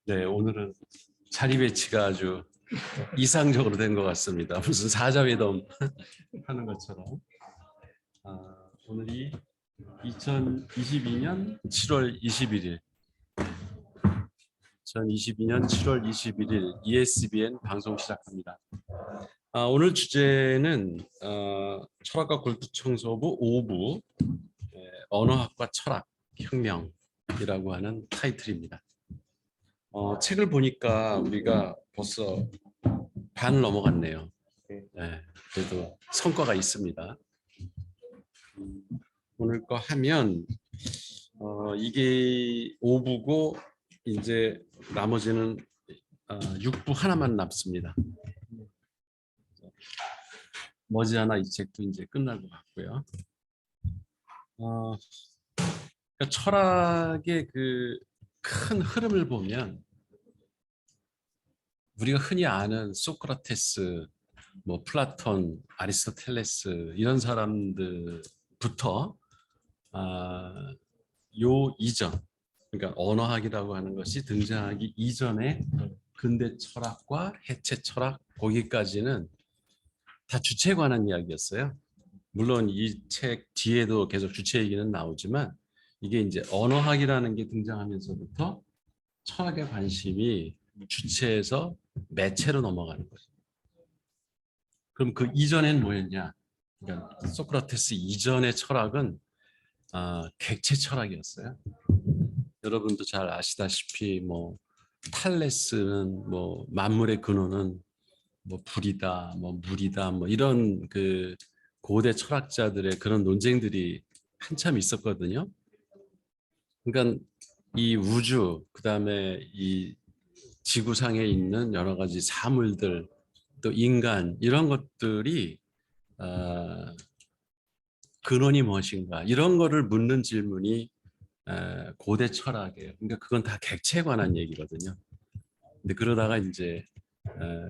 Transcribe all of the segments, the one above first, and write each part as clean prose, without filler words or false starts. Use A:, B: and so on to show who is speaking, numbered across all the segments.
A: 네, 오늘은 자리 배치가 아주 이상적으로 된 것 같습니다. 무슨 사자회담 하는 것처럼. 오늘이 2022년 7월 21일 2022년 7월 21일 ESBN 방송 시작합니다. 오늘 주제는 철학과 골프청소부 5부 언어학과 철학 혁명이라고 하는 타이틀입니다. 책을 보니까 우리가 벌써 반을 넘어갔네요. 네, 그래도 성과가 있습니다. 오늘 거 하면 이게 5부고 이제 나머지는 6부 하나만 남습니다. 머지않아 이 책도 이제 끝날 것 같고요. 그러니까 철학의 그 큰 흐름을 보면 우리가 흔히 아는 소크라테스, 뭐 플라톤, 아리스토텔레스 이런 사람들부터 요 이전, 그러니까 언어학이라고 하는 것이 등장하기 이전에 근대 철학과 해체 철학 거기까지는 다 주체에 관한 이야기였어요. 물론 이 책 뒤에도 계속 주체 얘기는 나오지만 이게 이제 언어학이라는 게 등장하면서부터 철학의 관심이 주체에서 매체로 넘어가는 거죠. 그럼 그 이전엔 뭐였냐? 그러니까 소크라테스 이전의 철학은 객체 철학이었어요. 여러분도 잘 아시다시피 뭐 탈레스는 뭐 만물의 근원은 뭐 불이다, 뭐 물이다, 뭐 이런 그 고대 철학자들의 그런 논쟁들이 한참 있었거든요. 그러니까 이 우주, 그다음에 이 지구상에 있는 여러 가지 사물들, 또 인간 이런 것들이 근원이 무엇인가 이런 거를 묻는 질문이 고대 철학이에요. 그러니까 그건 다 객체에 관한 얘기거든요. 근데 그러다가 이제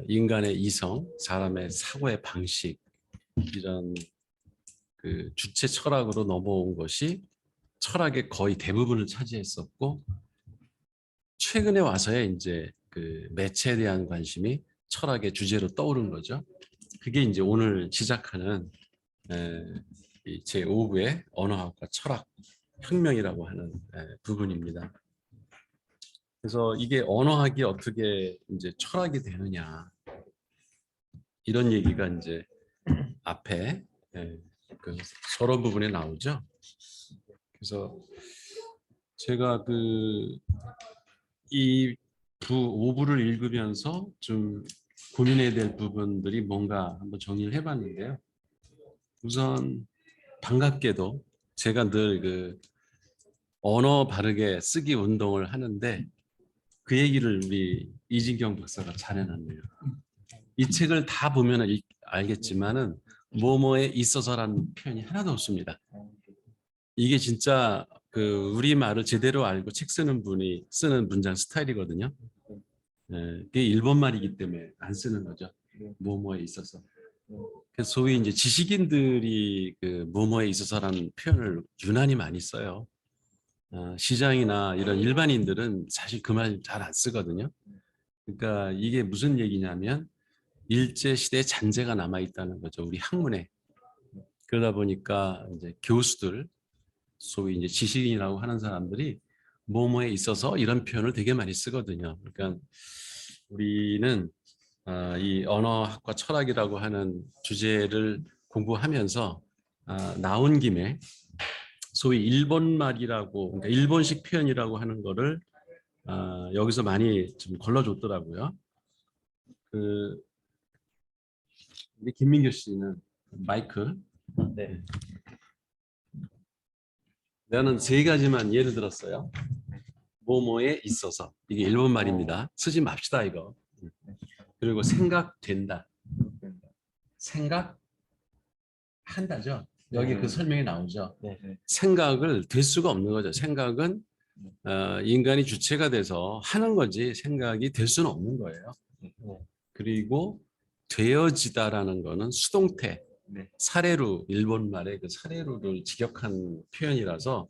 A: 인간의 이성, 사람의 사고의 방식 이런 그 주체 철학으로 넘어온 것이 철학의 거의 대부분을 차지했었고 최근에 와서야 이제 그 매체에 대한 관심이 철학의 주제로 떠오른 거죠. 그게 이제 오늘 시작하는 제 5부의 언어학과 철학 혁명이라고 하는 부분입니다. 그래서 이게 언어학이 어떻게 이제 철학이 되느냐 이런 얘기가 이제 앞에 그 서론 부분에 나오죠. 그래서 제가 이 5부를 읽으면서 좀 고민해야 될 부분들이 뭔가 한번 정리를 해봤는데요. 우선 반갑게도 제가 늘 그 언어 바르게 쓰기 운동을 하는데 그 얘기를 우리 이진경 박사가 잘 해놨네요. 이 책을 다 보면 알겠지만은 뭐뭐에 있어서라는 표현이 하나도 없습니다. 이게 진짜 그 우리말을 제대로 알고 책 쓰는 분이 쓰는 문장 스타일이거든요. 그게 일본말이기 때문에 안 쓰는 거죠. 뭐뭐에 있어서. 그래서 소위 이제 지식인들이 그 뭐뭐에 있어서라는 표현을 유난히 많이 써요. 시장이나 이런 일반인들은 사실 그 말 잘 안 쓰거든요. 그러니까 이게 무슨 얘기냐면 일제 시대 잔재가 남아 있다는 거죠. 우리 학문에. 그러다 보니까 이제 교수들, 소위 이제 지식인이라고 하는 사람들이 뭐뭐에 있어서 이런 표현을 되게 많이 쓰거든요. 그러니까 우리는 이 언어학과 철학이라고 하는 주제를 공부하면서 나온 김에 소위 일본말이라고, 그러니까 일본식 표현이라고 하는 거를 여기서 많이 좀 걸러줬더라고요. 우리 김민교 씨는 마이크. 네. 나는 3가지만 예를 들었어요. 뭐뭐에 있어서. 이게 일본 말입니다. 쓰지 맙시다 이거. 그리고 생각된다. 생각한다죠. 여기 그 설명이 나오죠. 생각을 될 수가 없는 거죠. 생각은 인간이 주체가 돼서 하는 거지 생각이 될 수는 없는 거예요. 그리고 되어지다라는 거는 수동태.
B: 네.
A: 사레루 일본 말의 그 사레루를 직역한 표현이라서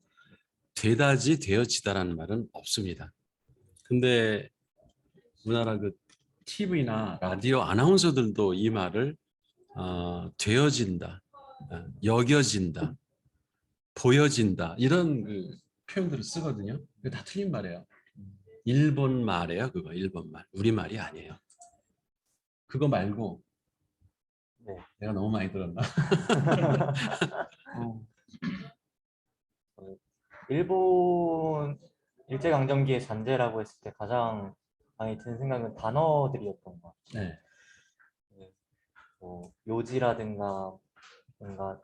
A: 되다지 되어지다라는 말은 없습니다. 근데 우리나라 그 TV나 라디오 아나운서들도 이 말을 되어진다, 여겨진다, 보여진다 이런 그 표현들을 쓰거든요. 이거 다 틀린 말이에요. 일본 말이에요. 그거 일본 말. 우리 말이 아니에요. 그거 말고
C: 네.
A: 내가 너무 많이 들었나?
C: 일본 일제강점기의 잔재라고 했을 때 가장 많이 드는 생각은 단어들이었던 것 같아요.
A: 네.
C: 뭐 요지라든가 뭔가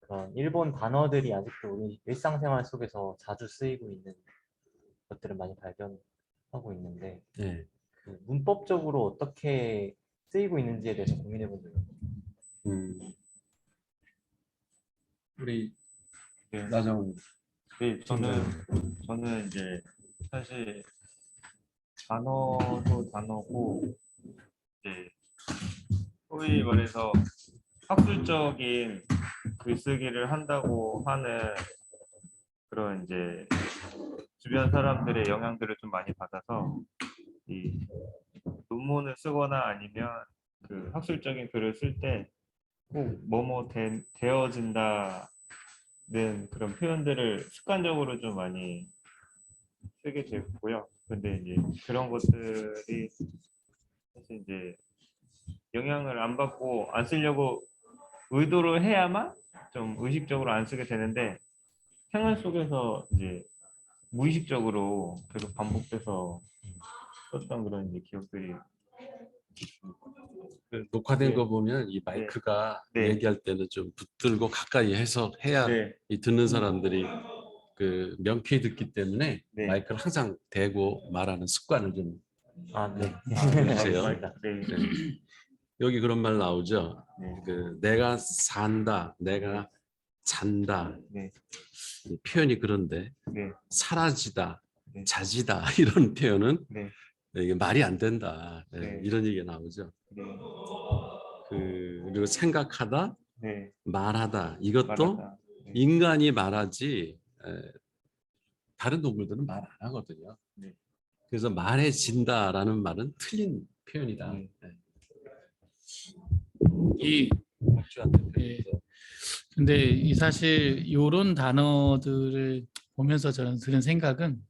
C: 그런 일본 단어들이 아직도 우리 일상생활 속에서 자주 쓰이고 있는 것들을 많이 발견하고 있는데
A: 네.
C: 그 문법적으로 어떻게 쓰이고 있는지에 대해서 고민해 본 적이 없어요.
A: 우리
B: 네.
A: 나정
B: 네, 저는 이제 사실 단어도 단어고 이제 소위 말해서 학술적인 글쓰기를 한다고 하는 그런 이제 주변 사람들의 영향들을 좀 많이 받아서 이 논문을 쓰거나 아니면 그 학술적인 글을 쓸 때 꼭 뭐뭐 되어진다는 그런 표현들을 습관적으로 좀 많이 쓰게 됐고요. 근데 이제 그런 것들이 사실 이제 영향을 안 받고 안 쓰려고 의도를 해야만 좀 의식적으로 안 쓰게 되는데 생활 속에서 이제 무의식적으로 계속 반복돼서 썼던 그런 이제 기억들이
A: 그 녹화된
B: 네.
A: 거 보면 이 마이크가
B: 네.
A: 얘기할 때는 좀 붙들고 가까이 해서 해야
B: 네.
A: 이 듣는 사람들이 그 명쾌히 듣기 때문에
B: 네.
A: 마이크를 항상 대고 말하는 습관을 좀
C: 네.
A: 해주세요.
C: 알겠습니다.
B: 네.
A: 네. 여기 그런 말 나오죠.
B: 네.
A: 그 내가 산다, 내가 잔다.
B: 네.
A: 이 표현이 그런데
B: 네.
A: 사라지다,
B: 네.
A: 자지다 이런 표현은
B: 네.
A: 이게 말이 안 된다.
B: 네.
A: 이런 얘기가 나오죠.
B: 네.
A: 그리고 생각하다,
B: 네.
A: 말하다 이것도
B: 말하다. 네.
A: 인간이 말하지 다른 동물들은 말 안 하거든요.
B: 네.
A: 그래서 말해진다라는 말은 틀린 표현이다.
B: 네.
D: 이
A: 박주한테
D: 예. 근데 이 사실 이런 단어들을 보면서 저는 드는 생각은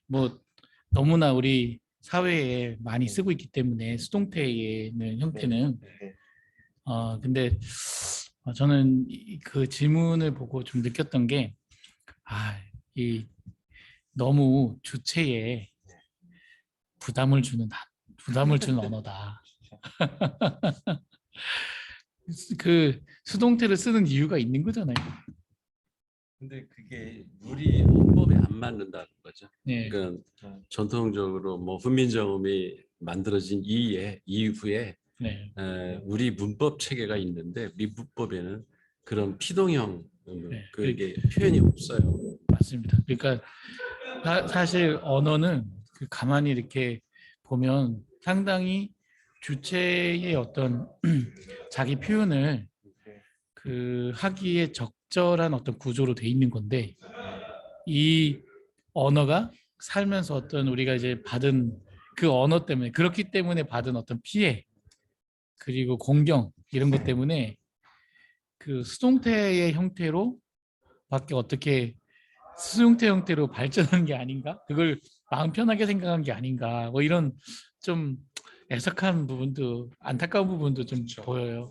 D: 뭐 너무나 우리 사회에 많이 쓰고 있기 때문에 수동태의 형태는
B: 네.
D: 근데 저는 그 질문을 보고 좀 느꼈던 게 이 너무 주체에 부담을 주는 언어다. 그 수동태를 쓰는 이유가 있는 거잖아요.
A: 근데 그게 우리 문법에 안 맞는다는 거죠.
D: 네.
A: 그러니까 전통적으로 뭐 훈민정음이 만들어진 이후에
D: 네.
A: 우리 문법 체계가 있는데 미문법에는 그런 피동형 그게 표현이 없어요.
D: 맞습니다. 그러니까 사실 언어는 가만히 이렇게 보면 상당히 주체의 어떤 자기 표현을 하기에 적절한 어떤 구조로 돼 있는 건데 이 언어가 살면서 어떤 우리가 이제 받은 그 언어 때문에 그렇기 때문에 받은 어떤 피해 그리고 공경 이런 것 때문에 그 수동태의 형태로 밖에 어떻게 수동태 형태로 발전한 게 아닌가? 그걸 마음 편하게 생각한 게 아닌가? 뭐 이런 좀 애석한 부분도 안타까운 부분도 좀
A: 그렇죠.
D: 보여요.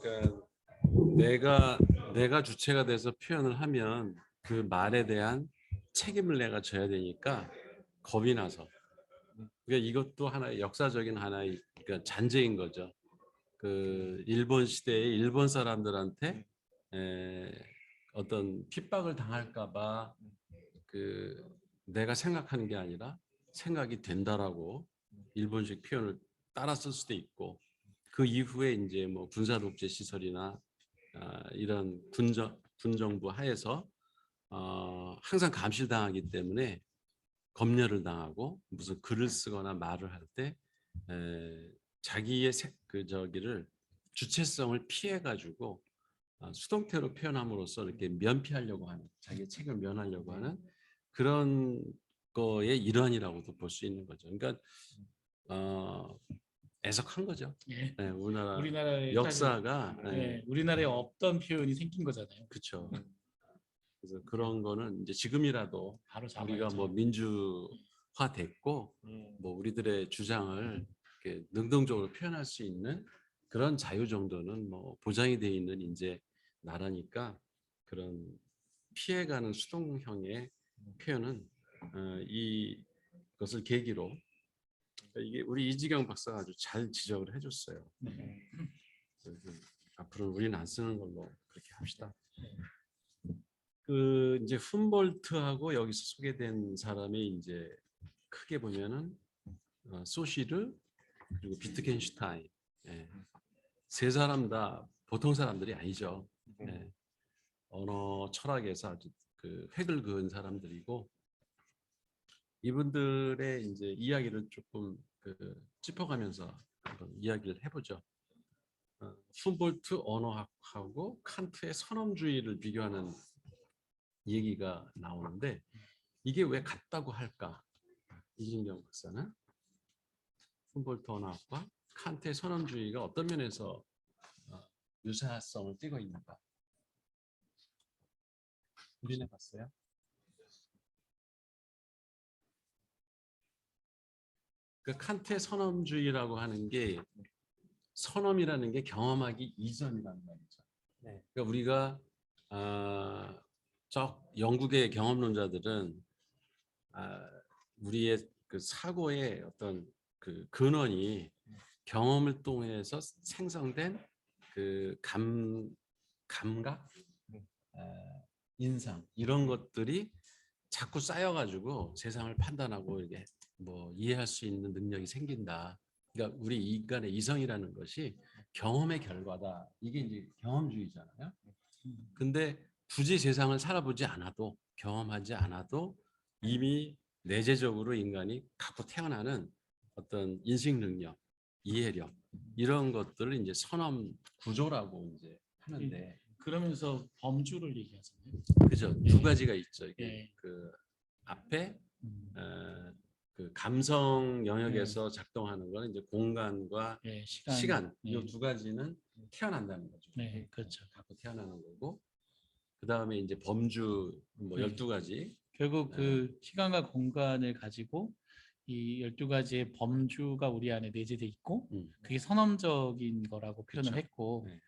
A: 그러니까 내가 주체가 돼서 표현을 하면 그 말에 대한 책임을 내가 져야 되니까 겁이 나서. 그러니까 이것도 하나의 역사적인 하나의 그러니까 잔재인 거죠. 그 일본 시대에 일본 사람들한테 어떤 핍박을 당할까봐 그 내가 생각하는 게 아니라 생각이 된다라고 일본식 표현을 따라 쓸 수도 있고 그 이후에 이제 뭐 군사 독재 시설이나 이런 군정부 하에서 항상 감시당하기 때문에 검열을 당하고 무슨 글을 쓰거나 말을 할 때 자기의 그 저기를 주체성을 피해 가지고 수동태로 표현함으로써 이렇게 면피하려고 하는, 자기의 책을 면하려고 하는 그런 거의 일환이라고도 볼 수 있는 거죠. 그러니까 애석한 거죠.
D: 예.
A: 네,
D: 우리나라의
A: 역사가
D: 예, 우리나라에 없던 표현이 생긴 거잖아요.
A: 그렇죠. 그래서 그런 거는 이제 지금이라도
D: 바로
A: 우리가
D: 잡아야죠.
A: 뭐 민주화 됐고 뭐 우리들의 주장을 이렇게 능동적으로 표현할 수 있는 그런 자유 정도는 뭐 보장이 돼 있는 이제 나라니까 그런 피해가는 수동형의 표현은 이것을 계기로 이게 우리 이지경 박사가 아주 잘 지적을 해줬어요.
D: 네.
A: 그래서 앞으로 우리는 안 쓰는 걸로 그렇게 합시다.
D: 네.
A: 그 이제 훔볼트하고 여기서 소개된 사람이 이제 크게 보면은 소시르 그리고 비트겐슈타인, 예. 세 사람 다 보통 사람들이 아니죠. 예. 언어 철학에서 아주 그 획을 그은 사람들이고 이분들의 이제 이야기를 조금 짚어가면서 한번 이야기를 해보죠. 훔볼트 언어학하고 칸트의 선험주의를 비교하는 얘기가 나오는데 이게 왜 같다고 할까? 이진경 박사는 훔볼트 언어학과 칸트의 선험주의가 어떤 면에서 유사성을 띠고 있는가? 우리는 봤어요? 그 칸트의 선험주의라고 하는 게 선험이라는 게 경험하기 이전이라는 말이죠.
C: 네.
A: 그러니까 우리가 영국의 경험론자들은 우리의 그 사고의 어떤 그 근원이 경험을 통해서 생성된 그 감각, 인상 이런 것들이 자꾸 쌓여가지고 세상을 판단하고 이게 뭐 이해할 수 있는 능력이 생긴다. 그러니까 우리 인간의 이성이라는 것이 경험의 결과다. 이게 이제 경험주의잖아요. 근데 굳이 세상을 살아보지 않아도 경험하지 않아도 이미 내재적으로 인간이 갖고 태어나는 어떤 인식 능력, 이해력 이런 것들을 이제 선험 구조라고 이제 하는데
D: 그러면서 범주를 얘기하잖아요.
A: 그죠?
D: 네.
A: 두 가지가 있죠. 이게
D: 네.
A: 그 앞에
D: 음,
A: 그 감성 영역에서 작동하는 거는 이제 공간과
D: 네,
A: 시간
D: 네.
A: 이 두 가지는 태어난다는 거죠.
D: 네, 그렇죠.
A: 갖고 태어나는 거고 그 다음에 이제 범주 뭐
D: 네.
A: 12가지
D: 결국 그 시간과 공간을 가지고 이 12가지의 범주가 우리 안에 내재돼 있고 그게 선험적인 거라고 표현을
A: 그쵸.
D: 했고
A: 네.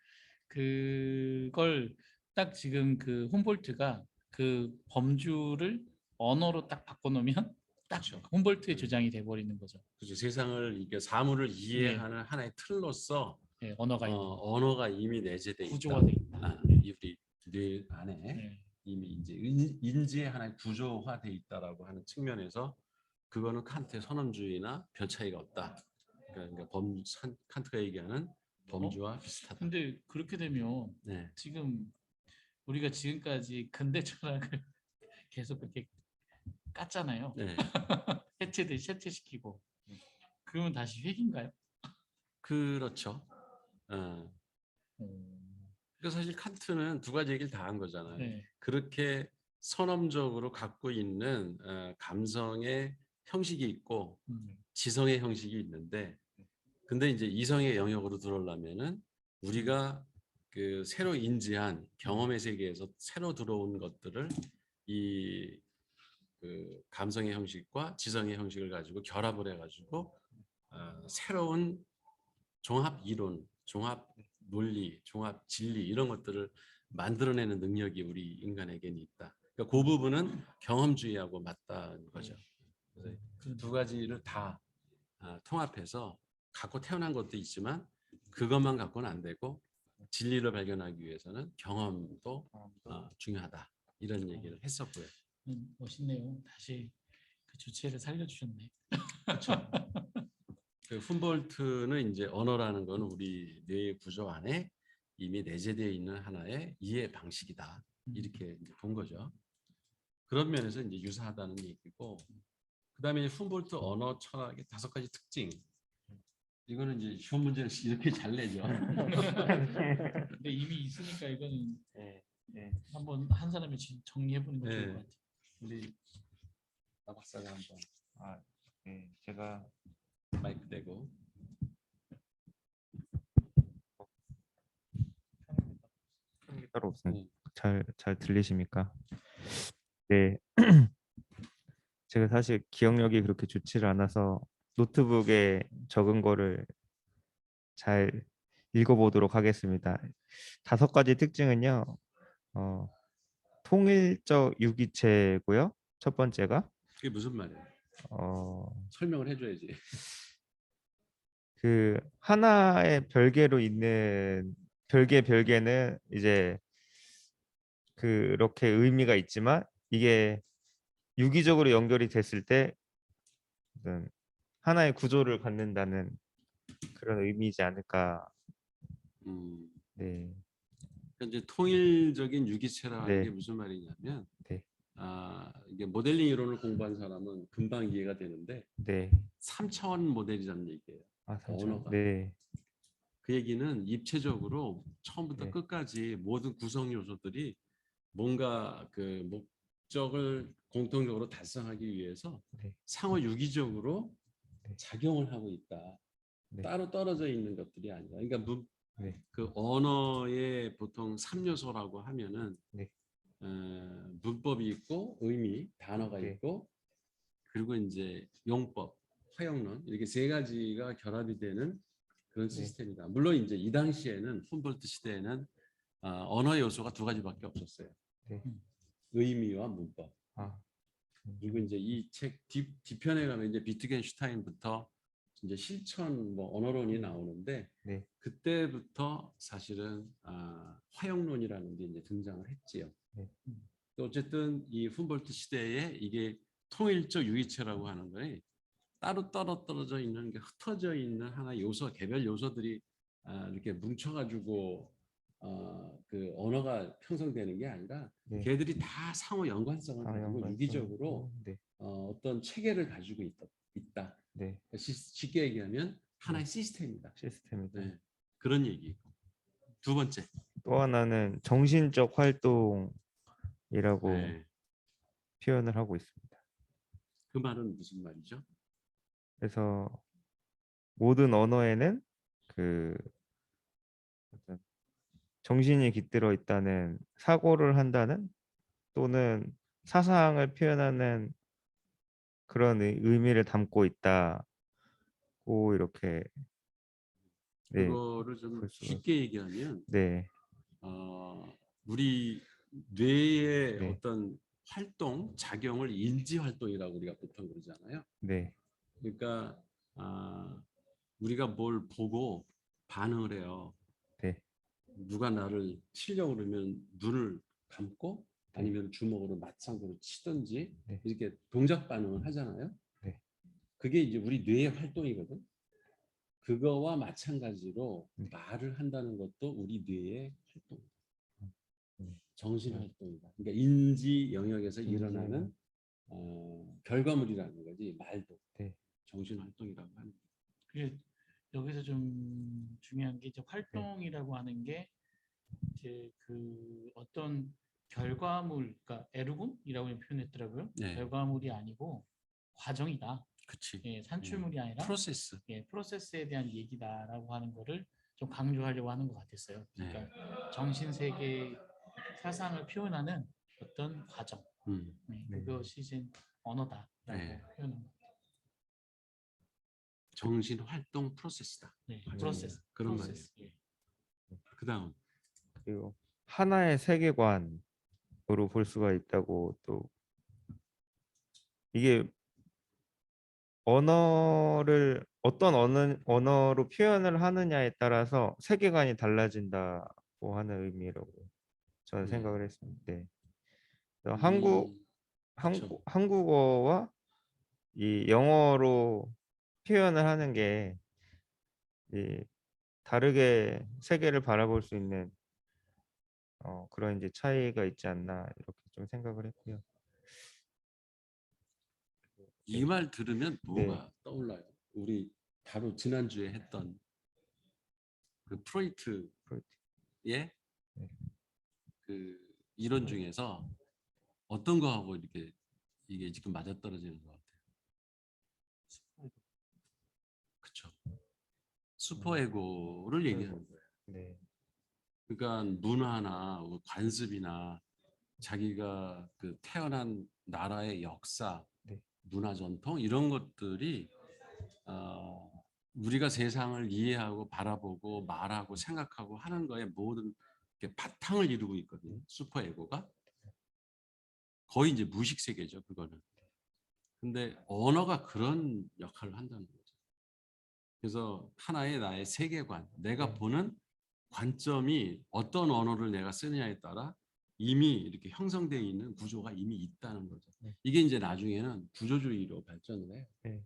D: 그걸 딱 지금 그 훔볼트가 그 범주를 언어로 딱 바꿔놓으면 딱
A: 그쵸.
D: 훔볼트의 주장이 돼버리는 거죠.
A: 그죠. 세상을 이게 사물을 이해하는 하나의 틀로서
D: 네, 언어가 있는
A: 언어가 이미 내재돼 있다.
D: 구조가 돼 있다.
A: 우리 뇌 안에
D: 네.
A: 이미 이제 인지의 하나의 구조화돼 있다라고 하는 측면에서 그거는 칸트의 선언주의나 별 차이가 없다. 그러니까 칸트가 얘기하는 범주와 비슷하다.
D: 근데 그렇게 되면
A: 네.
D: 지금 우리가 지금까지 근대 철학을 계속 그렇게 깠잖아요.
A: 네.
D: 해체시키고 그러면 다시 회귀인가요?
A: 그렇죠. 그 사실 칸트는 두 가지 얘기를 다 한 거잖아요.
D: 네.
A: 그렇게 선험적으로 갖고 있는 감성의 형식이 있고 지성의 형식이 있는데, 근데 이제 이성의 영역으로 들어오려면은 우리가 그 새로 인지한 경험의 세계에서 새로 들어온 것들을 이 그 감성의 형식과 지성의 형식을 가지고 결합을 해가지고 새로운 종합 이론, 종합 논리, 종합 진리 이런 것들을 만들어내는 능력이 우리 인간에게는 있다. 그러니까 그 부분은 경험주의하고 맞다는 거죠. 그래서 두 가지를 다 통합해서 갖고 태어난 것도 있지만 그것만 갖고는 안 되고 진리를 발견하기 위해서는 경험도 중요하다. 이런 얘기를 했었고요.
D: 멋있네요. 다시 그 주체를 살려주셨네.
A: 그렇죠. 그 훔볼트는 이제 언어라는 것은 우리 뇌의 구조 안에 이미 내재되어 있는 하나의 이해 방식이다. 이렇게 이제 본 거죠. 그런 면에서 이제 유사하다는 얘기고, 그다음에 훔볼트 언어 철학의 5가지 특징. 이거는 이제 시험 문제를 이렇게 잘 내죠.
D: 근데 이미 있으니까 이거는
C: 네.
B: 네.
D: 한번 한 사람이 정리해 보는 게 좋을
A: 네.
D: 것 같아요.
A: 우리 나 박사가 한번
B: 아, 네. 제가
A: 마이크 대고.
B: 따로 없습니다.
A: 네.
B: 잘 들리십니까? 네. 제가 사실 기억력이 그렇게 좋지를 않아서 노트북에 적은 거를 잘 읽어보도록 하겠습니다. 5가지 특징은요. 통일적 유기체고요. 첫 번째가
A: 그게 무슨 말이에요?
B: 어,
A: 설명을 해줘야지.
B: 그 하나의 별개로 있는 별개는 이제 그렇게 의미가 있지만 이게 유기적으로 연결이 됐을 때 어떤 하나의 구조를 갖는다는 그런 의미이지 않을까.
A: 음,
B: 네,
A: 그러니까 이제 통일적인 유기체라는
B: 네.
A: 게 무슨 말이냐면,
B: 네,
A: 이게 모델링 이론을 공부한 사람은 금방 이해가 되는데
B: 네.
A: 3차원 모델이라는 얘기예요.
B: 아,
A: 언어가.
B: 네,
A: 그 얘기는 입체적으로 처음부터
B: 네.
A: 끝까지 모든 구성 요소들이 뭔가 그 목적을 공통적으로 달성하기 위해서
B: 네.
A: 상호 유기적으로
B: 네.
A: 작용을 하고 있다.
B: 네.
A: 따로 떨어져 있는 것들이 아니라. 그러니까
B: 네.
A: 그 언어의 보통 3요소라고 하면은
B: 네.
A: 문법이 있고 의미, 단어가
B: 네.
A: 있고 그리고 이제 용법, 화용론 이렇게 3가지가 결합이 되는 그런
B: 네.
A: 시스템이다. 물론 이제 이 당시에는 훔볼트 시대에는 언어 요소가 2가지밖에 없었어요.
B: 네.
A: 의미와 문법.
B: 아,
A: 그리고 이제 이 책 뒤편에 가면 이제 비트겐슈타인부터 이제 실천 뭐 언어론이 나오는데
B: 네.
A: 그때부터 사실은 화용론이라는 게 이제 등장을 했지요.
B: 네.
A: 또 어쨌든 이 훔볼트 시대에 이게 통일적 유기체라고 하는 거에 따로 떨어져 있는 게 흩어져 있는 하나의 요소, 개별 요소들이 이렇게 뭉쳐가지고 그 언어가 형성되는 게 아니라
B: 네.
A: 걔들이 다 상호 연관성을 가지고
B: 연관성이
A: 유기적으로
B: 있고, 네.
A: 어떤 체계를 가지고 있다.
B: 네.
A: 쉽게 얘기하면 하나의 시스템이다.
B: 시스템이다.
A: 네, 그런 얘기고. 2번째.
B: 또 하나는 정신적 활동이라고
A: 네,
B: 표현을 하고 있습니다.
A: 그 말은 무슨 말이죠?
B: 그래서 모든 언어에는 그 어떤 정신이 깃들어 있다는, 사고를 한다는 또는 사상을 표현하는 그런 의미를 담고 있다고 이렇게 네,
A: 그거를 좀
B: 볼 수가
A: 쉽게 얘기하면
B: 네,
A: 우리 뇌의
B: 네,
A: 어떤 활동, 작용을 인지 활동이라고 우리가 보통 그러잖아요.
B: 네,
A: 그러니까 우리가 뭘 보고 반응을 해요.
B: 네,
A: 누가 나를 치려고 그러면 눈을 감고 아니면 주먹으로 맞상으로 치든지
B: 네.
A: 이렇게 동작 반응을 하잖아요.
B: 네.
A: 그게 이제 우리 뇌의 활동이거든. 그거와 마찬가지로
B: 네.
A: 말을 한다는 것도 우리 뇌의 활동. 정신
B: 네.
A: 활동이다. 그러니까 인지 영역에서
B: 인지
A: 일어나는 결과물이라는 거지. 말도
B: 네.
A: 정신 활동이라고 하는 거.
D: 그게 여기서 좀 중요한 게 이제 활동이라고 하는 게 이제 그 어떤 결과물, 그러니까 에르곤이라고 표현했더라고요.
A: 네.
D: 결과물이 아니고 과정이다.
A: 그치.
D: 예, 산출물이 아니라
A: 프로세스.
D: 예, 프로세스에 대한 얘기다라고 하는 거를 좀 강조하려고 하는 것 같았어요. 그러니까 정신 세계 사상을 표현하는 어떤 과정, 네,
B: 네.
D: 그것이 이제 언어다라고
A: 네.
D: 표현한 것 같아요.
A: 정신 활동 프로세스다.
D: 네,
A: 과정이다.
D: 프로세스,
A: 그런
D: 프로세스.
A: 말이에요.
D: 예.
A: 그다음
B: 그리고 하나의 세계관으로 볼 수가 있다고. 또 이게 언어를 어떤 언어로 표현을 하느냐에 따라서 세계관이 달라진다고 하는 의미라고 저는 생각을 했습니다. 네. 그래서
A: 그쵸.
B: 한국어와 이 영어로 표현을 하는 게 이 다르게 세계를 바라볼 수 있는 그런 이제 차이가 있지 않나 이렇게 좀 생각을 했고요.
A: 이 말 들으면
B: 네.
A: 뭐가 떠올라요? 우리 바로 지난주에 했던 그 프로이트의
B: 네.
A: 그 이론 중에서 어떤 거하고 이렇게 이게 지금 맞아떨어지는 것 같아요. 그렇죠. 슈퍼에고를 얘기하는 거예요.
B: 네.
A: 그러니까 문화나 관습이나 자기가 그 태어난 나라의 역사,
B: 네.
A: 문화 전통 이런 것들이 우리가 세상을 이해하고 바라보고 말하고 생각하고 하는 거에 모든 게 바탕을 이루고 있거든요. 슈퍼에고가 거의 이제 무의식 세계죠, 그거는. 근데 언어가 그런 역할을 한다는 거죠. 그래서 하나의 나의 세계관, 내가
B: 네.
A: 보는 관점이 어떤 언어를 내가 쓰느냐에 따라 이미 이렇게 형성되어 있는 구조가 이미 있다는 거죠.
B: 네.
A: 이게 이제 나중에는 구조주의로 발전을 해요.
B: 네.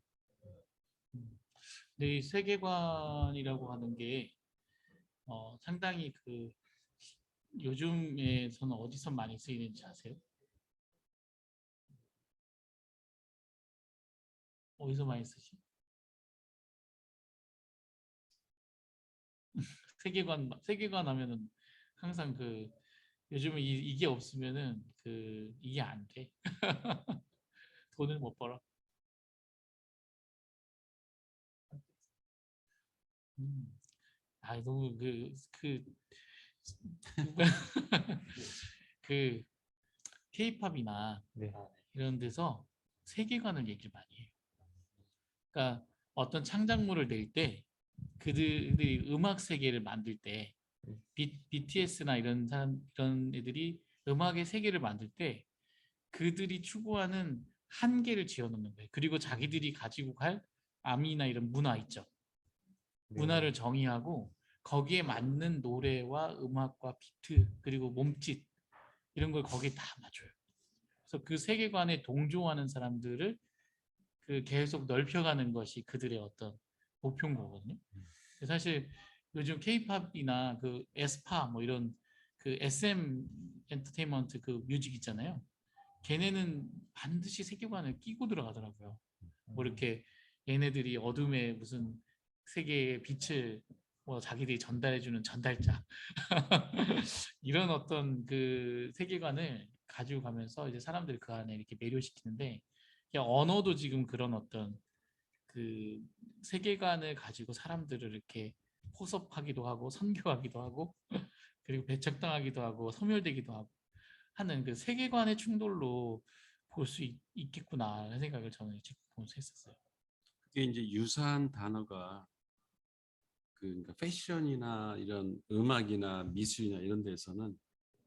D: 근데 이 세계관이라고 하는 게 상당히 그 요즘에서는 어디서 많이 쓰이는지 아세요? 어디서 많이 쓰지? 세계관 하면은 항상 그 요즘은 이게 없으면은 그 이게 안 돼. 돈을 못 벌어. 음. 아 너무 그 K-팝이나
B: 네.
D: 이런 데서 세계관을 얘기를 많이 해요. 그러니까 어떤 창작물을 낼 때 그들이 음악 세계를 만들 때 BTS나 이런 애들이 음악의 세계를 만들 때 그들이 추구하는 한계를 지어놓는 거예요. 그리고 자기들이 가지고 갈 암이나 이런 문화 있죠.
B: 네.
D: 문화를 정의하고 거기에 맞는 노래와 음악과 비트 그리고 몸짓 이런 걸 거기에 다 맞춰요. 그래서 그 세계관에 동조하는 사람들을 그 계속 넓혀가는 것이 그들의 어떤 목표인 거거든요. 사실 요즘 K-팝이나 그 에스파 뭐 이런 그 SM 엔터테인먼트 그 뮤직 있잖아요. 걔네는 반드시 세계관을 끼고 들어가더라고요. 뭐 이렇게 얘네들이 어둠의 무슨 세계의 빛을 뭐 자기들이 전달해주는 전달자 이런 어떤 그 세계관을 가지고 가면서 이제 사람들 그 안에 이렇게 매료시키는데 그냥 언어도 지금 그런 어떤 그 세계관을 가지고 사람들을 이렇게 포섭하기도 하고 선교하기도 하고 그리고 배척당하기도 하고 소멸되기도 하고 하는 그 세계관의 충돌로 볼 수 있겠구나라는 생각을 저는 이제 보면서 했었어요.
A: 그게 이제 유사한 단어가 그러니까 패션이나 이런 음악이나 미술이나 이런 데서는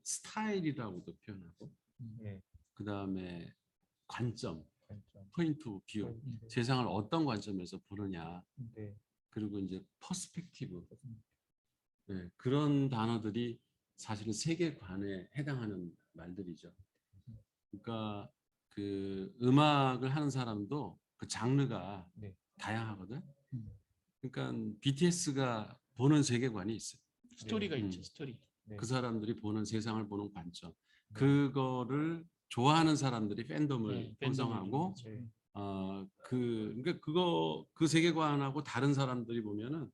A: 스타일이라고도 표현하고
B: 네.
A: 그다음에 관점,
B: 관점.
A: 포인트 오브 뷰,
B: 포인트.
A: 세상을 어떤 관점에서 보느냐,
B: 네.
A: 그리고 이제 퍼스펙티브, 네, 그런 단어들이 사실은 세계관에 해당하는 말들이죠. 그러니까 그 음악을 하는 사람도 그 장르가
B: 네.
A: 다양하거든.
D: 음.
A: 그러니까 BTS가 보는 세계관이 있어요.
D: 스토리가
A: 네.
D: 있죠, 스토리.
B: 네.
A: 그 사람들이 보는 세상을 보는 관점,
B: 네.
A: 그거를 좋아하는 사람들이 팬덤을
D: 네,
A: 형성하고
B: 네.
A: 그러니까 그 세계관하고 다른 사람들이 보면은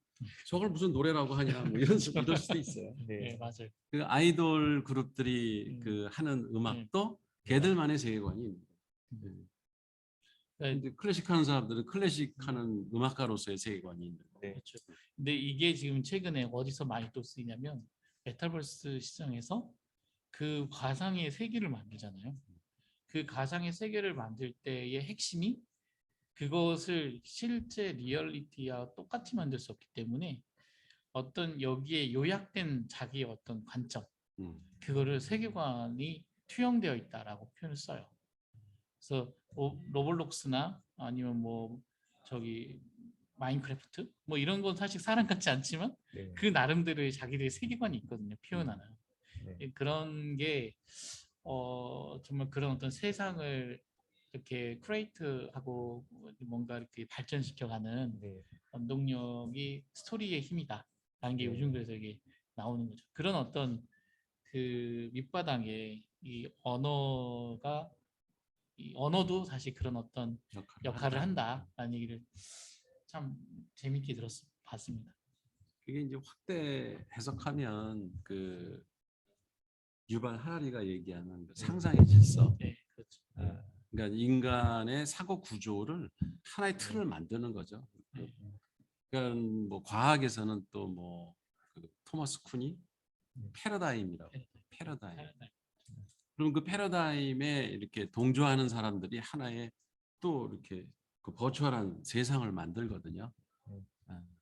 A: 저걸 무슨 노래라고 하냐 뭐 이럴 수도 있어요.
B: 네.
D: 네, 맞아요.
A: 그 아이돌 그룹들이
D: 음.
A: 그 하는 음악도
B: 네.
A: 걔들만의 세계관이 있는 거예요.
D: 음.
A: 네.
D: 그러니까
A: 근데 클래식 하는 사람들은 클래식 하는 음악가로서의 세계관이 있는 거예요.
B: 네.
D: 그렇죠. 근데 이게 지금 최근에 어디서 많이 또 쓰이냐면 메타버스 시장에서 그 가상의 세계를 만들잖아요. 그 가상의 세계를 만들 때의 핵심이 그것을 실제 리얼리티와 똑같이 만들 수 없기 때문에 어떤 여기에 요약된 자기의 어떤 관점
A: 음.
D: 그거를 세계관이 투영되어 있다라고 표현을 써요. 그래서 로블록스나 아니면 뭐 저기 마인크래프트 뭐 이런 건 사실 사람 같지 않지만
B: 네.
D: 그 나름대로의 자기들의 세계관이 있거든요. 표현하는
B: 네.
D: 그런 게 정말 그런 어떤 세상을 이렇게 크리에이트하고 뭔가 이렇게 발전시켜가는
B: 네.
D: 원동력이 스토리의 힘이다라는 게
B: 네.
D: 요즘 그래서 이게 나오는 거죠. 그런 어떤 그 밑바닥에 이 언어도 사실 그런 어떤 역할을 한다라는 얘기를 참 재밌게 봤습니다.
A: 그게 이제 확대 해석하면 그 유발 하라리가 얘기하는 그 상상의 질서.
D: 네, 그렇죠.
A: 그러니까 인간의 사고 구조를 하나의 틀을 만드는 거죠.
D: 네.
A: 그러니까 뭐 과학에서는 또 뭐 그 토마스 쿤이 패러다임이라고. 패러다임. 그럼 그 패러다임에 이렇게 동조하는 사람들이 하나의 또 이렇게 그 버추얼한 세상을 만들거든요. 그러니까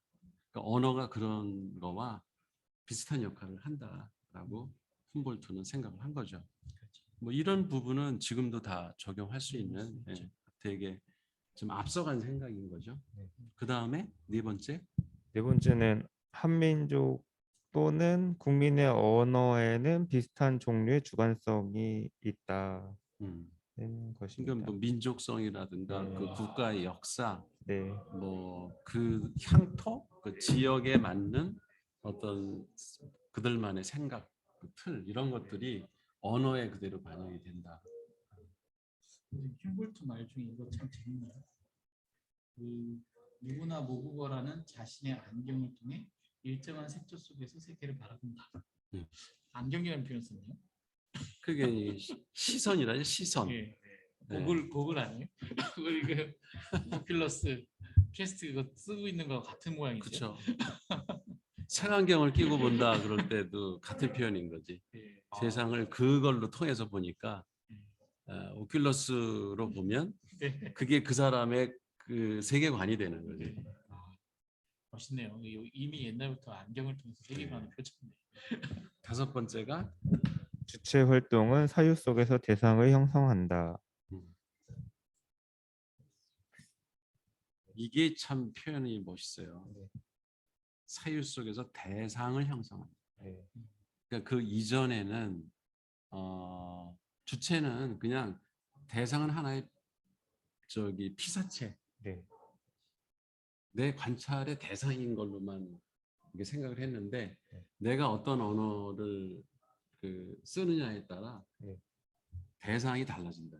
A: 언어가 그런 거와 비슷한 역할을 한다라고 훔볼트는 생각을 한 거죠. 뭐 이런 부분은 지금도 다 적용할 수 있는 되게 좀 앞서간 생각인 거죠. 그 다음에 네 번째,
B: 네 번째는 한민족 또는 국민의 언어에는 비슷한 종류의 주관성이 있다는 것입니다.
A: 그러니까 뭐 민족성이라든가
B: 네.
A: 그 국가의 역사,
B: 네,
A: 뭐 그 향토, 그 지역에 맞는 어떤 그들만의 생각, 그 틀 이런 것들이 언어에 그대로 반영이 된다.
D: 흉볼트 말 중에 이거 참 재밌네요. 그 누구나 모국어라는 자신의 안경을 통해 일정한 색조 속에서 세계를 바라본다.
A: 음.
D: 안경이라는 표현 썼네요.
A: 그게 시선이라죠, 시선.
D: 예.
A: 네.
D: 고글 아니에요? 그걸 이거 오큘러스 퀘스트 그거 쓰고 있는 거 같은 모양이죠.
A: 그렇죠. 색안경을 끼고 본다 그럴 때도 같은 표현인 거지.
D: 예.
A: 세상을 그걸로 통해서 보니까 오큘러스로 보면
D: 네.
A: 그게 그 사람의 그 세계관이 되는 거지.
D: 멋있네요. 이미 옛날부터 안경을 통해서 세계관을 펼쳤네.
A: 다섯 번째가
B: 주체 활동은 사유 속에서 대상을 형성한다.
A: 이게 참 표현이 멋있어요. 사유 속에서 대상을 형성한다. 그러니까 그 이전에는 주체는 그냥 대상은 하나의 저기 피사체,
B: 네,
A: 내 관찰의 대상인 걸로만 이게 생각을 했는데 내가 어떤 언어를 그 쓰느냐에 따라 대상이 달라진다.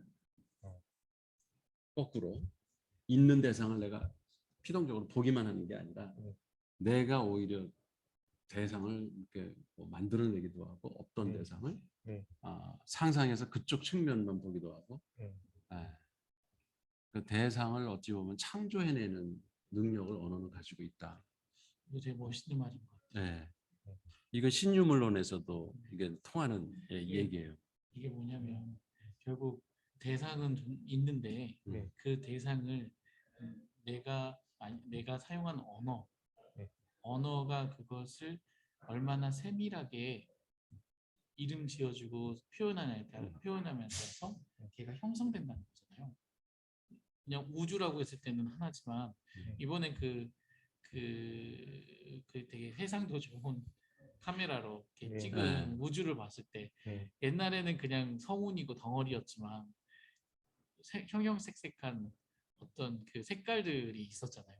A: 거꾸로 있는 대상을 내가 피동적으로 보기만 하는 게 아니라 내가 오히려 대상을 이렇게 뭐 만들어내기도 하고 없던 대상을 상상해서 그쪽 측면만 보기도 하고 그 대상을 어찌 보면 창조해내는 능력을 언어는 가지고 있다.
D: 이거 되게 멋있는 말인 것 같아요.
A: 네. 이건 신유물론에서도 이게 통하는 얘기예요.
D: 이게 뭐냐면 결국 대상은 좀 있는데 그 대상을 내가 사용한 언어가 그것을 얼마나 세밀하게 이름 지어주고 표현하냐에 따라서 걔가 형성된다는 거잖아요. 그냥 우주라고 했을 때는 하나지만 이번에 그 되게 해상도 좋은 카메라로 이렇게 찍은 우주를 봤을 때 옛날에는 그냥 성운이고 덩어리였지만 형형색색한 어떤 그 색깔들이 있었잖아요.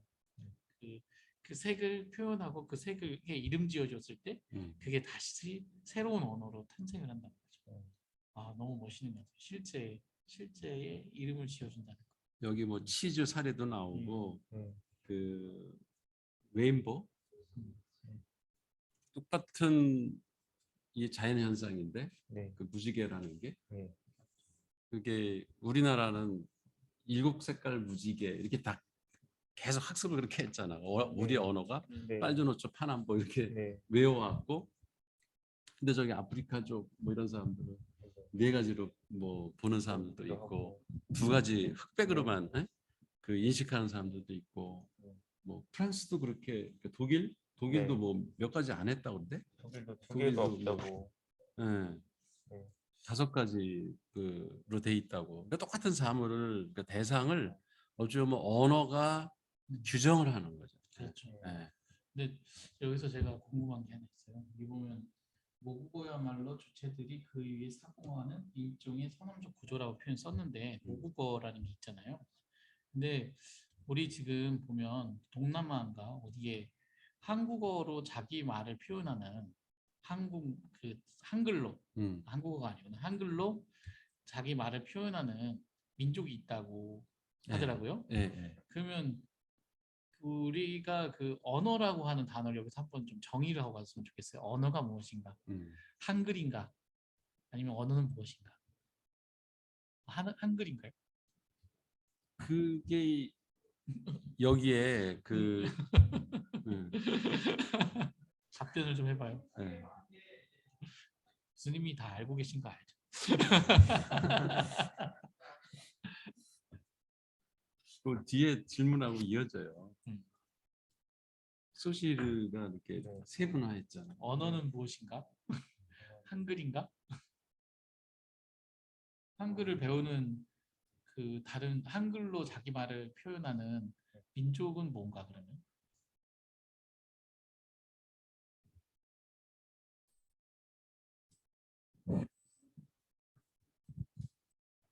D: 그 색을 표현하고 그 색을 이름 지어줬을 때 그게 다시 새로운 언어로 탄생을 한다는 거죠. 아, 너무 멋있는 것 같아요. 실제의 이름을 지어준다는 거.
A: 여기 뭐 치즈 사례도 나오고 그 레인보 똑같은 이 자연 현상인데 그 무지개라는 게 그게 우리나라는 일곱 색깔 무지개 이렇게 다 계속 학습을 그렇게 했잖아. 우리 언어가 빨주노초 파남보 이렇게 외워왔고 근데 저기 아프리카 쪽 뭐 이런 사람들은 네 가지로 뭐 보는 사람들도 있고 두 가지 흑백으로만 그 인식하는 사람들도 있고 뭐 프랑스도 그렇게 독일도 뭐 몇 가지 안 했다고 그러는데
B: 독일도 두 개가 없다고.
A: 다섯 가지로 돼 있다고. 그러니까 똑같은 사물을 그러니까 대상을 어찌 보면 언어가 규정을 하는 거죠.
D: 그렇죠. 근데 여기서 제가 궁금한 게 하나 있어요. 여기 보면 모국어야말로 주체들이 그 위에 사고하는 일종의 선언적 구조라고 표현 썼는데 모국어라는 게 있잖아요. 근데 우리 지금 보면 동남아인가 어디에 한국어로 자기 말을 표현하는 한글로 한국어가 아니구나 한글로 자기 말을 표현하는 민족이 있다고 하더라고요. 그러면 우리가 그 언어라고 하는 단어를 여기서 한번 좀 정의를 하고 갔으면 좋겠어요. 언어가 무엇인가?
A: 음.
D: 한글인가? 아니면 언어는 무엇인가? 한글인가요?
A: 그게 여기에 그 음,
D: 답변을 좀 해봐요.
A: 네.
D: 스님이 다 알고 계신 거 알죠?
A: 그 뒤에 질문하고 이어져요.
D: 음.
A: 소시르가 이렇게
C: 네.
A: 세분화했잖아.
D: 언어는 무엇인가? 한글인가? 한글을 배우는 그 다른 한글로 자기 말을 표현하는 민족은 뭔가 그러면?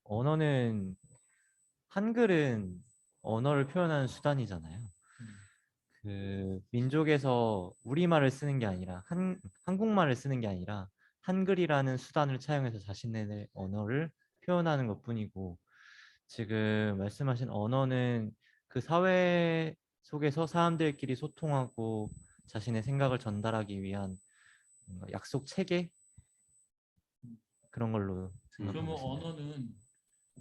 C: 언어는 한글은 언어를 표현하는 수단이잖아요.
D: 음.
C: 그 민족에서 우리말을 쓰는 게 아니라 한국말을 쓰는 게 아니라 한글이라는 수단을 차용해서 자신의 언어를 표현하는 것뿐이고 지금 말씀하신 언어는 그 사회 속에서 사람들끼리 소통하고 자신의 생각을 전달하기 위한 뭔가 약속 체계 그런 걸로
D: 그러면
C: 생각하고 있습니다.
D: 언어는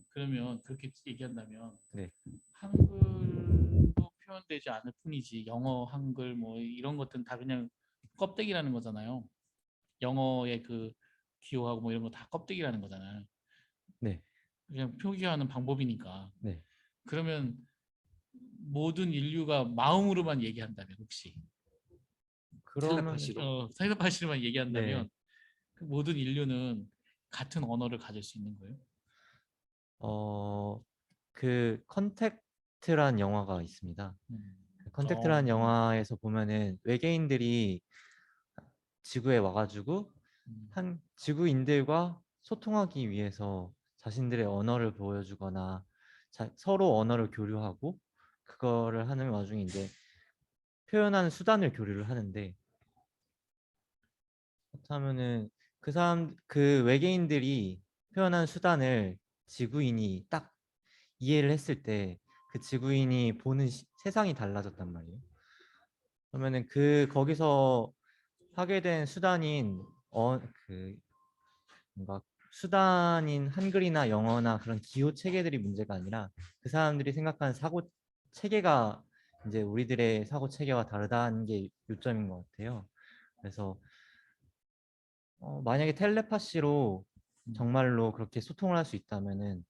D: 그러면 그렇게 얘기한다면
C: 네.
D: 한글로 표현되지 않을 뿐이지 영어, 한글 뭐 이런 것들은 다 그냥 껍데기라는 거잖아요. 영어의 그 기호하고 뭐 이런 거 다 껍데기라는 거잖아요.
C: 네.
D: 그냥 표기하는 방법이니까.
C: 네.
D: 그러면 모든 인류가 마음으로만 얘기한다면 혹시
C: 그러면
A: 텔레파시로.
D: 텔레파시로만
C: 네.
D: 얘기한다면 그 모든 인류는 같은 언어를 가질 수 있는 거예요?
C: 그 컨택트란 영화가 있습니다. 그 컨택트란
D: 어,
C: 영화에서 보면은 외계인들이 지구에 와가지고
D: 음,
C: 한 지구인들과 소통하기 위해서 자신들의 언어를 보여주거나 서로 언어를 교류하고 그거를 하는 와중에 이제 표현하는 수단을 교류를 하는데 그렇다면은 그 외계인들이 표현한 수단을 지구인이 딱 이해를 했을 때 그 지구인이 보는 세상이 달라졌단 말이에요. 그러면은 거기서 하게 된 수단인 그 뭔가 수단인 한글이나 영어나 그런 기호 체계들이 문제가 아니라 그 사람들이 생각하는 사고 체계가 이제 우리들의 사고 체계와 다르다는 게 요점인 것 같아요. 그래서 만약에 텔레파시로 정말로 그렇게 소통을 할 수 있다면은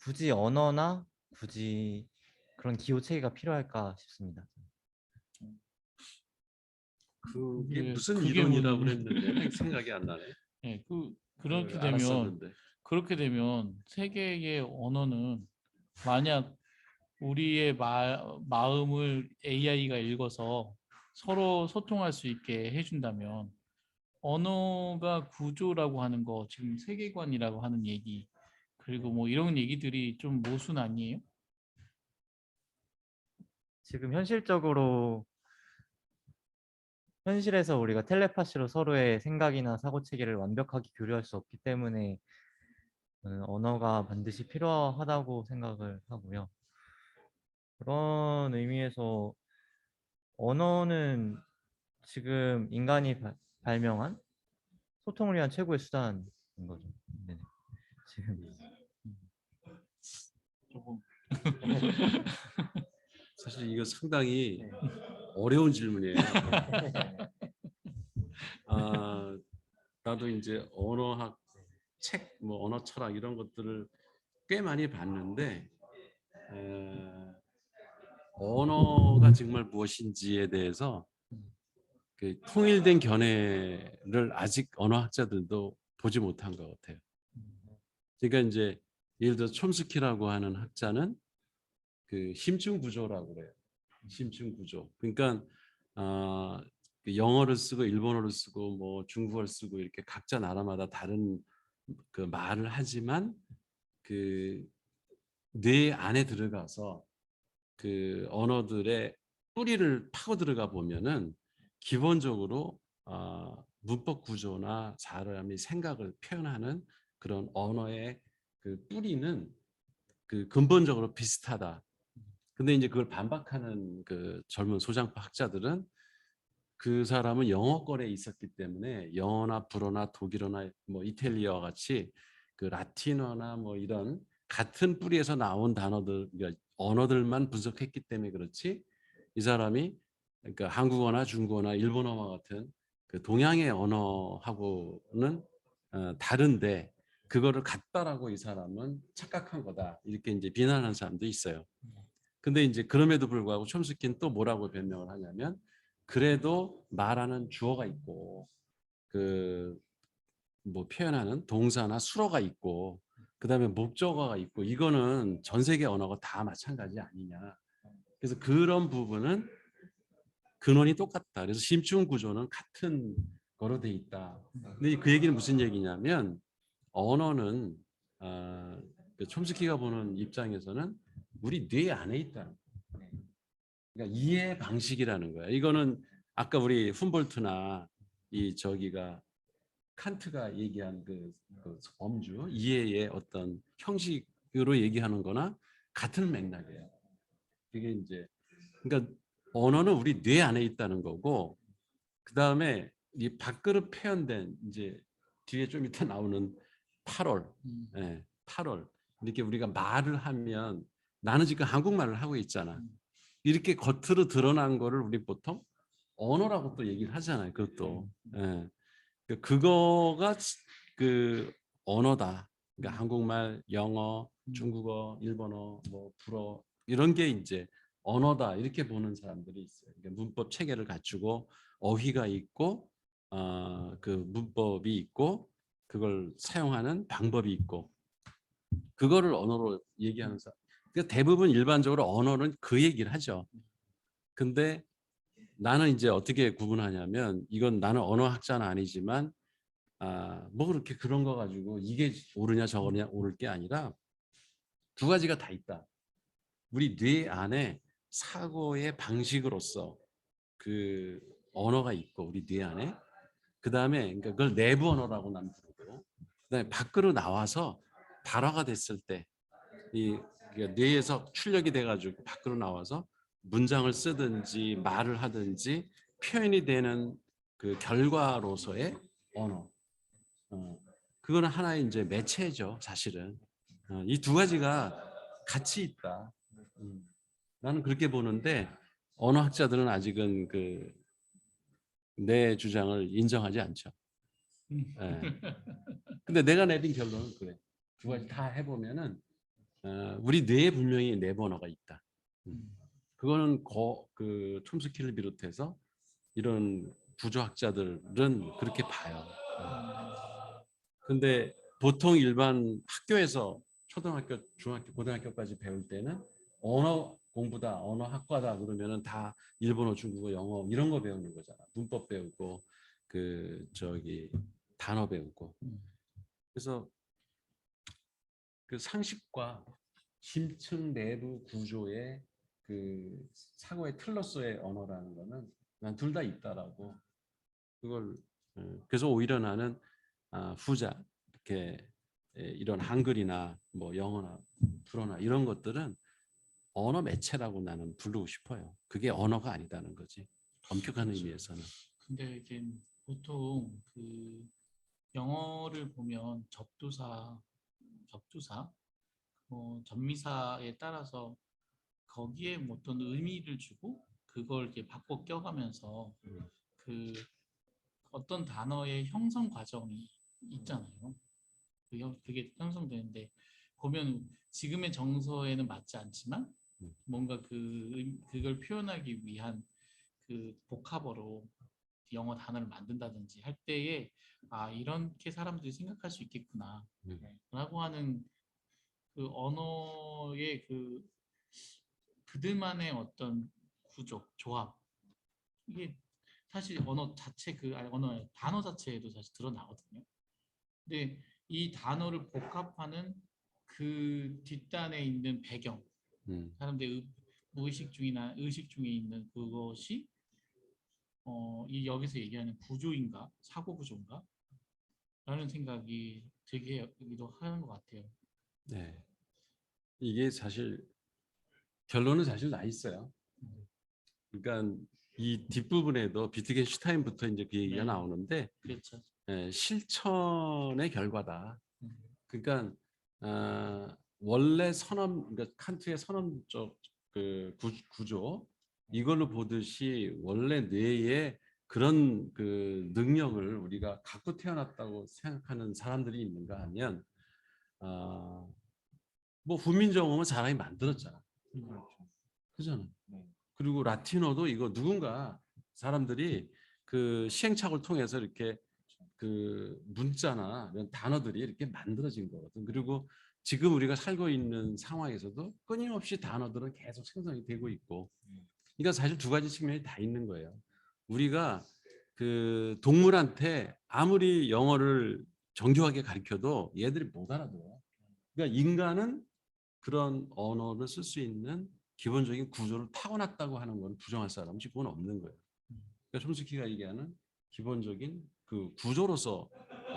C: 굳이 언어나 굳이 그런 기호 체계가 필요할까 싶습니다.
A: 그게
D: 그게-
A: 무슨
D: 그게
A: 이론이라고
D: 뭐냐면-
A: 그랬는데 생각이 안 나네.
D: 예, 그렇게 되면
A: 알았었는데.
D: 세계의 언어는 만약 우리의 마음을 AI가 읽어서 서로 소통할 수 있게 해준다면 언어가 구조라고 하는 거 지금 세계관이라고 하는 얘기 그리고 뭐 이런 얘기들이 좀 모순 아니에요?
C: 지금 현실에서 우리가 텔레파시로 서로의 생각이나 사고 체계를 완벽하게 교류할 수 없기 때문에 저는 언어가 반드시 필요하다고 생각을 하고요. 그런 의미에서 언어는 지금 인간이 발명한 소통을 위한 최고의 수단인 거죠. 네네. 지금
D: 조금
A: 사실 이거 상당히
C: 네.
A: 어려운 질문이에요. 아, 나도 이제 언어학 책, 뭐 언어 철학 이런 것들을 꽤 많이 봤는데 언어가 정말 무엇인지에 대해서 그 통일된 견해를 아직 언어학자들도 보지 못한 것 같아요. 그러니까 이제 예를 들어 촘스키라고 하는 학자는 그 심층 구조라고 그래요. 심층 구조. 그러니까 그 영어를 쓰고 일본어를 쓰고 뭐 중국어를 쓰고 이렇게 각자 나라마다 다른 그 말을 하지만 그 뇌 안에 들어가서 그 언어들의 뿌리를 파고 들어가 보면은 기본적으로 문법 구조나 사람이 생각을 표현하는 그런 언어의 그 뿌리는 그 근본적으로 비슷하다. 근데 이제 그걸 반박하는 그 젊은 소장파 학자들은 그 사람은 영어권에 있었기 때문에 영어나 불어나 독일어나 뭐 이탈리아와 같이 그 라틴어나 뭐 이런 같은 뿌리에서 나온 단어들, 그러니까 언어들만 분석했기 때문에 그렇지, 이 사람이 그러니까 한국어나 중국어나 일본어와 같은 그 동양의 언어하고는 다른데 그거를 같다라고 이 사람은 착각한 거다, 이렇게 이제 비난하는 사람도 있어요. 근데 이제 그럼에도 불구하고 촘스키는 또 뭐라고 변명을 하냐면, 그래도 말하는 주어가 있고 그 뭐 표현하는 동사나 수어가 있고 그다음에 목적어가 있고, 이거는 전 세계 언어가 다 마찬가지 아니냐. 그래서 그런 부분은 근원이 똑같다. 그래서 심층 구조는 같은 거로 돼 있다. 근데 그 얘기는 무슨 얘기냐면, 언어는 그 촘스키가 보는 입장에서는 우리 뇌 안에 있다. 그러니까 이해 방식이라는 거야. 이거는 아까 우리 훔볼트나 이 저기가 칸트가 얘기한 그 범주 이해의 어떤 형식으로 얘기하는 거나 같은 맥락이에요. 그게 이제 그러니까 언어는 우리 뇌 안에 있다는 거고, 그 다음에 이 밥그릇 표현된 이제 뒤에 좀 이따 나오는 8월, 예, 8월 이렇게 우리가 말을 하면, 나는 지금 한국말을 하고 있잖아. 이렇게 겉으로 드러난 거를 우리 보통 언어라고 또 얘기를 하잖아요. 그것도. 예. 그거가 그 언어다. 그러니까 한국말, 영어, 중국어, 일본어, 뭐 불어 이런 게 이제 언어다, 이렇게 보는 사람들이 있어요. 그러니까 문법 체계를 갖추고 어휘가 있고 그 문법이 있고 그걸 사용하는 방법이 있고 그거를 언어로 얘기하는 사람. 그러니까 대부분 일반적으로 언어는 그 얘기를 하죠. 근데 나는 이제 어떻게 구분하냐면, 이건 나는 언어학자는 아니지만 뭐 그렇게 그런 거 가지고 이게 옳으냐 저거냐 옳을 게 아니라 두 가지가 다 있다. 우리 뇌 안에 사고의 방식으로서 그 언어가 있고 우리 뇌 안에, 그 다음에 그러니까 그걸 내부 언어라고 난 부르고, 그다음에 밖으로 나와서 발화가 됐을 때 이 그러니까 뇌에서 출력이 돼가지고 밖으로 나와서 문장을 쓰든지 말을 하든지 표현이 되는 그 결과로서의 언어. 그거는 하나의 이제 매체죠, 사실은. 이 두 가지가 같이 있다. 나는 그렇게 보는데 언어학자들은 아직은 그 내 주장을 인정하지 않죠. 예. 근데 내가 내린 결론은 그래. 두 가지 다 해보면은 우리 뇌에 분명히 내부 언어가 있다. 그거는 그 촘스키를 비롯해서 이런 구조학자들은 그렇게 봐요. 근데 보통 일반 학교에서 초등학교, 중학교, 고등학교까지 배울 때는 언어 공부다, 언어 학과다 그러면은 다 일본어, 중국어, 영어 이런 거 배우는 거잖아. 문법 배우고 그 저기 단어 배우고. 그래서 그 상식과 심층 내부 구조의 그 사고의 틀로서의 언어라는 거는 난 둘 다 있다라고 그걸. 그래서 오히려 나는 후자 이렇게 이런 한글이나 뭐 영어나 불어나 이런 것들은 언어 매체라고 나는 부르고 싶어요. 그게 언어가 아니다는 거지, 엄격한 의미에서는.
D: 근데 이제 보통 그 영어를 보면 접두사, 전미사에 따라서 거기에 뭐 어떤 의미를 주고 그걸 이렇게 바꿔 껴가면서 그 어떤 단어의 형성 과정이 있잖아요. 그게 형성되는데 보면 지금의 정서에는 맞지 않지만 뭔가 그걸 표현하기 위한 그 복합어로 영어 단어를 만든다든지 할 때에 이렇게 사람들이 생각할 수 있겠구나 라고 하는 그 언어의 그들만의 어떤 구조, 조합 이게 사실 언어 자체 언어 단어 자체에도 사실 드러나거든요. 근데 이 단어를 복합하는 그 뒷단에 있는 배경, 사람들의 무의식 중이나 의식 중에 있는 그것이 이 여기서 얘기하는 구조인가, 사고 구조인가? 라는 생각이 들기도 하는 것 같아요.
A: 네. 이게 사실 결론은 사실 나 있어요. 그러니까 이 뒷부분에도 비트겐슈타인부터 이제 그 얘기가
D: 네.
A: 나오는데
D: 그렇죠.
A: 실천의 결과다. 그러니까 원래 선언, 그러니까 칸트의 선언적 그 구조 이걸로 보듯이 원래 뇌에 그런 그 능력을 우리가 갖고 태어났다고 생각하는 사람들이 있는가 하면 뭐 훈민정음은 사람이 만들었잖아. 그잖아. 그리고 라틴어도 이거 누군가 사람들이 그 시행착오를 통해서 이렇게 그 문자나 이런 단어들이 이렇게 만들어진 거거든. 그리고 지금 우리가 살고 있는 상황에서도 끊임없이 단어들은 계속 생성이 되고 있고. 그러니까 사실 두 가지 측면이 다 있는 거예요. 우리가 그 동물한테 아무리 영어를 정교하게 가르쳐도 얘들이 못 알아들어. 그러니까 인간은 그런 언어를 쓸 수 있는 기본적인 구조를 타고났다고 하는 건 부정할 사람은 지금은 없는 거예요. 그러니까 촘스키가 얘기하는 기본적인 그 구조로서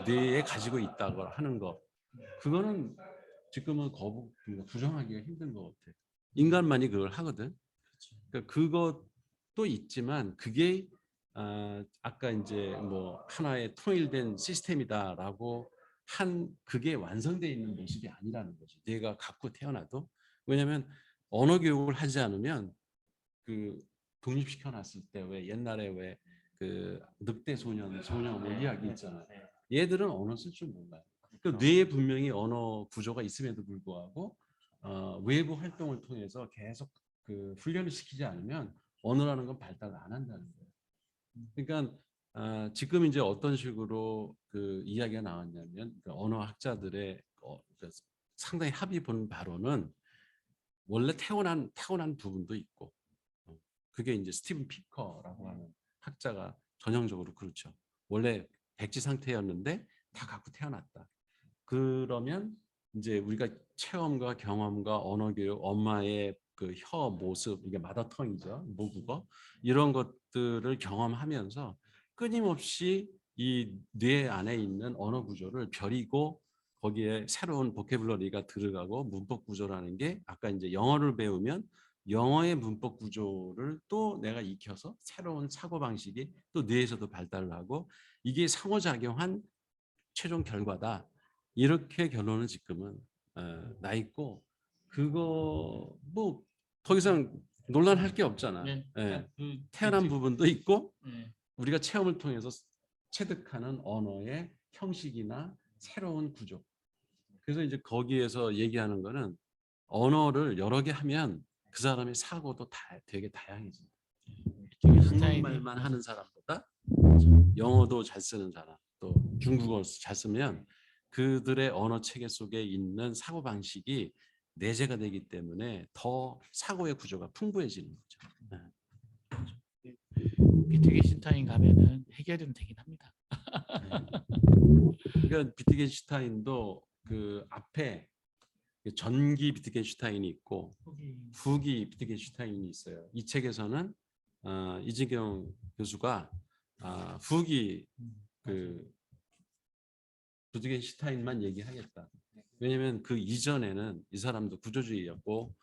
A: 뇌에 가지고 있다고 하는 거, 그거는 지금은 부정하기가 힘든 것 같아요. 인간만이 그걸 하거든. 그러니까 그것도 있지만 그게 아까 이제 뭐 하나의 통일된 시스템이다라고 한 그게 완성되어 있는 모습이 아니라는 거죠. 내가 갖고 태어나도. 왜냐하면 언어 교육을 하지 않으면 그 독립시켜 놨을 때 왜 옛날에 왜 그 늑대 소년 뭐 이야기 있잖아요. 얘들은 언어 쓸 줄 몰라요. 그 뇌에 분명히 언어 구조가 있음에도 불구하고 외부 활동을 통해서 계속 그 훈련을 시키지 않으면 언어라는 건 발달을 안 한다는 거예요. 그러니까 지금 이제 어떤 식으로 그 이야기가 나왔냐면 그 언어학자들의 그 상당히 합의 본 바로는 원래 타고난 부분도 있고 그게 이제 스티븐 피커라고 하는 학자가 전형적으로 그렇죠. 원래 백지 상태였는데 다 갖고 태어났다. 그러면 이제 우리가 체험과 경험과 언어 교육, 엄마의 그 혀 모습, 이게 마더텅이죠. 모국어. 이런 것들을 경험하면서 끊임없이 이 뇌 안에 있는 언어 구조를 벼리고 거기에 새로운 보캐블러리가 들어가고 문법 구조라는 게 아까 이제 영어를 배우면 영어의 문법 구조를 또 내가 익혀서 새로운 사고 방식이 또 뇌에서도 발달을 하고 이게 상호작용한 최종 결과다. 이렇게 결론은 지금은 나 있고 그거 뭐 더 이상 논란할 게 없잖아.
D: 네.
A: 예.
D: 그
A: 태어난 부분도 있고
D: 네.
A: 우리가 체험을 통해서 체득하는 언어의 형식이나 새로운 구조. 그래서 이제 거기에서 얘기하는 거는 언어를 여러 개 하면 그 사람의 사고도 되게 다양해진다. 한국말만 하는 사람보다 영어도 잘 쓰는 사람, 또 중국어 잘 쓰면 그들의 언어 체계 속에 있는 사고 방식이 내재가 되기 때문에 더 사고의 구조가 풍부해지는 거죠.
D: 비트겐슈타인 가면은 해결은 되긴 합니다.
A: 그러니까 비트겐슈타인도 그 앞에 전기 비트겐슈타인이 있고 후기 비트겐슈타인이 있어요. 이 책에서는 이진경 교수가 후기 그 비트겐슈타인만 얘기하겠다. 왜냐하면 그 이전에는 이 사람도 구조주의였고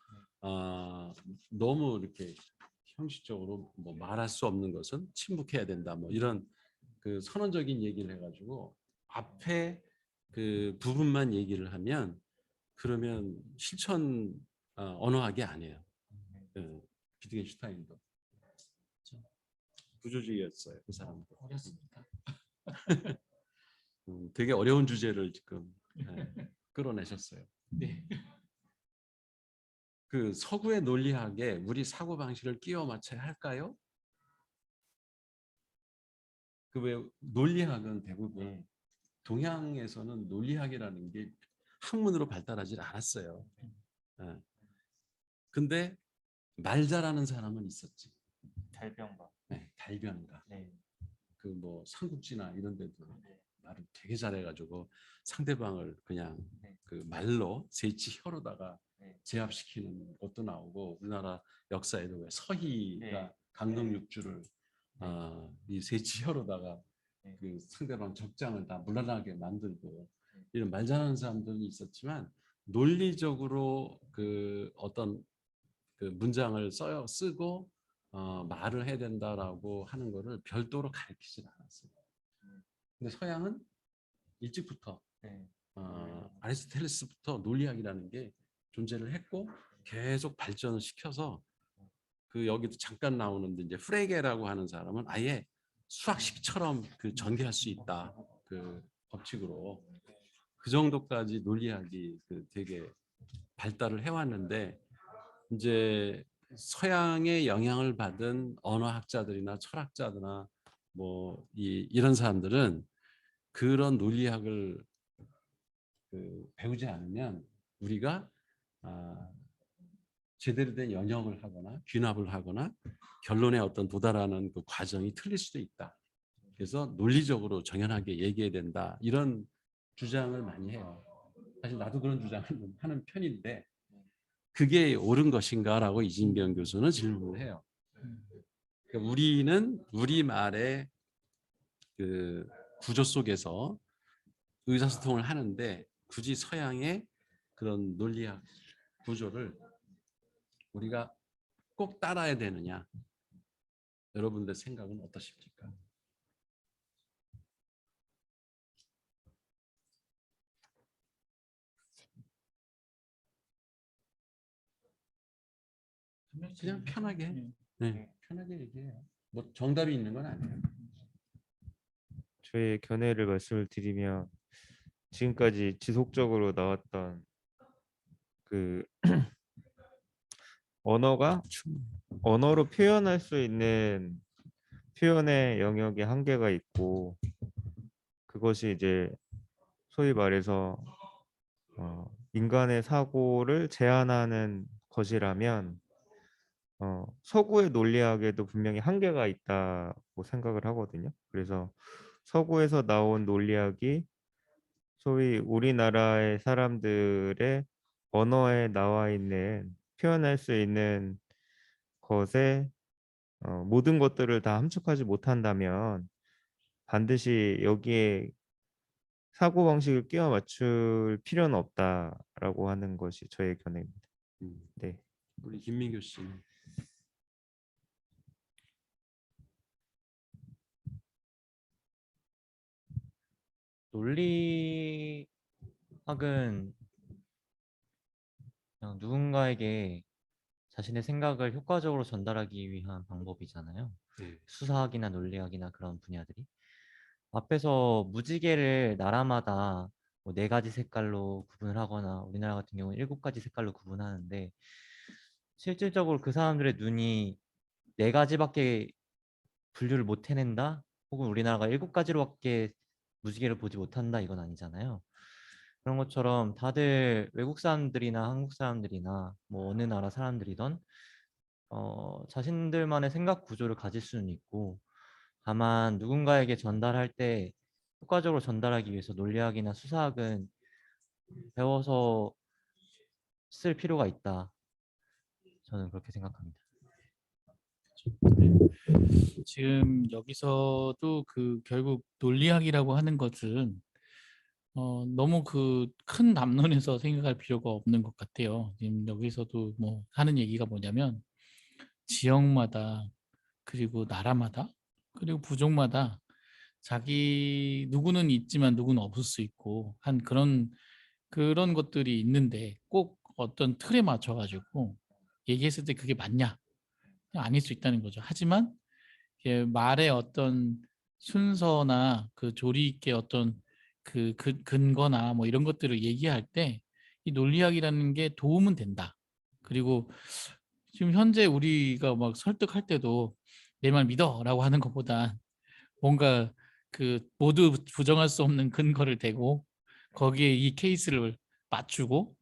A: 너무 이렇게 형식적으로 뭐 말할 수 없는 것은 침묵해야 된다. 뭐 이런 그 선언적인 얘기를 해가지고 앞에 그 부분만 얘기를 하면 그러면 실천 언어학이 아니에요. 비트겐슈타인도 구조주의였어요. 그 사람도.
D: 어렵습니다.
A: 되게 어려운 주제를 지금 끌어내셨어요.
D: 네.
A: 그 서구의 논리학에 우리 사고 방식을 끼워 맞춰야 할까요? 그 왜 논리학은 대부분 동양에서는 논리학이라는 게 학문으로 발달하지 않았어요. 근데 말 잘하는 사람은 있었지.
C: 달병가.
A: 네, 달변가.
C: 네.
A: 그 뭐 삼국지나 이런 데도 말을 되게 잘해가지고 상대방을 그냥 그 말로 세치혀로다가 제압시키는 것도 나오고 우리나라 역사에도 왜 서희가 강동육주를 이 세치혀로다가 그 상대방 적장을 다 물러나게 만들고 이런 말 잘하는 사람들이 있었지만 논리적으로 그 어떤 그 그 문장을 쓰고 말을 해야 된다라고 하는 거를 별도로 가르치지 않았어요. 근데 서양은 일찍부터
C: 네.
A: 아리스토텔레스부터 논리학이라는 게 존재를 했고 계속 발전을 시켜서 그 여기도 잠깐 나오는데 이제 프레게라고 하는 사람은 아예 수학식처럼 그 전개할 수 있다. 그 법칙으로 그 정도까지 논리학이 그 되게 발달을 해왔는데 이제 서양의 영향을 받은 언어학자들이나 철학자들이나 뭐 이런 사람들은 그런 논리학을 그 배우지 않으면 우리가 제대로 된 연역을 하거나 귀납을 하거나 결론에 어떤 도달하는 그 과정이 틀릴 수도 있다. 그래서 논리적으로 정연하게 얘기해야 된다. 이런 주장을 많이 해요. 사실 나도 그런 주장을 하는 편인데 그게 옳은 것인가라고 이진경 교수는 질문을 해요. 그러니까 우리는 우리말의 그 구조 속에서 의사소통을 하는데 굳이 서양의 그런 논리학 구조를 우리가 꼭 따라야 되느냐? 여러분들 생각은 어떠십니까? 그냥 편하게, 네, 편하게 얘기해요. 뭐 정답이 있는 건 아니에요.
B: 저의 견해를 말씀을 드리면 지금까지 지속적으로 나왔던 그 언어가 언어로 표현할 수 있는 표현의 영역에 한계가 있고 그것이 이제 소위 말해서 인간의 사고를 제한하는 것이라면 서구의 논리학에도 분명히 한계가 있다고 생각을 하거든요. 그래서 서구에서 나온 논리학이 소위 우리나라의 사람들의 언어에 나와 있는 표현할 수 있는 것에 모든 것들을 다 함축하지 못한다면 반드시 여기에 사고방식을 끼워 맞출 필요는 없다라고 하는 것이 저의 견해입니다. 네.
A: 우리 김민교 씨는
C: 논리학은 그냥 누군가에게 자신의 생각을 효과적으로 전달하기 위한 방법이잖아요.
A: 네.
C: 수사학이나 논리학이나 그런 분야들이. 앞에서 무지개를 나라마다 뭐 4가지 색깔로 구분을 하거나 우리나라 같은 경우는 7가지 색깔로 구분하는데 실질적으로 그 사람들의 눈이 4가지밖에 분류를 못 해낸다? 혹은 우리나라가 7가지로밖에 무지개를 보지 못한다? 이건 아니잖아요. 그런 것처럼 다들 외국 사람들이나 한국 사람들이나 뭐 어느 나라 사람들이던 자신들만의 생각 구조를 가질 수는 있고 다만 누군가에게 전달할 때 효과적으로 전달하기 위해서 논리학이나 수사학은 배워서 쓸 필요가 있다. 저는 그렇게 생각합니다.
D: 지금 여기서도 그 결국 논리학이라고 하는 것은 너무 그 큰 담론에서 생각할 필요가 없는 것 같아요. 지금 여기서도 뭐 하는 얘기가 뭐냐면 지역마다 그리고 나라마다 그리고 부족마다 자기 누구는 있지만 누구는 없을 수 있고 한 그런 것들이 있는데 꼭 어떤 틀에 맞춰 가지고 얘기했을 때 그게 맞냐? 아닐 수 있다는 거죠. 하지만 말의 어떤 순서나 그 조리 있게 어떤 그 근거나 뭐 이런 것들을 얘기할 때 이 논리학이라는 게 도움은 된다. 그리고 지금 현재 우리가 막 설득할 때도 내 말 믿어라고 하는 것보다 뭔가 그 모두 부정할 수 없는 근거를 대고 거기에 이 케이스를 맞추고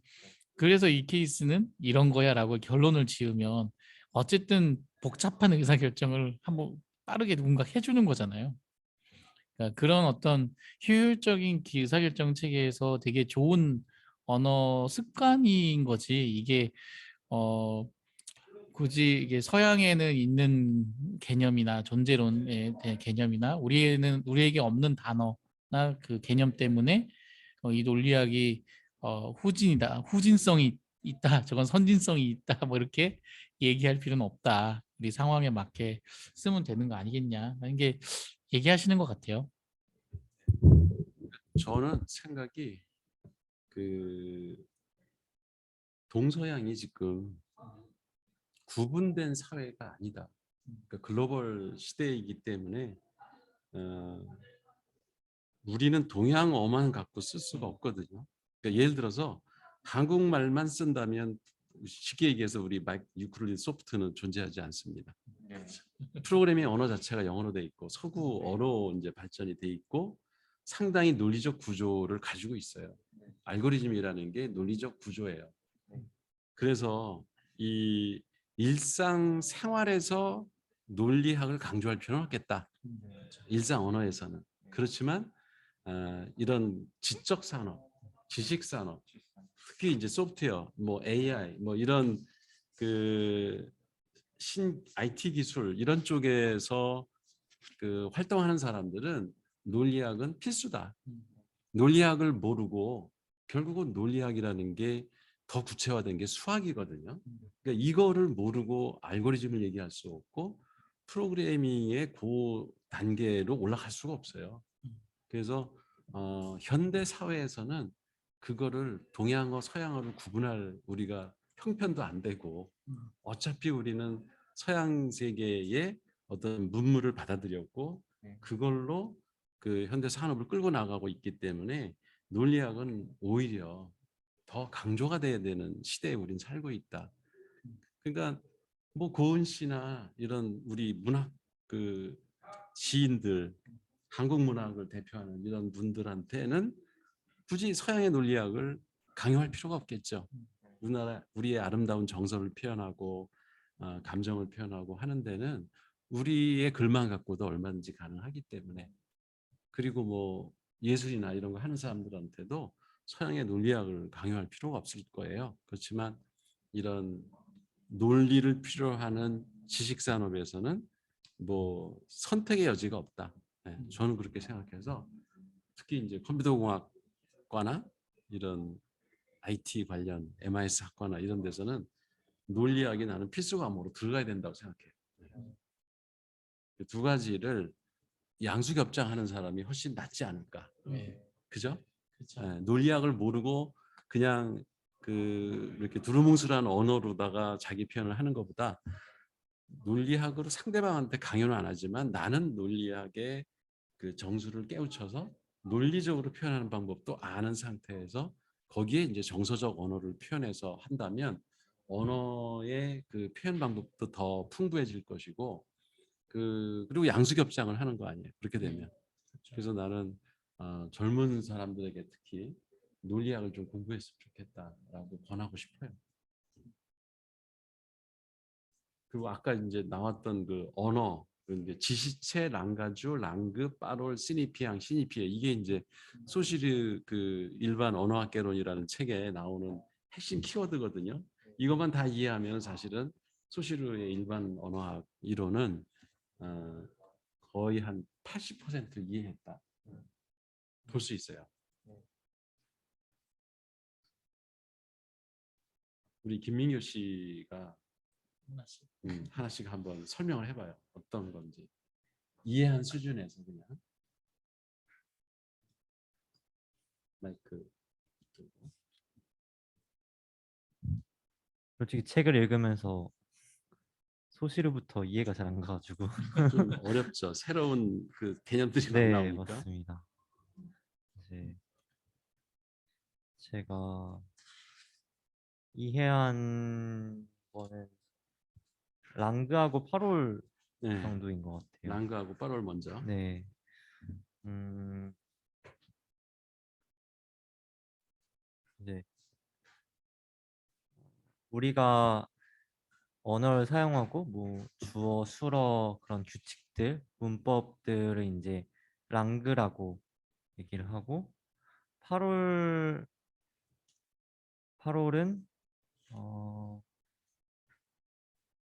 D: 그래서 이 케이스는 이런 거야라고 결론을 지으면 어쨌든 복잡한 의사결정을 한번 빠르게 누군가 해주는 거잖아요. 그러니까 그런 어떤 효율적인 의사결정 체계에서 되게 좋은 언어 습관인 거지 이게 어 굳이 이게 서양에는 있는 개념이나 존재론의 개념이나 우리에게 없는 단어나 그 개념 때문에 이 논리학이 후진이다, 후진성이 있다, 저건 선진성이 있다, 뭐 이렇게 얘기할 필요는 없다. 우리 상황에 맞게 쓰면 되는 거 아니겠냐. 하는 게 얘기하시는 것 같아요.
A: 저는 생각이 그 동서양이 지금 구분된 사회가 아니다. 그러니까 글로벌 시대이기 때문에 우리는 동양어만 갖고 쓸 수가 없거든요. 그러니까 예를 들어서 한국말만 쓴다면 쉽게 얘기해서 우리 마이크 유클리드 소프트는 존재하지 않습니다. 프로그래밍 언어 자체가 영어로 돼 있고 서구 어로 이제 발전이 돼 있고 상당히 논리적 구조를 가지고 있어요. 알고리즘이라는 게 논리적 구조예요. 그래서 이 일상 생활에서 논리학을 강조할 필요는 없겠다. 일상 언어에서는. 그렇지만 이런 지적 산업, 지식 산업, 특히 이제 소프트웨어, 뭐 AI, 뭐 이런 그 IT 기술 이런 쪽에서 그 활동하는 사람들은 논리학은 필수다. 논리학을 모르고 결국은 논리학이라는 게 더 구체화된 게 수학이거든요. 그러니까 이거를 모르고 알고리즘을 얘기할 수 없고 프로그래밍의 고 단계로 올라갈 수가 없어요. 그래서 현대 사회에서는 그거를 동양어, 서양어를 구분할 우리가 형편도 안 되고 어차피 우리는 서양 세계의 어떤 문물을 받아들였고 그걸로 그 현대 산업을 끌고 나가고 있기 때문에 논리학은 오히려 더 강조가 돼야 되는 시대에 우린 살고 있다. 그러니까 뭐 고은 씨나 이런 우리 문학 그 시인들, 한국 문학을 대표하는 이런 분들한테는 굳이 서양의 논리학을 강요할 필요가 없겠죠. 우리의 아름다운 정서를 표현하고 감정을 표현하고 하는 데는 우리의 글만 갖고도 얼마든지 가능하기 때문에 그리고 뭐 예술이나 이런 거 하는 사람들한테도 서양의 논리학을 강요할 필요가 없을 거예요. 그렇지만 이런 논리를 필요로 하는 지식 산업에서는 뭐 선택의 여지가 없다. 네, 저는 그렇게 생각해서 특히 이제 컴퓨터공학과나 이런 IT 관련 MIS 학과나 이런 데서는 논리학이 나는 필수 과목으로 들어가야 된다고 생각해요. 네. 두 가지를 양수겹장하는 사람이 훨씬 낫지 않을까. 그죠?
D: 그렇죠.
A: 네, 논리학을 모르고 그냥 그 이렇게 두루뭉술한 언어로다가 자기 표현을 하는 것보다 논리학으로 상대방한테 강요는 안 하지만 나는 논리학의 그 정수를 깨우쳐서 논리적으로 표현하는 방법도 아는 상태에서 거기에 이제 정서적 언어를 표현해서 한다면 언어의 그 표현 방법도 더 풍부해질 것이고 그리고 양수겹장을 하는 거 아니에요. 그렇게 되면. 그래서 나는 젊은 사람들에게 특히 논리학을 좀 공부했으면 좋겠다라고 권하고 싶어요. 그리고 아까 이제 나왔던 그 언어, 이제 지시체, 랑가주, 랑그, 빠롤, 시니피앙, 시니피에 이게 이제 소시르 그 일반 언어학개론이라는 책에 나오는 핵심 키워드거든요. 이것만 다 이해하면 사실은 소시르의 일반 언어학 이론은 거의 한 80% 이해했다 볼 수 있어요. 우리 김민규 씨가 하나씩 한번 설명을 해봐요. 어떤 건지 이해한 수준에서 그냥 마이크 들고.
C: 솔직히 책을 읽으면서 소시르부터 이해가 잘 안 가가지고.
A: 좀 어렵죠. 새로운 그 개념들이 막
C: 네,
A: 나오니까.
C: 맞습니다. 이제 제가 이해한 거는 랑그하고 파롤
A: 네,
C: 정도인 것 같아요.
A: 랑그하고 빠롤 먼저.
C: 네. 음, 이제 우리가 언어를 사용하고 뭐 주어, 수어 그런 규칙들, 문법들을 이제 랑그라고 얘기를 하고 파롤은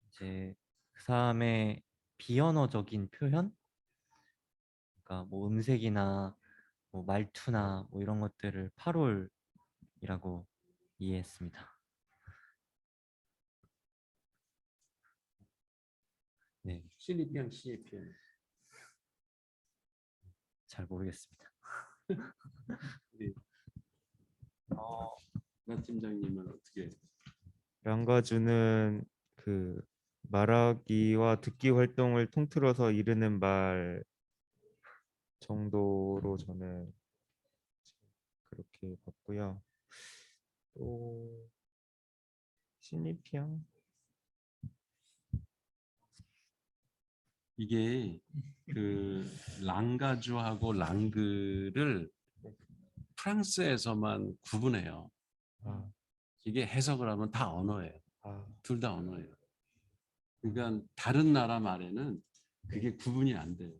C: 이제 그 사람의 비언어적인 표현, 그러니까 뭐 음색이나 뭐 말투나 뭐 이런 것들을 파롤이라고 이해했습니다.
B: 네,
A: 시니피앙 CAPN.
C: 잘 모르겠습니다.
A: 나 팀장님은 어떻게?
B: 랑가주는 그 말하기와 듣기 활동을 통틀어서 이르는 말 정도로 저는 그렇게 봤고요. 또 시니피앙
A: 이게 그 랑가주하고 랑그를 프랑스에서만 구분해요.
B: 아,
A: 이게 해석을 하면 다 언어예요.
B: 아,
A: 둘 다 언어예요. 그러니까 다른 나라 말에는 그게 구분이 안 돼요.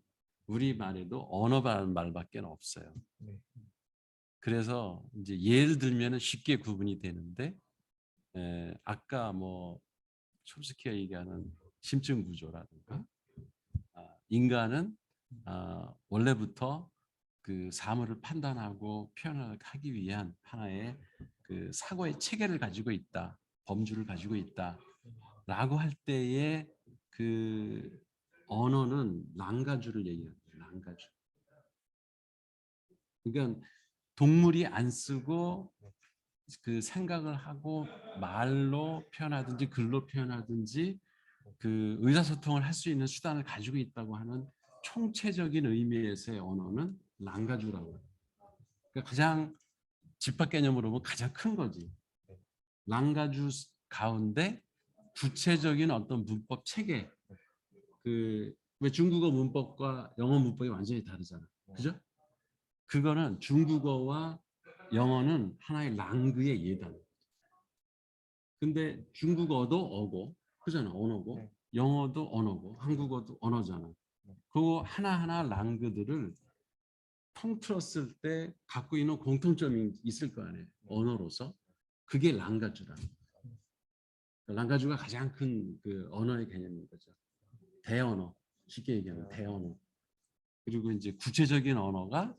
A: 우리 말에도 언어 말밖에 없어요.
B: 네.
A: 그래서 이제 예를 들면 쉽게 구분이 되는데 아까 뭐 촘스키가 얘기하는 심층 구조라든가 인간은 원래부터 그 사물을 판단하고 표현하기 위한 하나의 그 사고의 체계를 가지고 있다, 범주를 가지고 있다라고 할 때에 그 언어는 랑가주를 얘기합니다. 랑가주. 그러니까 동물이 안 쓰고 그 생각을 하고 말로 표현하든지 글로 표현하든지 그 의사소통을 할 수 있는 수단을 가지고 있다고 하는 총체적인 의미에서의 언어는 랑가주라고 해요. 그러니까 가장 집합 개념으로 보면 가장 큰 거지. 랑가주 가운데 구체적인 어떤 문법 체계, 그 왜 중국어 문법과 영어 문법이 완전히 다르잖아. 그죠? 그거는 중국어와 영어는 하나의 랑그의 예단. 근데 중국어도 어고, 그잖아, 언어고,
C: 네.
A: 영어도 언어고, 한국어도 언어잖아. 그 하나하나 랑그들을 통틀었을 때 갖고 있는 공통점이 있을 거 아니에요. 언어로서. 그게 랑가주다. 랑가주가 가장 큰 그 언어의 개념인 거죠. 대언어. 쉽게 얘기하면 대언어. 그리고 이제 구체적인 언어가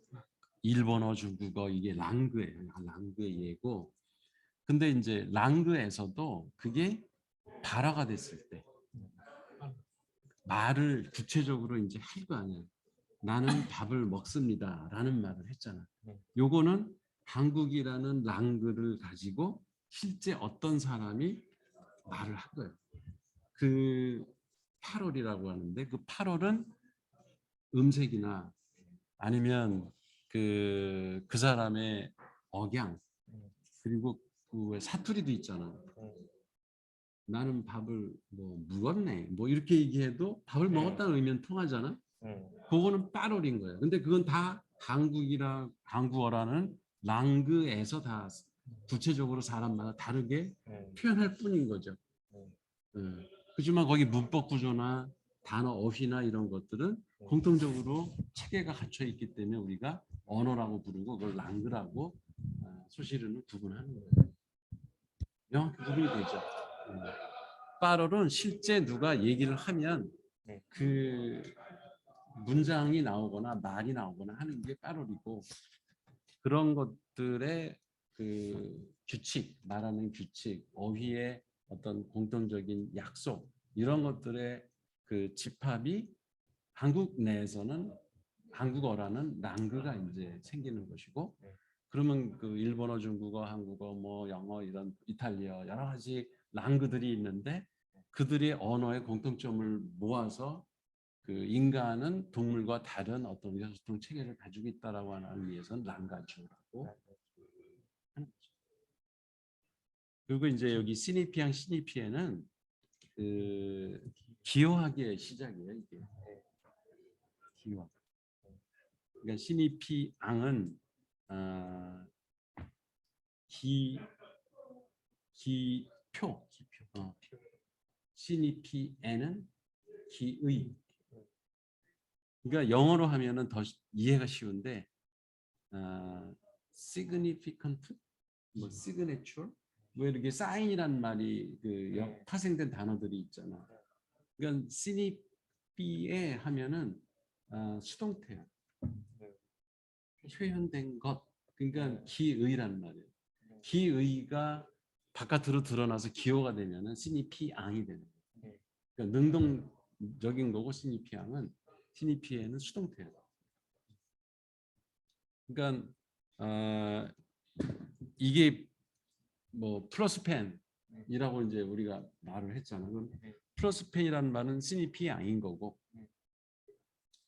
A: 일본어, 중국어 이게 랑그예요. 랑그의 예고. 근데 이제 랑그에서도 그게 발화가 됐을 때 말을 구체적으로 이제 할 거 아니야. 나는 밥을 먹습니다라는 말을 했잖아. 요거는 한국이라는 랑그를 가지고 실제 어떤 사람이 말을 한 거예요. 그 8월이라고 하는데 그 8월은 음색이나 아니면 그 사람의 억양 그리고 그 사투리도 있잖아. 나는 밥을 뭐 먹었네 뭐 이렇게 얘기해도 밥을 먹었다는 의미는 통하잖아. 그거는 빠롤인 거예요. 근데 그건 다 한국어라는 랑그에서 다 구체적으로 사람마다 다르게 표현할 뿐인 거죠. 그렇지만 거기 문법 구조나 단어 어휘나 이런 것들은 공통적으로 체계가 갖춰 있기 때문에 우리가 언어라고 부르고 그걸 랑그라고 수시로는 구분하는 거예요. 명확히 구분이 되죠. 빠롤은 실제 누가 얘기를 하면 그 문장이 나오거나 말이 나오거나 하는 게 빠롤이고 그런 것들의 그 규칙, 말하는 규칙, 어휘의 어떤 공통적인 약속 이런 것들의 그 집합이 한국 내에서는 한국어라는 랑그가 이제 생기는 것이고 그러면 그 일본어, 중국어, 한국어, 뭐 영어 이런 이탈리아 여러 가지 랑그들이 있는데 그들의 언어의 공통점을 모아서 그 인간은 동물과 다른 어떤 의사소통 체계를 가지고 있다라고 하는 의미에서는 랑가주라고 하는 거죠. 그리고 이제 여기 시니피앙 시니피에는 그 기호학의 시작이에요. 이게 기호학. 그러니까 시니피앙은 기표, 시니피에는 기의. 그러니까 영어로 하면은 더 이해가 쉬운데 significant, 뭐 signature, 뭐 이렇게 사인이란 말이 그 파생된 단어들이 있잖아. 그러니까 시니피에 하면은 수동태야. 표현된 것. 그러니까 기의란 말이에요. 기의가 바깥으로 드러나서 기호가 되면은 시니피앙이 되는 거예요. 그러니까 적인 거고 신입피해는 수동태예요. 그러니까 이게 뭐 플러스펜이라고 이제 우리가 말을 했잖아. 그럼 플러스펜이라는 말은 신입피해인 거고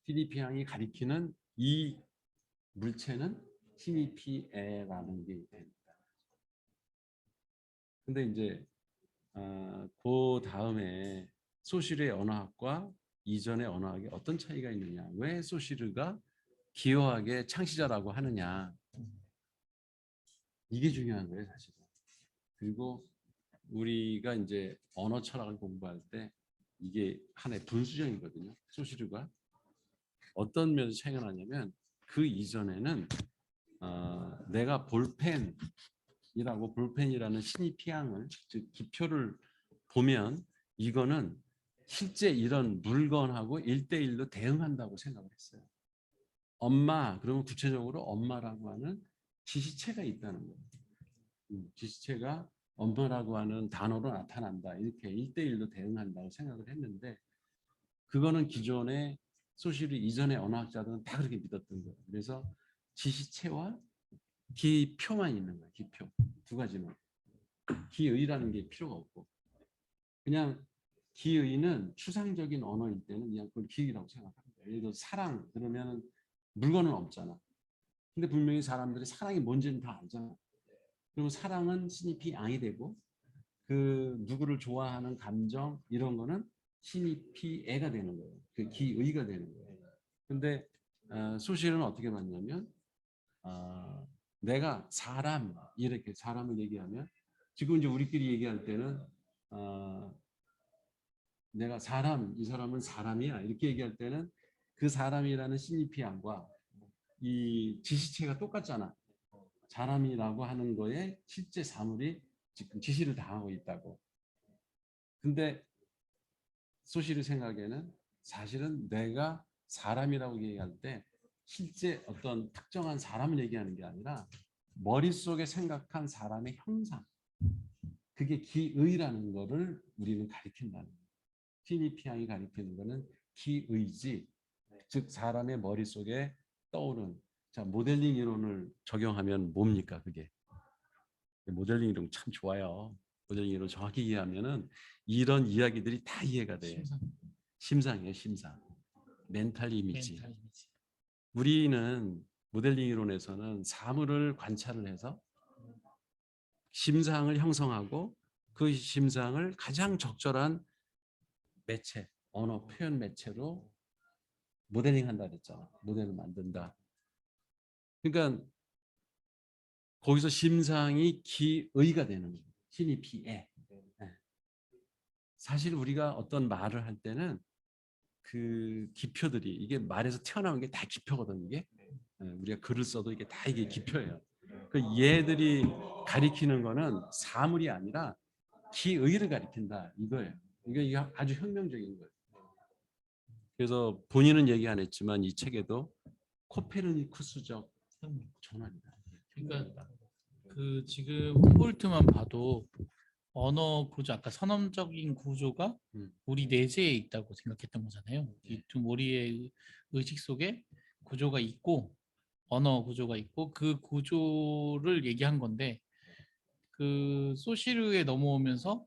A: 신입피해이 가리키는 이 물체는 신입피해라는 게 됩니다. 근데 이제 그 다음에 소시르의 언어학과 이전의 언어학에 어떤 차이가 있느냐, 왜 소시르가 기여하게 창시자라고 하느냐, 이게 중요한 거예요 사실은. 그리고 우리가 이제 언어 철학을 공부할 때 이게 하나의 분수령이거든요. 소시르가 어떤 면에서 차이가 나냐면 그 이전에는 내가 볼펜이라는 신입피항을 즉 기표를 보면 이거는 실제 이런 물건하고 1대1로 대응한다고 생각을 했어요. 엄마 그러면 구체적으로 엄마라고 하는 지시체가 있다는 거예요. 지시체가 엄마라고 하는 단어로 나타난다. 이렇게 1대1로 대응한다고 생각을 했는데 그거는 기존의 소시르 이전의 언어학자들은 다 그렇게 믿었던 거예요. 그래서 지시체와 기표만 있는 거예요. 기표. 두 가지만. 기의라는 게 필요가 없고 그냥 기의는 추상적인 언어일 때는 그냥 그걸 기의라고 생각합니다. 예를 들어 사랑 그러면 물건은 없잖아. 근데 분명히 사람들이 사랑이 뭔지는 다 알잖아. 그리고 사랑은 신입이 앙이 되고 그 누구를 좋아하는 감정 이런 거는 신입이 애가 되는 거예요. 그 기의가 되는 거예요. 근데 소시는 어떻게 봤냐면 내가 사람 이렇게 사람을 얘기하면 지금 이제 우리끼리 얘기할 때는 내가 사람 이 사람은 사람이야 이렇게 얘기할 때는 그 사람이라는 신입피함과 이 지시체가 똑같잖아. 사람이라고 하는 거에 실제 사물이 지금 지시를 당하고 있다고. 근데 소시르 생각에는 사실은 내가 사람이라고 얘기할 때 실제 어떤 특정한 사람을 얘기하는 게 아니라 머릿속에 생각한 사람의 형상 그게 기의라는 거를 우리는 가리킨다는 거예요. 피니피앙이 가리키는 거는 기의지 즉 사람의 머릿속에 떠오른 자 모델링 이론을 적용하면 뭡니까 그게 모델링 이론 참 좋아요. 모델링 이론 정확히 이해하면은 이런 이야기들이 다 이해가 돼요. 심상이에요 심상 멘탈 이미지. 우리는 모델링 이론에서는 사물을 관찰을 해서 심상을 형성하고 그 심상을 가장 적절한 매체, 언어 표현 매체로 모델링 한다 그랬잖아. 모델을 만든다. 그러니까 거기서 심상이 기의가 되는 거예요. 신이 피에. 사실 우리가 어떤 말을 할 때는 그 기표들이 이게 말에서 튀어나온 게 다 기표거든 이게. 우리가 글을 써도 이게 다 이게 기표예요. 그 얘들이 가리키는 거는 사물이 아니라 기의를 가리킨다 이거예요. 이게 아주 혁명적인 거예요. 그래서 본인은 얘기 안 했지만 이 책에도 코페르니쿠스적 전환이다.
D: 그러니까 그 지금 훔볼트만 봐도 언어 구조 아까 선언적인 구조가 우리 내재에 있다고 생각했던 거잖아요. 이 두 우리의 의식 속에 구조가 있고 언어 구조가 있고 그 구조를 얘기한 건데 그 소시르에 넘어오면서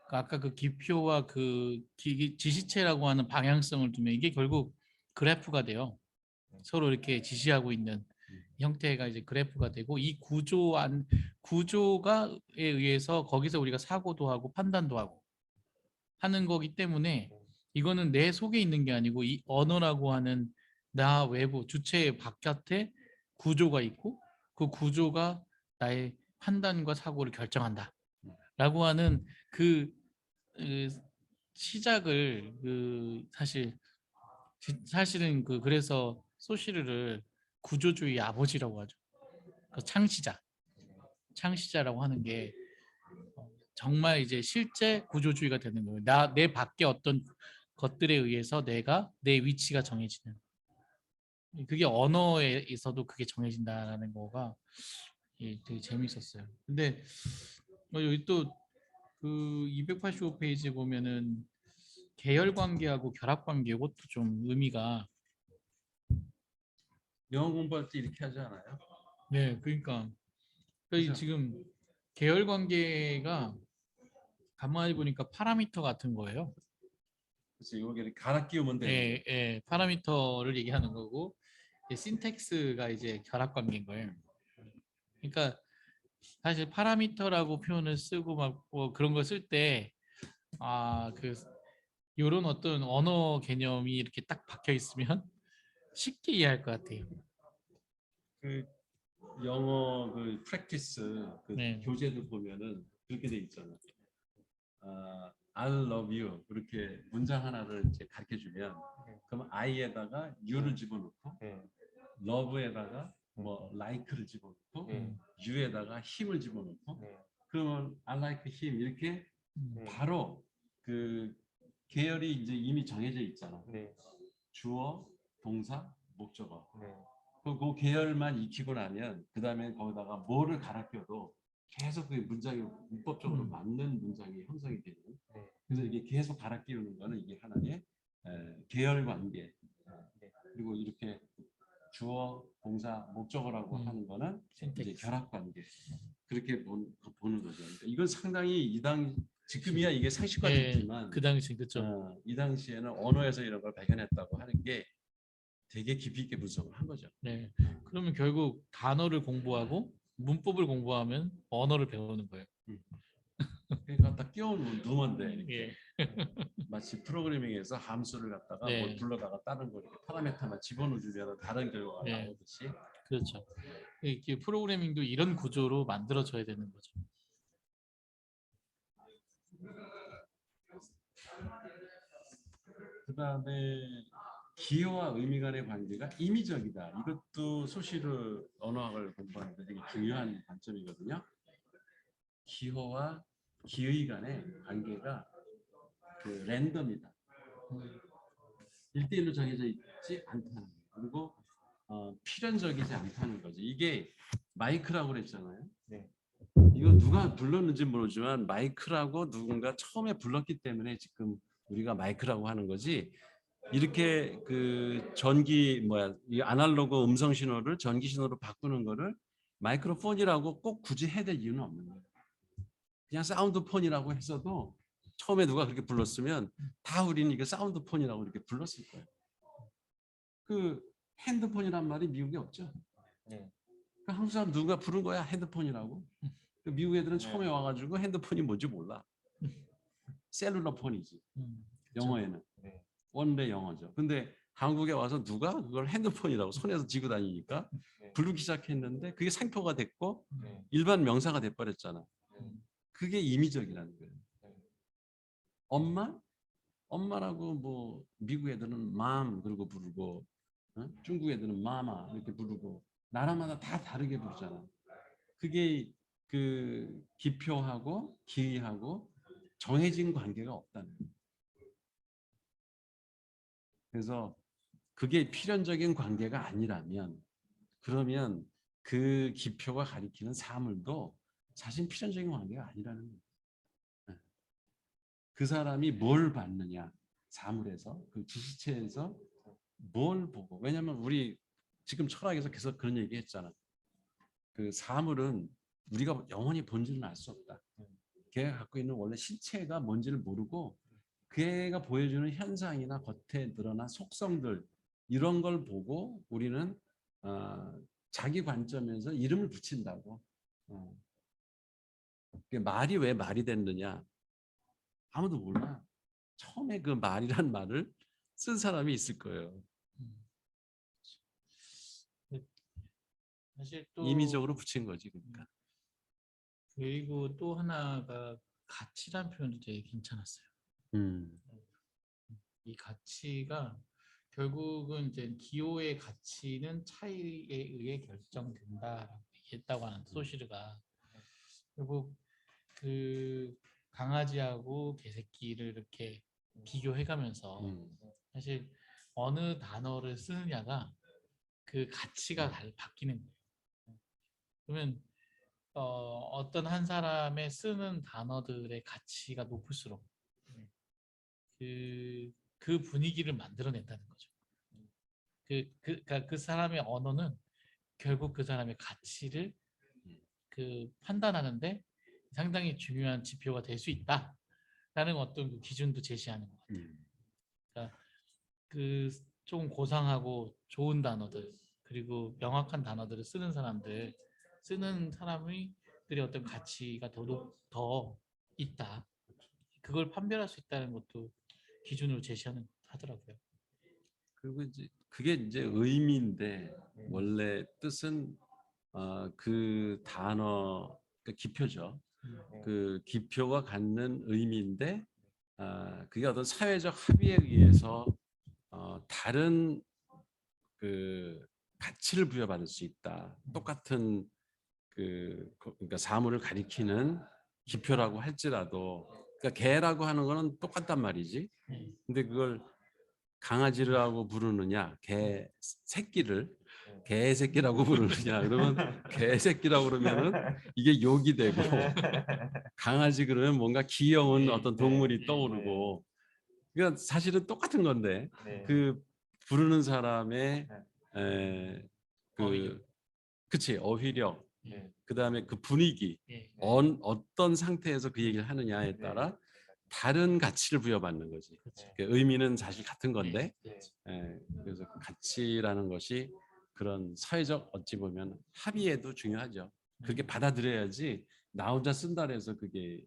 D: 아까 그 기표와 그 지시체라고 하는 방향성을 두면 이게 결국 그래프가 돼요. 서로 이렇게 지시하고 있는 형태가 이제 그래프가 되고 이 구조가에 의해서 거기서 우리가 사고도 하고 판단도 하고 하는 거기 때문에 이거는 내 속에 있는 게 아니고 이 언어라고 하는 나 외부 주체의 바깥에 구조가 있고 그 구조가 나의 판단과 사고를 결정한다 라고 하는 그 시작을 사실은 그래서 소시르를 구조주의 아버지라고 하죠. 그 창시자라고 하는 게 정말 이제 실제 구조주의가 되는 거예요. 내 밖에 어떤 것들에 의해서 내 위치가 정해지는. 그게 언어에 있어도 그게 정해진다라는 거가 되게 재밌었어요. 근데 여기 또 그 285페이지에 보면은 계열 관계하고 결합 관계 이것도 좀 의미가
A: 영어 공부할 때 이렇게 하지 않아요?
D: 네, 그러니까 저희
A: 그죠?
D: 지금 계열 관계가 가만히 보니까 파라미터 같은 거예요.
A: 그래서 이렇게 갈아 끼우면 되는 거예요.
D: 예, 예, 파라미터를 얘기하는 거고 신텍스가 이제 결합 관계인 거예요. 그러니까 사실 파라미터라고 표현을 쓰고 막 뭐 그런 거 쓸 때 그 요런 어떤 언어 개념이 이렇게 딱 박혀 있으면 쉽게 이해할 것 같아요.
A: 그 영어 그 프랙티스 그
D: 네.
A: 교재도 보면은 그렇게 돼 있잖아. I love you 그렇게 문장 하나를 이제 가르쳐 주면 그러면 I에다가 you를 집어넣고
C: 네.
A: love에다가 뭐 like를 집어넣고
C: 네.
A: you에다가 him을 집어넣고
C: 네.
A: 그러면 I like him 이렇게
C: 네.
A: 바로 그 계열이 이제 이미 정해져 있잖아.
C: 네.
A: 주어, 동사, 목적어.
C: 네.
A: 그 계열만 익히고 나면 그 다음에 거기다가 뭐를 갈아 껴도 계속 그 문장이 문법적으로 맞는 문장이 형성이 되는.
C: 네.
A: 그래서 이게 계속 갈아 끼우는 거는 이게 하나의 계열 관계.
C: 네.
A: 그리고 이렇게 주어, 동사, 목적어라고 하는 거는 이제
D: 신텍스.
A: 결합 관계. 그렇게 보는 거죠. 그러니까 이건 상당히 지금이야 이게 상식화
D: 예,
A: 됐지만
D: 그 당시 그렇죠.
A: 이 당시에는 언어에서 이런 걸 발견했다고 하는 게 되게 깊이 있게 분석을 한 거죠.
D: 네. 그러면 결국 단어를 공부하고 문법을 공부하면 언어를 배우는 거예요.
A: 그러니까 딱 끼워놓으면 건데 이렇게
D: 예.
A: 마치 프로그래밍에서 함수를 갖다가
D: 네.
A: 뭘 불러다가 다른 거 이렇게 파라미터만 집어넣어주면 다른 결과가
D: 네.
A: 나오듯이
D: 그렇죠. 이게 프로그래밍도 이런 구조로 만들어져야 되는 거죠.
A: 그다음에 기호와 의미 간의 관계가 임의적이다. 이것도 소시르 언어학을 공부하는데 되게 중요한 관점이거든요. 기호와 기의 간의 관계가 그 랜덤이다. 1대1로 정해져 있지 않다는 거예요. 그리고 필연적이지 않다는 거죠. 이게 마이크라고 그랬잖아요.
C: 네.
A: 이거 누가 불렀는지 모르지만 마이크라고 누군가 처음에 불렀기 때문에 지금 우리가 마이크라고 하는 거지. 이렇게 그 이 아날로그 음성 신호를 전기 신호로 바꾸는 거를 마이크로폰이라고 꼭 굳이 해야 될 이유는 없는 거예요. 그냥 사운드폰이라고 했어도 처음에 누가 그렇게 불렀으면 다 우리는 이거 사운드폰이라고 이렇게 불렀을 거예요. 그 핸드폰이란 말이 미국에 없죠.
C: 네.
A: 그 한국 사람 누가 부른 거야 핸드폰이라고. 그 미국 애들은 처음에 와가지고 핸드폰이 뭔지 몰라. 셀룰러 폰이지. 영어에는.
C: 네.
A: 원래 영어죠. 근데 한국에 와서 누가 그걸 핸드폰이라고 손에서 쥐고 다니니까
C: 네.
A: 부르기 시작했는데 그게 상표가 됐고
C: 네.
A: 일반 명사가 돼버렸잖아.
C: 네.
A: 그게 임의적이라는 거예요.
C: 네.
A: 엄마? 엄마라고 뭐 미국 애들은 맘 그러고 부르고 중국 애들은 마마 이렇게 부르고 나라마다 다 다르게 부르잖아. 그게 그 기표하고 기의하고 정해진 관계가 없다는 거예요. 그래서 그게 필연적인 관계가 아니라면 그러면 그 기표가 가리키는 사물도 사실 필연적인 관계가 아니라는 거예요. 그 사람이 뭘 받느냐 사물에서 그 지시체에서 뭘 보고 왜냐하면 우리 지금 철학에서 계속 그런 얘기 했잖아. 그 사물은 우리가 영원히 본질은 알 수 없다. 걔가 갖고 있는 원래 실체가 뭔지를 모르고 걔가 보여주는 현상이나 겉에 드러난 속성들 이런 걸 보고 우리는 자기 관점에서 이름을 붙인다고. 말이 왜 말이 됐느냐 아무도 몰라. 처음에 그 말이란 말을 쓴 사람이 있을 거예요.
D: 사실 또
A: 임의적으로 붙인 거지 그러니까.
D: 그리고 또 하나가 가치란 표현도 되게 괜찮았어요. 이 가치가 결국은 이제 기호의 가치는 차이에 의해 결정된다라고 얘기했다고 하는 소시르가 결국 그 강아지하고 개새끼를 이렇게 비교해가면서 사실 어느 단어를 쓰느냐가 그 가치가 바뀌는 거예요. 그러면 어떤 한 사람의 쓰는 단어들의 가치가 높을수록 그 분위기를 만들어낸다는 거죠. 그러니까 그 사람의 언어는 결국 그 사람의 가치를 판단하는데 상당히 중요한 지표가 될 수 있다라는 어떤 그 기준도 제시하는 것 같아요. 그러니까 조금 고상하고 좋은 단어들 그리고 명확한 단어들을 쓰는 사람들이 어떤 가치가 더 있다. 그걸 판별할 수 있다는 것도 기준으로 제시하는 하더라고요.
A: 그리고 이제 그게 이제 의미인데 원래 뜻은 그 단어 그 기표죠. 그 기표가 갖는 의미인데 그게 어떤 사회적 합의에 의해서 다른 그 가치를 부여받을 수 있다. 똑같은 그러니까 사물을 가리키는 기표라고 할지라도 그러니까 개라고 하는 거는 똑같단 말이지. 근데 그걸 강아지라고 부르느냐, 개 새끼를 개새끼라고 부르느냐, 그러면 개새끼라고 그러면은 이게 욕이 되고 강아지 그러면 뭔가 귀여운 어떤 동물이 떠오르고 그러니까 사실은 똑같은 건데 그 부르는 사람의
D: 어휘력.
A: 그치 어휘력
C: 네.
A: 그다음에 그 분위기
D: 예.
A: 어떤 상태에서 그 얘기를 하느냐에 따라 다른 가치를 부여받는 거지. 그 의미는 사실 같은 건데 그래서 그 가치라는 것이 그런 사회적 어찌 보면 합의에도 중요하죠. 그렇게 받아들여야지 나 혼자 쓴다 해서 그게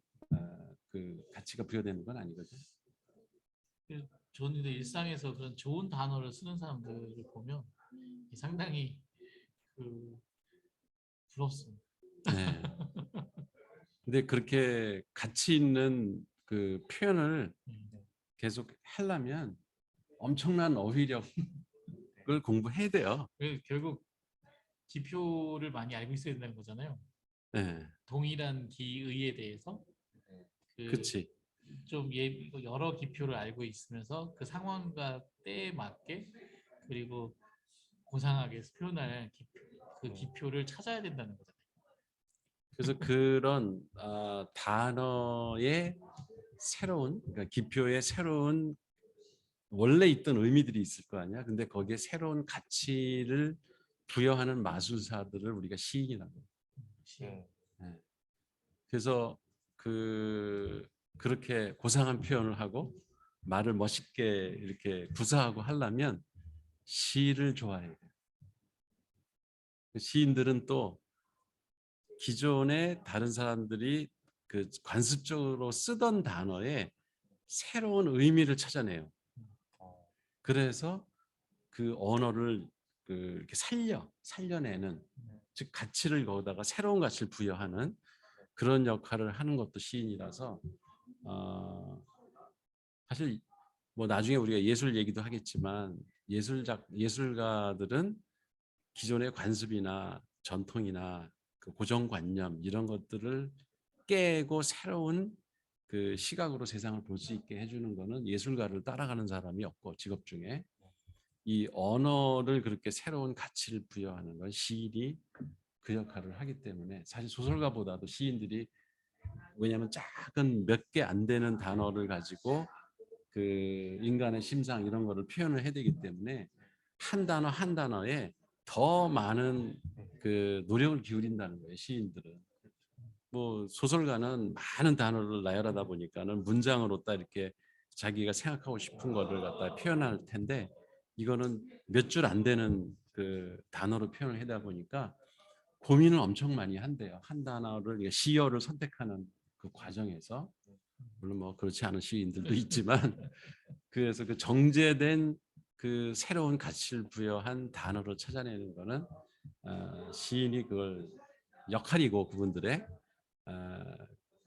A: 그 가치가 부여되는 건 아니거든.
D: 저는 이제 일상에서 그런 좋은 단어를 쓰는 사람들을 보면 상당히 부럽습니다.
A: 네. 근데 그렇게 가치 있는 그 표현을 계속 하려면 엄청난 어휘력을 공부해야 돼요.
D: 결국 기표를 많이 알고 있어야 된다는 거잖아요.
A: 네.
D: 동일한 기의에 대해서
A: 그치.
D: 좀 여러 기표를 알고 있으면서 그 상황과 때에 맞게 그리고 고상하게 표현할 그 기표를 찾아야 된다는 거잖아요.
A: 그래서 그런 단어의 새로운 그러니까 기표의 새로운 원래 있던 의미들이 있을 거 아니야. 근데 거기에 새로운 가치를 부여하는 마술사들을 우리가 시인이라고. 네. 그래서 그렇게 고상한 표현을 하고 말을 멋있게 이렇게 구사하고 하려면 시를 좋아해야 돼요. 시인들은 또 기존에 다른 사람들이 그 관습적으로 쓰던 단어에 새로운 의미를 찾아내요. 그래서 그 언어를 이렇게 살려내는 즉 가치를 거기다가 새로운 가치를 부여하는 그런 역할을 하는 것도 시인이라서 사실 뭐 나중에 우리가 예술 얘기도 하겠지만 예술가들은 기존의 관습이나 전통이나 그 고정관념 이런 것들을 깨고 새로운 그 시각으로 세상을 볼 수 있게 해주는 거는 예술가를 따라가는 사람이 없고 직업 중에 이 언어를 그렇게 새로운 가치를 부여하는 건 시인이 그 역할을 하기 때문에 사실 소설가보다도 시인들이 왜냐하면 작은 몇 개 안 되는 단어를 가지고 그 인간의 심상 이런 거를 표현을 해야 되기 때문에 한 단어 한 단어에 더 많은 그 노력을 기울인다는 거예요. 시인들은. 뭐 소설가는 많은 단어를 나열하다 보니까는 문장으로 딱 이렇게 자기가 생각하고 싶은 거를 갖다 표현할 텐데 이거는 몇 줄 안 되는 그 단어로 표현을 하다 보니까 고민을 엄청 많이 한대요. 한 단어를 시어를 선택하는 그 과정에서 물론 뭐 그렇지 않은 시인들도 있지만 그래서 그 정제된 그 새로운 가치를 부여한 단어로 찾아내는 거는 시인이 그걸 역할이고 그분들의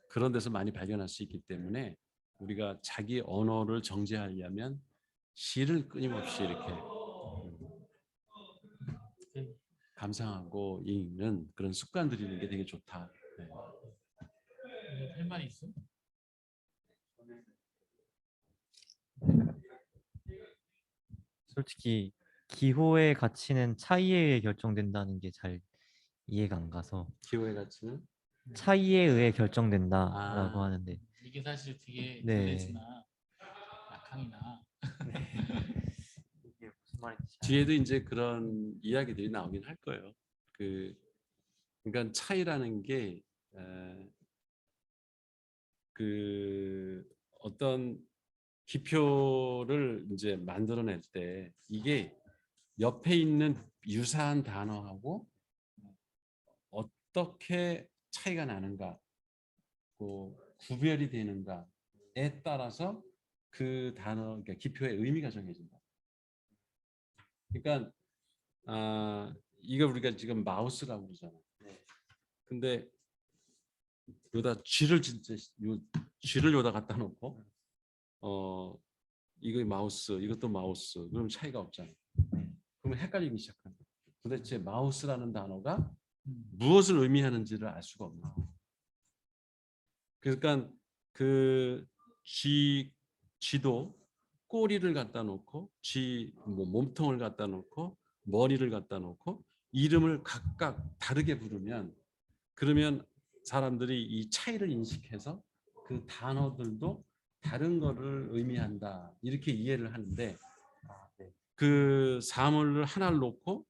A: 그런 데서 많이 발견할 수 있기 때문에 우리가 자기 언어를 정제하려면 시를 끊임없이 이렇게 감상하고 읽는 그런 습관 들이는 게 되게 좋다. 네.
D: 할 말이 있어?
E: 솔직히 기호의 가치는 차이에 의해 결정된다는 게 잘 이해가 안 가서
A: 기호의 가치는
E: 차이에 의해 결정된다라고
A: 아.
E: 하는데
D: 이게 사실 되게
E: 네.
D: 글래즈나 박항이나
C: 이게 무슨 말인지 잘
A: 뒤에도 이제 그런 이야기들이 나오긴 할 거예요. 그러니까 차이라는 게 그 어떤 기표를 이제 만들어낼 때 이게 옆에 있는 유사한 단어하고 어떻게 차이가 나는가, 구별이 되는가에 따라서 그 단어, 그러니까 기표의 의미가 정해진다. 그러니까 이거 우리가 지금 마우스라고 그러잖아. 근데 여기다 쥐를 진짜 쥐를 여기다 갖다 놓고 이거 마우스, 이것도 마우스. 그럼 차이가 없잖아. 그러면 헷갈리기 시작한다. 도대체 마우스라는 단어가 무엇을 의미하는지를 알 수가 없는 거야. 그러니까 그 쥐도 꼬리를 갖다 놓고 뭐 몸통을 갖다 놓고 머리를 갖다 놓고 이름을 각각 다르게 부르면 그러면 사람들이 이 차이를 인식해서 그 단어들도 다른 거를 의미한다 이렇게 이해를 하는데
C: 네.
A: 그 사물을 하나를 놓고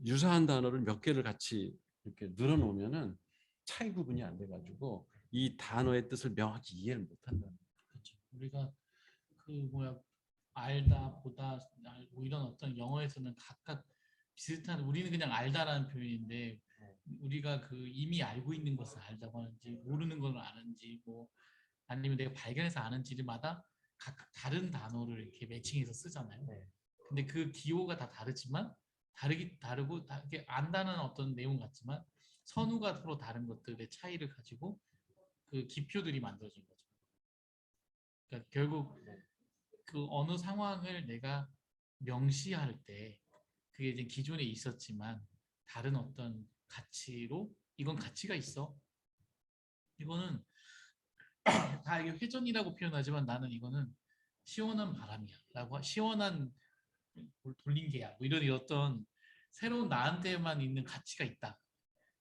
A: 유사한 단어를 몇 개를 같이 이렇게 늘어놓으면은 차이 구분이 안 돼가지고 이 단어의 뜻을 명확히 이해를 못한다.
D: 그렇죠. 우리가 알다, 보다, 뭐 이런 어떤 영어에서는 각각 비슷한 우리는 그냥 알다라는 표현인데 우리가 이미 알고 있는 것을 알다고 하는지 모르는 걸 아는지 뭐 아니면 내가 발견해서 아는지마다 각각 다른 단어를 이렇게 매칭해서 쓰잖아요.
C: 네.
D: 근데 그 기호가 다 다르지만 다르고 이렇게 안다는 어떤 내용 같지만 선우가 서로 다른 것들의 차이를 가지고 그 기표들이 만들어진 거죠. 그러니까 결국 그 어느 상황을 내가 명시할 때 그게 이제 기존에 있었지만 다른 어떤 가치로 이건 가치가 있어. 이거는 다 이게 회전이라고 표현하지만 나는 이거는 시원한 바람이야 라고 시원한 돌린 개야 뭐 이런 어떤 새로운 나한테만 있는 가치가 있다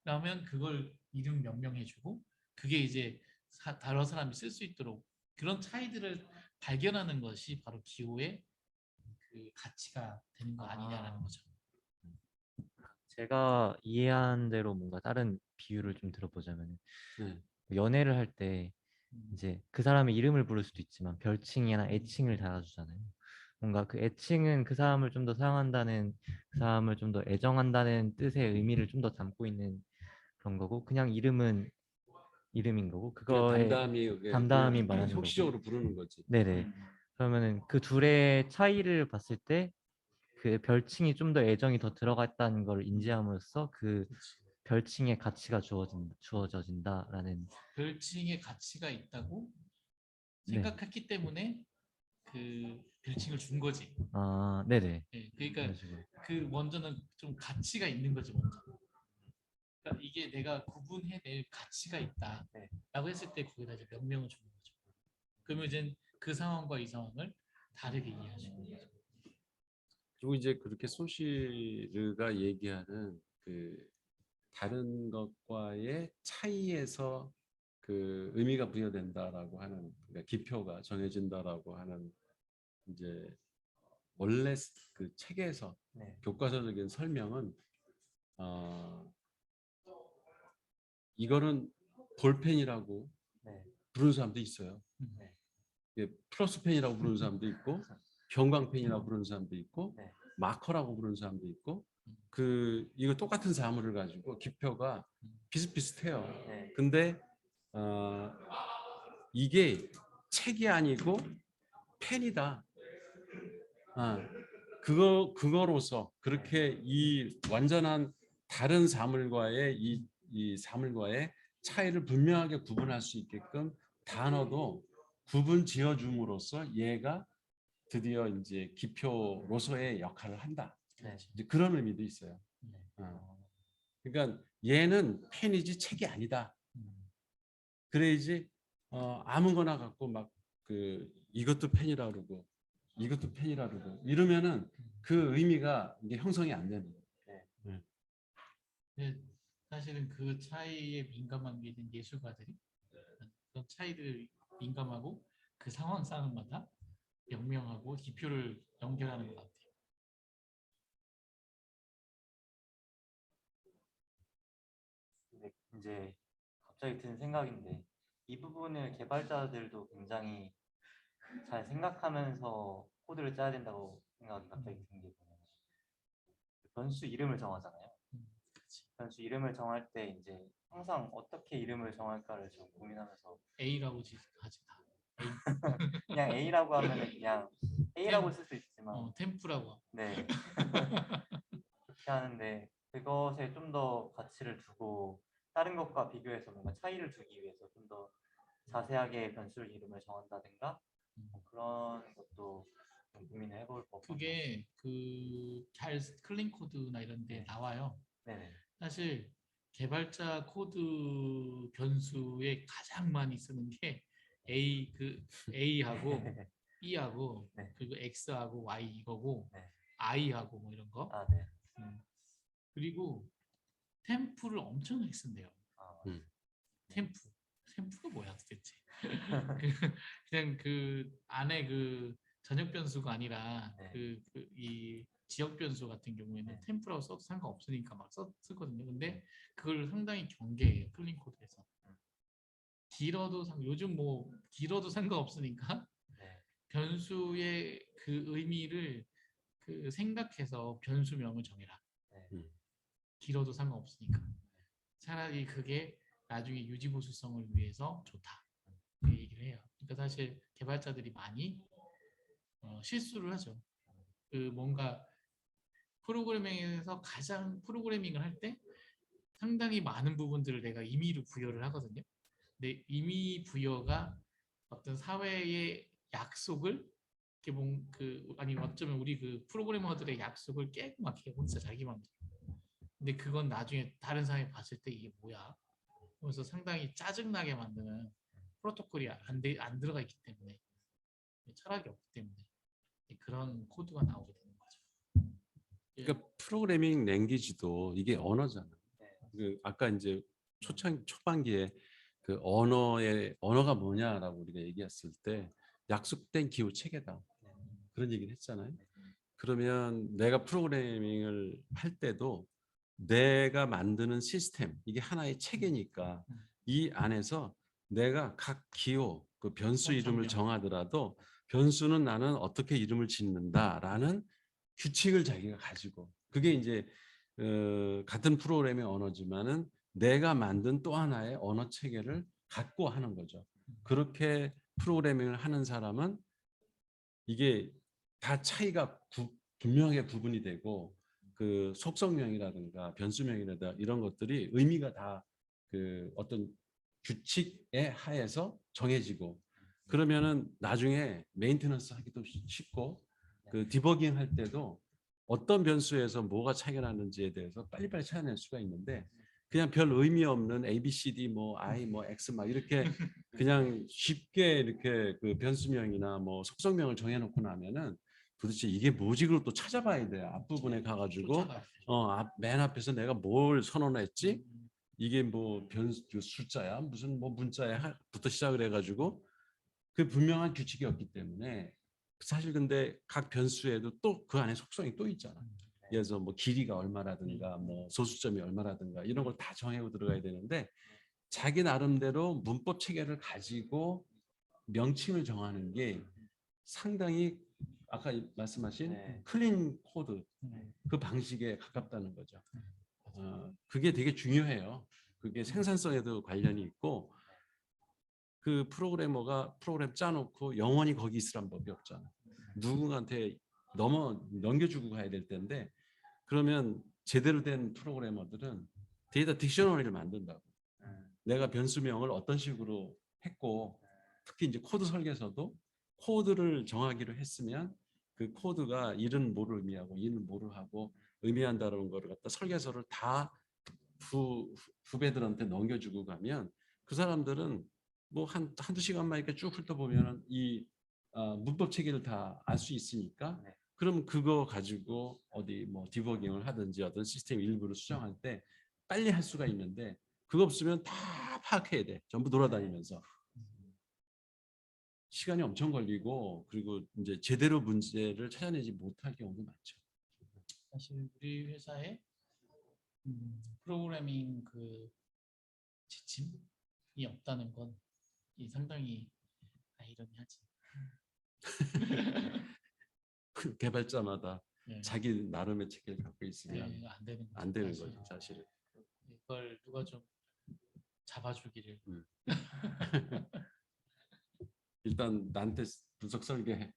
D: 그러면 그걸 이름 명명해주고 그게 이제 다른 사람이 쓸 수 있도록 그런 차이들을 발견하는 것이 바로 기호의 그 가치가 되는 거 아니냐라는 거죠.
E: 제가 이해한 대로 뭔가 다른 비유를 좀 들어보자면
A: 네.
E: 연애를 할 때 이제 그 사람의 이름을 부를 수도 있지만 별칭이나 애칭을 달아주잖아요. 뭔가 그 애칭은 그 사람을 좀 더 사랑한다는, 그 사람을 좀 더 애정한다는 뜻의 의미를 좀 더 담고 있는 그런 거고, 그냥 이름은 이름인 거고,
A: 그냥
E: 그거에 담담히
A: 그냥
E: 말하는 거고.
A: 형식적으로 부르는 거지.
E: 네네. 그러면은 그 둘의 차이를 봤을 때 그 별칭이 좀 더 애정이 더 들어갔다는 걸 인지함으로써 그 별칭의 가치가 주어져진다라는.
D: 별칭의 가치가 있다고
E: 네.
D: 생각했기 때문에 그 별칭을 준 거지.
E: 아, 네네.
D: 네, 그러니까
E: 그런 식으로.
D: 그 먼저는 좀 가치가 있는 거지 먼저. 그러니까 이게 내가 구분해낼 가치가 있다라고 했을 때 거기다 이제 명명을 주는 거죠. 그러면 이제 그 상황과 이 상황을 다르게 이해하시는 거죠.
A: 그리고 이제 그렇게 소시르가 얘기하는 그 다른 것과의 차이에서 그 의미가 부여된다라고 하는 그러니까 기표가 정해진다라고 하는 이제 원래 그 책에서
C: 네.
A: 교과서적인 설명은 이거는 볼펜이라고
C: 네.
A: 부르는 사람도 있어요.
D: 네.
A: 이게 플러스펜이라고 부르는 사람도 있고 형광펜이라고 부르는 사람도 있고
C: 네.
A: 마커라고 부르는 사람도 있고 이거 똑같은 사물을 가지고 기표가 비슷비슷해요.
C: 네.
A: 근데 이게 책이 아니고 펜이다. 그거로서 그렇게 이 완전한 다른 사물과의 이 사물과의 차이를 분명하게 구분할 수 있게끔 단어도 구분 지어줌으로써 얘가 드디어 이제 기표로서의 역할을 한다.
C: 네.
A: 이제 그런 의미도 있어요. 그러니까 얘는 펜이지 책이 아니다. 그래야지 아무거나 갖고 막 이것도 펜이라 그러고 이것도 펜이라 그러고 이러면은 그 의미가 이게 형성이 안 되는 거예요.
D: 근데 사실은 그 차이에 민감한 게 있는 예술가들이 그런 차이를 민감하고 그 상황마다 명명하고 기표를 연결하는 것 같아요.
C: 근데 이제 갑자기 든 생각인데 이 부분을 개발자들도 굉장히 잘 생각하면서 코드를 짜야 된다고 생각이 갑자기 든 게 뭐냐면 변수 이름을 정하잖아요.
D: 그치.
C: 변수 이름을 정할 때 이제 항상 어떻게 이름을 정할까를 좀 고민하면서
D: A라고 하지 다.
C: 그냥 A라고 하면은 그냥 A라고 쓸 수 있지만
D: 템프라고.
C: 네 그렇게 하는데 그것에 좀 더 가치를 두고 다른 것과 비교해서 뭔가 차이를 두기 위해서 좀 더 자세하게 변수 이름을 정한다든가 뭐 그런 것도 좀 고민을 해볼 법한
D: 그게 잘 클린 코드나 이런 데
C: 네.
D: 나와요.
C: 네네
D: 사실 개발자 코드 변수에 가장 많이 쓰는 게 A하고 B하고
C: 네.
D: 그리고 X하고 Y 이거고
C: 네.
D: I하고 뭐 이런 거.
C: 아 네.
D: 그리고 템프를 엄청나게 쓴대요.
C: 아,
A: 음.
D: 템프가 뭐야 도대체? 그냥 그 안에 그 전역 변수가 아니라
C: 네.
D: 이 지역 변수 같은 경우에는
C: 네.
D: 템프라고 써도 상관없으니까 막 쓰거든요. 근데 그걸 상당히 경계해요. 클린 코드에서. 길어도 요즘 뭐 길어도 상관없으니까
C: 네.
D: 변수의 그 의미를 생각해서 변수명을 정해라.
C: 네.
D: 길어도 상관없으니까. 차라리 그게 나중에 유지보수성을 위해서 좋다. 그 얘기를 해요. 그러니까 사실 개발자들이 많이 실수를 하죠. 뭔가 프로그래밍에서 가장 프로그래밍을 할 때 상당히 많은 부분들을 내가 임의로 부여를 하거든요. 근데 임의 부여가 어떤 사회의 약속을 아니 어쩌면 우리 프로그래머들의 약속을 깨고 막 해 혼자 자기 맘대로. 근데 그건 나중에 다른 사람이 봤을 때 이게 뭐야? 그래서 상당히 짜증나게 만드는 프로토콜이 안 들어가 있기 때문에 철학이 없기 때문에 그런 코드가 나오게 되는 거죠.
A: 그러니까 프로그래밍 랭귀지도 이게 언어잖아. 아까 이제 초반기에 그 언어가 뭐냐라고 우리가 얘기했을 때 약속된 기호 체계다. 그런 얘기를 했잖아요. 그러면 내가 프로그래밍을 할 때도 내가 만드는 시스템 이게 하나의 체계니까 이 안에서 내가 각 기호 그 변수 이름을 정하더라도 변수는 나는 어떻게 이름을 짓는다라는 규칙을 자기가 가지고 그게 이제 같은 프로그래밍 언어지만은 내가 만든 또 하나의 언어 체계를 갖고 하는 거죠. 그렇게 프로그래밍을 하는 사람은 이게 다 차이가 분명하게 구분이 되고 그 속성명이라든가 변수명이라든가 이런 것들이 의미가 다 그 어떤 규칙에 하에서 정해지고 그러면은 나중에 메인테넌스 하기도 쉽고 그 디버깅 할 때도 어떤 변수에서 뭐가 차이가 나는지에 대해서 빨리빨리 찾아낼 수가 있는데 그냥 별 의미 없는 A, B, C, D, 뭐 I, 뭐 X 막 이렇게 그냥 쉽게 이렇게 그 변수명이나 뭐 속성명을 정해놓고 나면은 도대체 이게 뭐지? 그걸 또 찾아봐야 돼요. 앞부분에 가가지고 맨 앞에서 내가 뭘 선언했지? 이게 뭐 숫자야? 무슨 뭐 문자야?부터 시작을 해가지고 그 분명한 규칙이 없기 때문에 사실 근데 각 변수에도 또 그 안에 속성이 또 있잖아. 예를 들어서 뭐 길이가 얼마라든가 뭐 소수점이 얼마라든가 이런 걸 다 정하고 들어가야 되는데 자기 나름대로 문법 체계를 가지고 명칭을 정하는 게 상당히 아까 말씀하신 클린 코드 그 방식에 가깝다는 거죠. 그게 되게 중요해요. 그게 생산성에도 관련이 있고 그 프로그래머가 프로그램 짜놓고 영원히 거기 있으란 법이 없잖아. 누군가한테 넘겨주고 가야 될 텐데 그러면 제대로 된 프로그래머들은 데이터 딕셔너리를 만든다고. 내가 변수명을 어떤 식으로 했고 특히 이제 코드 설계에서도 코드를 정하기로 했으면 그 코드가 이는 뭐를 의미하고 이는 뭐를 하고 의미한다는 거를 갖다 설계서를 다 후배들한테 넘겨주고 가면 그 사람들은 뭐 한두 시간만 이렇게 쭉 훑어보면 이 문법 체계를 다 알 수 있으니까 그럼 그거 가지고 어디 뭐 디버깅을 하든지 어떤 시스템 일부를 수정할 때 빨리 할 수가 있는데 그거 없으면 다 파악해야 돼. 전부 돌아다니면서. 시간이 엄청 걸리고 그리고 이제 제대로 문제를 찾아내지 못할 경우도 많죠.
D: 사실 우리 회사에 프로그래밍 그 지침이 없다는 건 이 상당히 아이러니하지.
A: 그 개발자마다
D: 네.
A: 자기 나름의 체계를 갖고 있으면
D: 네, 안 되는 거죠.
A: 안 되는
D: 사실.
A: 거죠, 사실은.
D: 이걸 누가 좀 잡아주기를.
A: 일단 나한테 분석 설계
C: 네.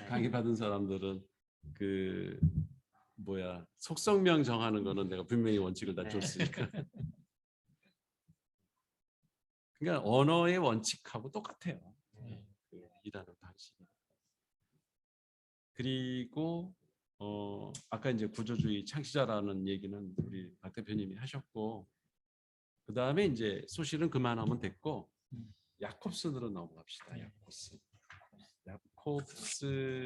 A: 강의 받은 사람들은 그 뭐야 속성명 정하는 거는 내가 분명히 원칙을 다
C: 네.
A: 줬으니까. 그러니까 언어의 원칙하고 똑같아요.
D: 네.
A: 그 일하는 방식이. 그리고 아까 이제 구조주의 창시자라는 얘기는 우리 박 대표님이 하셨고, 그 다음에 이제 소실은 그만하면 됐고 야콥슨으로 넘어갑시다. 야콥슨. 야콥슨이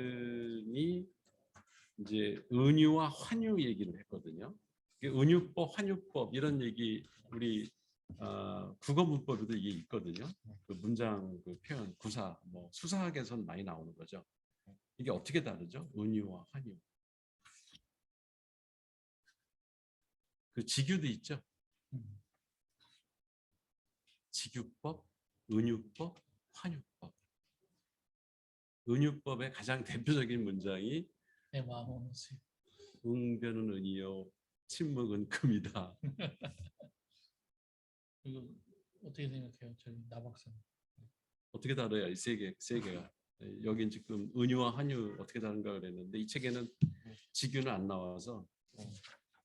A: 이제 은유와 환유 얘기를 했거든요. 은유법, 환유법 이런 얘기 우리 국어 문법에도 이게 있거든요. 그 문장, 그 표현, 구사, 뭐 수사학에서는 많이 나오는 거죠. 이게 어떻게 다르죠? 은유와 환유. 그 직유도 있죠. 직유법, 은유법, 환유법. 은유법의 가장 대표적인 문장이
D: 내 마음은 무슨
A: 웅변은 은이요, 침묵은 금이다.
D: 이거 어떻게 생각해요, 저희 나박사님?
A: 어떻게 다르야 이 세 개가. 여긴 지금 은유와 환유 어떻게 다른가 그랬는데 이 책에는 직유는 안 나와서.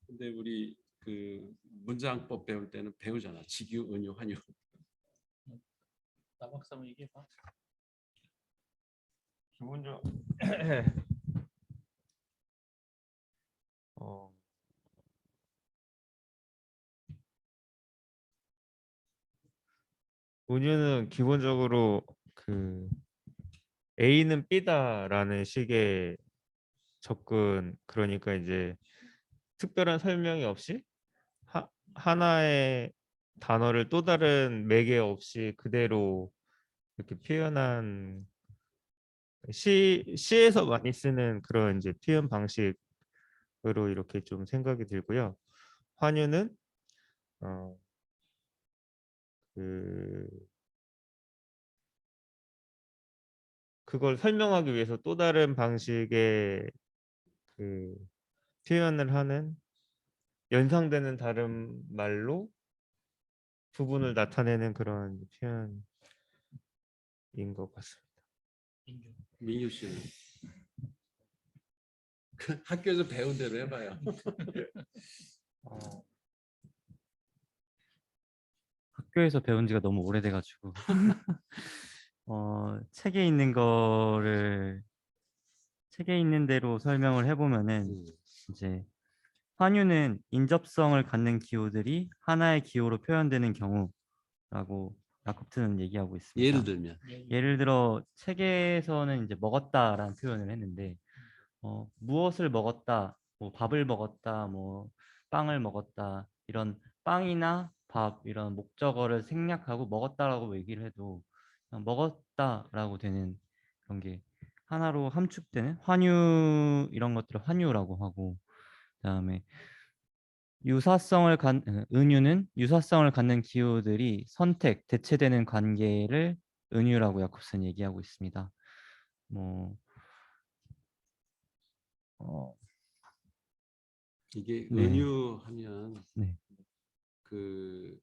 A: 근데 우리 그 문장법 배울 때는 배우잖아. 직유, 은유, 환유.
D: 나박사님 얘기해봐.
B: 기본적 은유는 기본적으로 그 A는 B다라는 식의 접근, 그러니까 이제 특별한 설명이 없이 하나의 단어를 또 다른 매개 없이 그대로 이렇게 표현한 시에서 많이 쓰는 그런 이제 표현 방식으로 이렇게 좀 생각이 들고요. 환유는 그걸 설명하기 위해서 또 다른 방식의 그 표현을 하는, 연상되는 다른 말로 부분을 나타내는 그런 표현인 것 같습니다.
D: 인규.
A: 민규 씨는 그 학교에서 배운 대로 해봐요.
E: 학교에서 배운 지가 너무 오래돼가지고 책에 있는 거를 책에 있는 대로 설명을 해보면은 이제 환유는 인접성을 갖는 기호들이 하나의 기호로 표현되는 경우라고 야콥트는 얘기하고 있습니다.
A: 예를 들면
E: 예를 들어 책에서는 이제 먹었다라는 표현을 했는데 무엇을 먹었다, 뭐 밥을 먹었다, 뭐 빵을 먹었다, 이런 빵이나 밥 이런 목적어를 생략하고 먹었다라고 얘기를 해도 그냥 먹었다라고 되는 그런 게 하나로 함축되는 환유, 이런 것들을 환유라고 하고, 그다음에 은유는 유사성을 갖는 기호들이 선택, 대체되는 관계를 은유라고 야콥슨 얘기하고 있습니다. 뭐
A: 이게
E: 네.
A: 은유하면
E: 네.
A: 그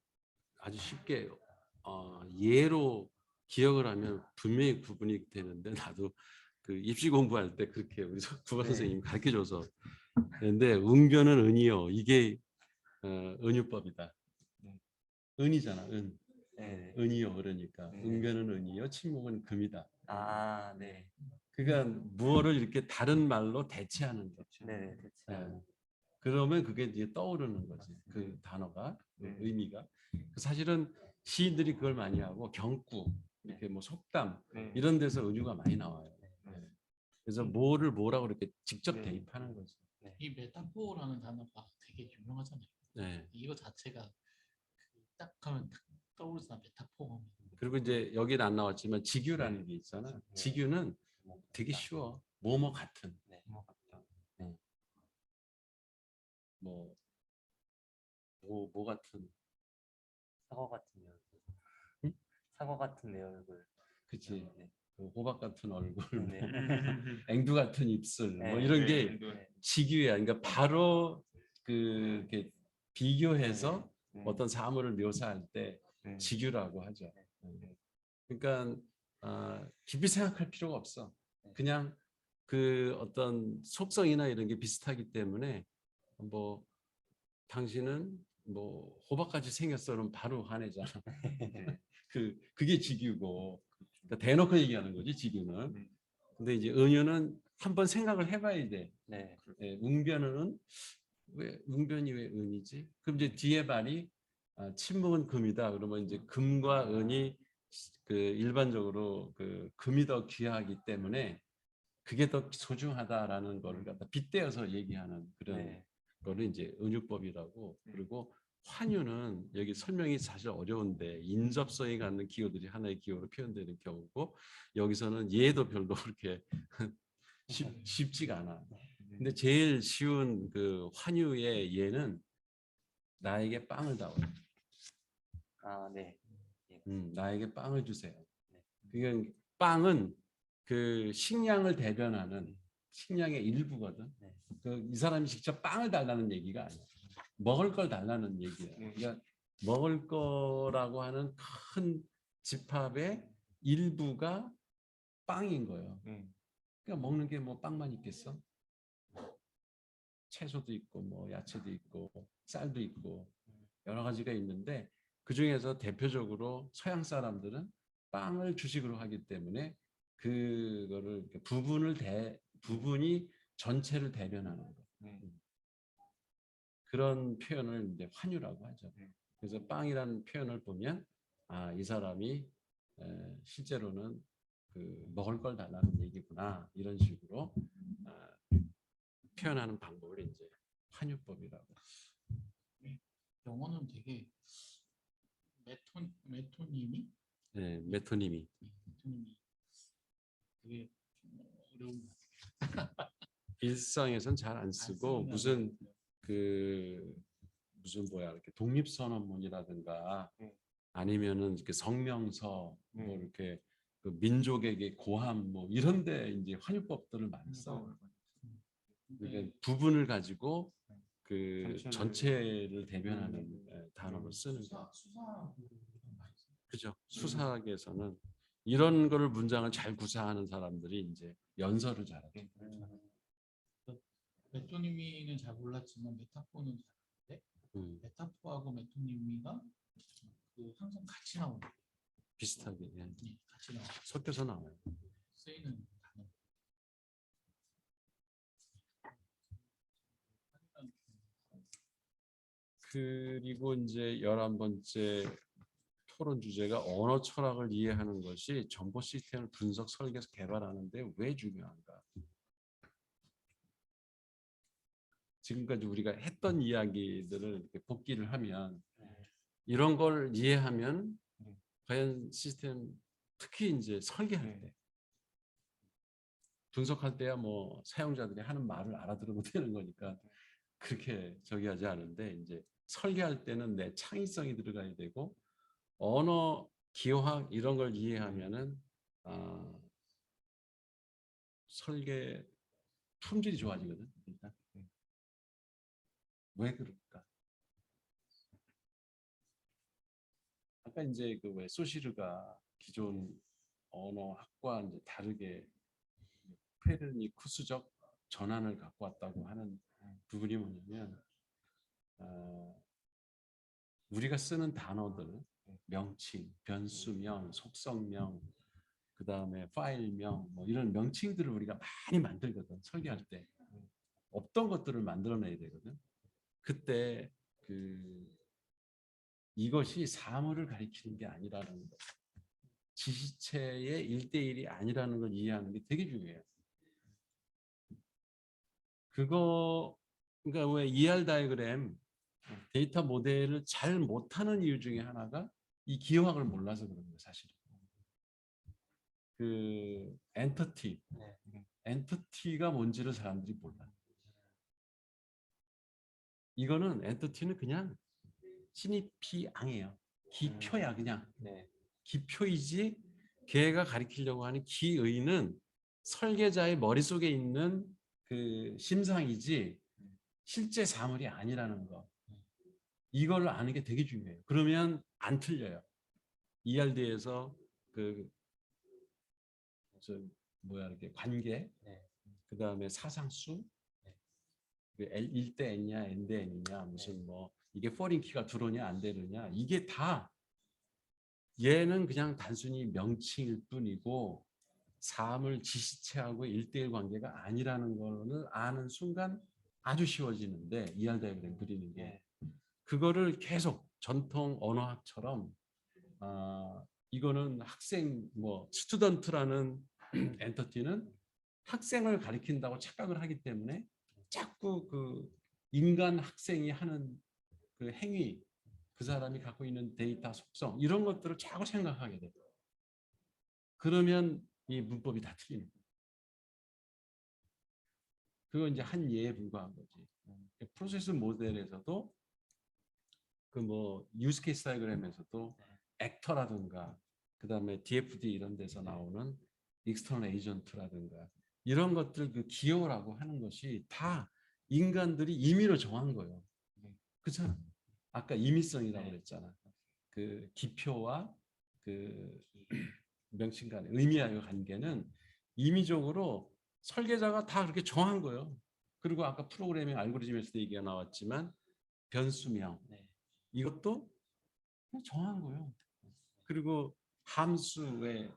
A: 아주 쉽게 예로 기억을 하면 분명히 구분이 되는데, 나도 그 입시 공부할 때 그렇게 우리 국어 선생님이 가르쳐줘서. 그런데 웅변은 은이요, 이게 은유법이다. 은이잖아, 은. 은이요, 그러니까 웅변은 은이요, 침묵은 금이다.
C: 네.
A: 그러니까 무엇을 이렇게 다른 말로 대체하는 거죠.
C: 네, 대체.
A: 그러면 그게 이제 떠오르는 거지. 그 단어가, 그 의미가. 사실은 시인들이 그걸 많이 하고 경구, 이렇게 뭐 속담 이런 데서 은유가 많이 나와요. 그래서 뭐를 뭐라고 이렇게 직접 대입하는 거지.
D: 이 메타포라는 단어가 되게 유명하잖아요.
A: 네,
D: 이거 자체가 딱 하면 딱 떠오르잖아, 메타포.
A: 그리고 이제 여기는 안 나왔지만 직유라는 게 있잖아. 직유는 되게 쉬워. 뭐뭐 같은.
C: 네.
A: 뭐 같은.
C: 사과 같은 내 얼굴.
A: 응?
C: 사과 같은 내 얼굴.
A: 그치.
C: 네.
A: 그 호박 같은 얼굴,
C: 네.
A: 앵두 같은 입술, 뭐
C: 네.
A: 이런 게
C: 네.
A: 직유야. 그러니까 바로 이렇게 비교해서
C: 네.
A: 어떤 사물을 묘사할 때
C: 네.
A: 직유라고 하죠.
C: 네.
A: 그러니까 깊이 생각할 필요가 없어.
C: 네.
A: 그냥 그 어떤 속성이나 이런 게 비슷하기 때문에 뭐 당신은 뭐 호박같이 생겼어 그러면 바로 화내잖아. 그게 직유고. 그러니까 대놓고 얘기하는 거지 직유는. 근데 이제 은유는 한번 생각을 해봐야 돼.
C: 네.
A: 예, 웅변은 웅변이 왜 은이지? 그럼 이제 뒤에 말이 침묵은 금이다. 그러면 이제 금과 은이 그 일반적으로 그 금이 더 귀하기 때문에 그게 더 소중하다라는 거를 갖다 빗대어서 얘기하는 그런
C: 네.
A: 거를 이제 은유법이라고. 그리고 환유는 여기 설명이 사실 어려운데 인접성이 갖는 기호들이 하나의 기호로 표현되는 경우고 여기서는 얘도 별로 그렇게 쉽지가 않아. 근데 제일 쉬운 그 환유의 예는 나에게 빵을 다오.
C: 아, 네.
A: 나에게 빵을 주세요.
C: 네.
A: 그러니까 빵은 그 식량을 대변하는 식량의 일부거든.
C: 네.
A: 이 사람이 직접 빵을 달라는 얘기가 아니야. 먹을 걸 달라는 얘기야. 그러니까 먹을 거라고 하는 큰 집합의 일부가 빵인 거예요. 그러니까 먹는 게 뭐 빵만 있겠어? 채소도 있고 뭐 야채도 있고 쌀도 있고 여러 가지가 있는데 그 중에서 대표적으로 서양 사람들은 빵을 주식으로 하기 때문에 그거를 부분이 전체를 대변하는 거. 그런 표현을 이제 환유라고 하죠. 그래서 빵이라는 표현을 보면 이 사람이 실제로는 그 먹을 걸 달라는 얘기구나 이런 식으로 표현하는 방법을 이제 환유법이라고.
D: 영어는 되게 메토님이
A: 네, 메토님이.
D: 되게 어려운
A: 일상에선 잘 안 쓰고 무슨 뭐야 이렇게 독립선언문이라든가 아니면은 이렇게 성명서 뭐 이렇게 그 민족에게 고함 뭐 이런데 이제 환유법들을 많이 써. 그러니까 부분을 가지고 그 전체를 대변하는 단어로 쓰는 거. 그죠? 수사학에서는 이런 거를 문장을 잘 구사하는 사람들이 이제 연설을 잘하죠.
D: 메토니미는 잘 몰랐지만 메타포는 잘 아는데 메타포하고 메토니미가 그 항상 같이 나오는
A: 비슷하게
D: 같이 나와
A: 섞여서 나와요.
D: 쓰이는 단어.
A: 그리고 이제 11번째 토론 주제가 언어 철학을 이해하는 것이 정보 시스템을 분석, 설계해서 개발하는데 왜 중요한가? 지금까지 우리가 했던 이야기들을 이렇게 복기를 하면 이런 걸 이해하면 과연 시스템 특히 이제 설계할 때 분석할 때야 뭐 사용자들이 하는 말을 알아들으면 되는 거니까 그렇게 저기 하지 않은데 이제 설계할 때는 내 창의성이 들어가야 되고 언어 기호학 이런 걸 이해하면은 설계 품질이 좋아지거든. 일단 왜 그럴까? 아까 이제 그 왜 소시르가 기존 언어학과 이제 다르게 페르니쿠스적 전환을 갖고 왔다고 하는 부분이 뭐냐면 우리가 쓰는 단어들, 명칭, 변수명, 속성명, 그 다음에 파일명, 뭐 이런 명칭들을 우리가 많이 만들거든. 설계할 때 없던 것들을 만들어내야 되거든. 그때 이것이 사물을 가리키는 게 아니라는 거, 지시체의 1대1이 아니라는 걸 이해하는 게 되게 중요해요. 그러니까 왜 ER 다이어그램 데이터 모델을 잘 못하는 이유 중에 하나가 이 기호학을 몰라서 그런 거예요, 사실은. 그 엔터티,
C: 네.
A: 엔터티가 뭔지를 사람들이 몰라. 이거는 엔터티는 그냥 신입이 앙이에요. 기표야 그냥.
C: 네.
A: 기표이지 걔가 가리키려고 하는 기의는 설계자의 머릿속에 있는 그 심상이지 실제 사물이 아니라는 거. 이걸 아는 게 되게 중요해요. 그러면 안 틀려요. ERD에서 그 뭐야 이렇게 관계,
C: 네.
A: 그 다음에 사상수,
C: 네.
A: 그 L1대 N이냐 N대 N이냐 무슨 뭐 이게 포린 키가 들어오냐 안 되느냐 이게 다 얘는 그냥 단순히 명칭일 뿐이고 사물 지시체하고 1대1 관계가 아니라는 거를 아는 순간 아주 쉬워지는데 ER 다이어그램 그리는 게 그거를 계속 전통 언어학처럼 이거는 학생 뭐 스튜던트라는 엔터티는 학생을 가리킨다고 착각을 하기 때문에 자꾸 그 인간 학생이 하는 그 행위 그 사람이 갖고 있는 데이터 속성 이런 것들을 자꾸 생각하게 돼요. 그러면 이 문법이 다 틀리는 거예요. 그건 이제 한 예에 불과한 거지. 프로세스 모델에서도 그 뭐 유즈 케이스 다이어그램에서도 액터라든가 그다음에 DFD 이런 데서 나오는 익스터널 에이전트라든가 이런 것들 그 기호라고 하는 것이 다 인간들이 임의로 정한 거예요. 그렇잖아. 아까 임의성이라고 그랬잖아. 그 기표와 그 명칭 간의 의미와의 관계는 임의적으로 설계자가 다 그렇게 정한 거예요. 그리고 아까 프로그래밍 알고리즘에서도 얘기가 나왔지만 변수명 이것도 그냥 정한 거예요. 그리고 함수에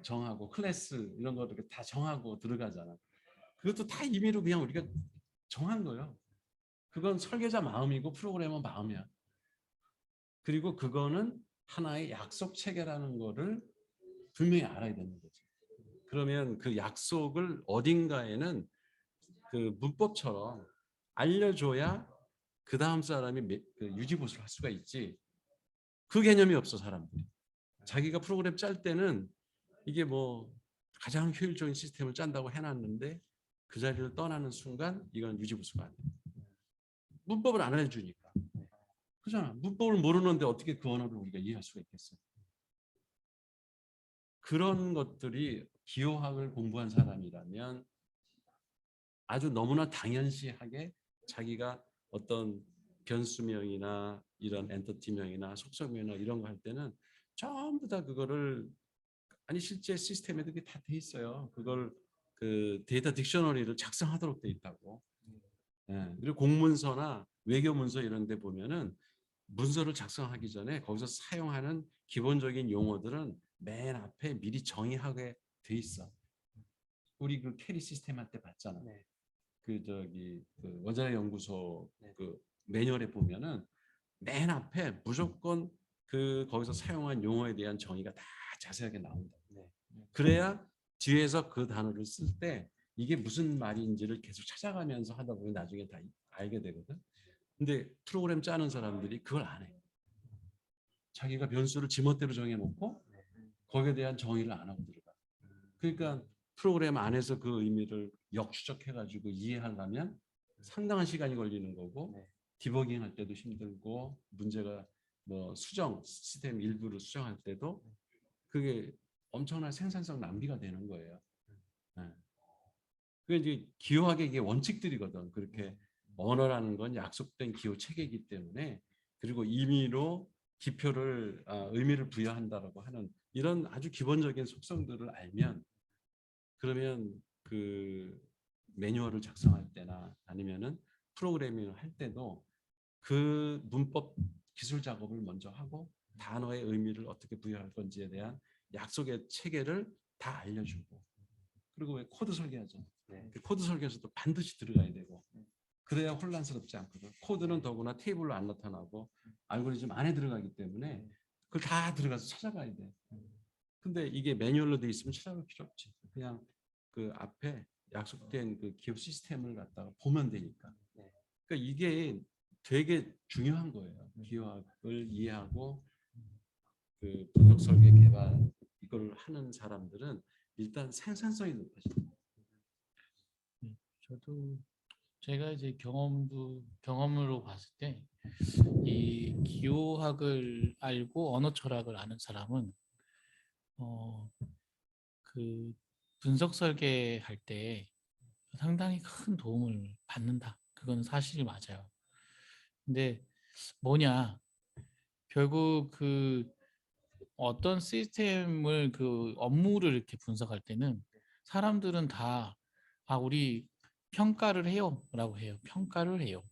A: 정하고 클래스 이런 거 이렇게 다 정하고 들어가잖아. 그것도 다 임의로 그냥 우리가 정한 거예요. 그건 설계자 마음이고 프로그래머 마음이야. 그리고 그거는 하나의 약속 체계라는 거를 분명히 알아야 되는 거지. 그러면 그 약속을 어딘가에는 그 문법처럼 알려줘야 그 다음 사람이 그 유지보수를 할 수가 있지. 그 개념이 없어 사람들이. 자기가 프로그램 짤 때는 이게 뭐 가장 효율적인 시스템을 짠다고 해놨는데 그 자리를 떠나는 순간 이건 유지보수가 안 돼. 문법을 안 알려주니까. 그잖아. 문법을 모르는데 어떻게 그 언어를 우리가 이해할 수가 있겠어. 그런 것들이 기호학을 공부한 사람이라면 아주 너무나 당연시하게 자기가 어떤 변수명이나 이런 엔터티명이나 속성명이나 이런 거 할 때는 전부 다 그거를 아니 실제 시스템에도 그게 다 돼 있어요. 그걸 그 데이터 딕셔너리를 작성하도록 돼 있다고. 예. 그리고 공문서나 외교문서 이런 데 보면은 문서를 작성하기 전에 거기서 사용하는 기본적인 용어들은 맨 앞에 미리 정의하게 돼 있어. 우리 그 캐리 시스템 할 때 봤잖아.
C: 네.
A: 그 저기 그 원자력 연구소
C: 네.
A: 그 매뉴얼에 보면은 맨 앞에 무조건 그 거기서 사용한 용어에 대한 정의가 다 자세하게 나온다.
C: 네.
A: 그래야 뒤에서 그 단어를 쓸 때 이게 무슨 말인지를 계속 찾아가면서 하다 보면 나중에 다 알게 되거든. 근데 프로그램 짜는 사람들이 그걸 안 해. 자기가 변수를 지멋대로 정해놓고 거기에 대한 정의를 안 하고 들어가. 그러니까 프로그램 안에서 그 의미를 역추적해가지고 이해하려면 상당한 시간이 걸리는 거고 디버깅 할 때도 힘들고 문제가 뭐 수정 시스템 일부를 수정할 때도 그게 엄청난 생산성 낭비가 되는 거예요. 네. 그게 이제 기호학의 이게 원칙들이거든. 그렇게 언어라는 건 약속된 기호 체계이기 때문에 그리고 임의로 기표를 의미를 부여한다라고 하는 이런 아주 기본적인 속성들을 알면 그러면 그 매뉴얼을 작성할 때나 아니면은 프로그래밍을 할 때도 그 문법 기술 작업을 먼저 하고 단어의 의미를 어떻게 부여할 건지에 대한 약속의 체계를 다 알려주고 그리고 왜 코드 설계하죠. 그 코드 설계에서도 반드시 들어가야 되고 그래야 혼란스럽지 않거든. 코드는 더구나 테이블로 안 나타나고 알고리즘 안에 들어가기 때문에 그걸 다 들어가서 찾아가야 돼. 근데 이게 매뉴얼로 돼 있으면 찾아볼 필요 없지. 그냥 그 앞에 약속된 그 기업 시스템을 갖다가 보면 되니까. 그러니까 이게 되게 중요한 거예요. 기업을 이해하고 그 분석 설계 개발 이걸 하는 사람들은 일단 생산성이 높아집니다.
D: 저도 제가 이제 경험으로 봤을 때 이 기호학을 알고 언어 철학을 아는 사람은 그 분석 설계할 때 상당히 큰 도움을 받는다. 그건 사실이 맞아요. 근데 뭐냐? 결국 그 어떤 시스템을 그 업무를 이렇게 분석할 때는 사람들은 다 우리 평가를 해요라고 해요. 평가를 해요.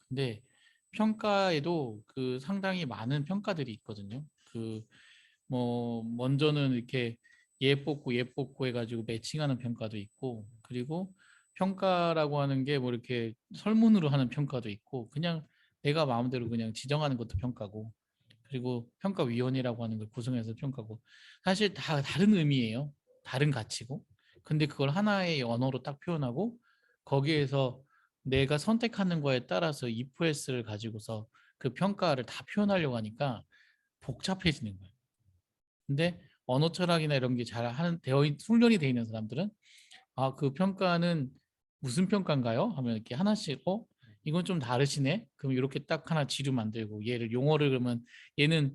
D: 근데 평가에도 그 상당히 많은 평가들이 있거든요. 그 뭐 먼저는 이렇게 얘 뽑고 얘 뽑고 해가지고 매칭하는 평가도 있고, 그리고 평가라고 하는 게 뭐 이렇게 설문으로 하는 평가도 있고, 그냥 내가 마음대로 그냥 지정하는 것도 평가고, 그리고 평가위원회라고 하는 걸 구성해서 평가고, 사실 다 다른 의미예요. 다른 가치고. 근데 그걸 하나의 언어로 딱 표현하고 거기에서 내가 선택하는 거에 따라서 if else를 가지고서 그 평가를 다 표현하려고 하니까 복잡해지는 거예요. 근데 언어 철학이나 이런 게 잘 하는 훈련이 돼 있는 사람들은 그 평가는 무슨 평가인가요? 하면 이렇게 하나씩 이건 좀 다르시네. 그럼 이렇게 딱 하나 지류 만들고, 얘를 용어를 그러면 얘는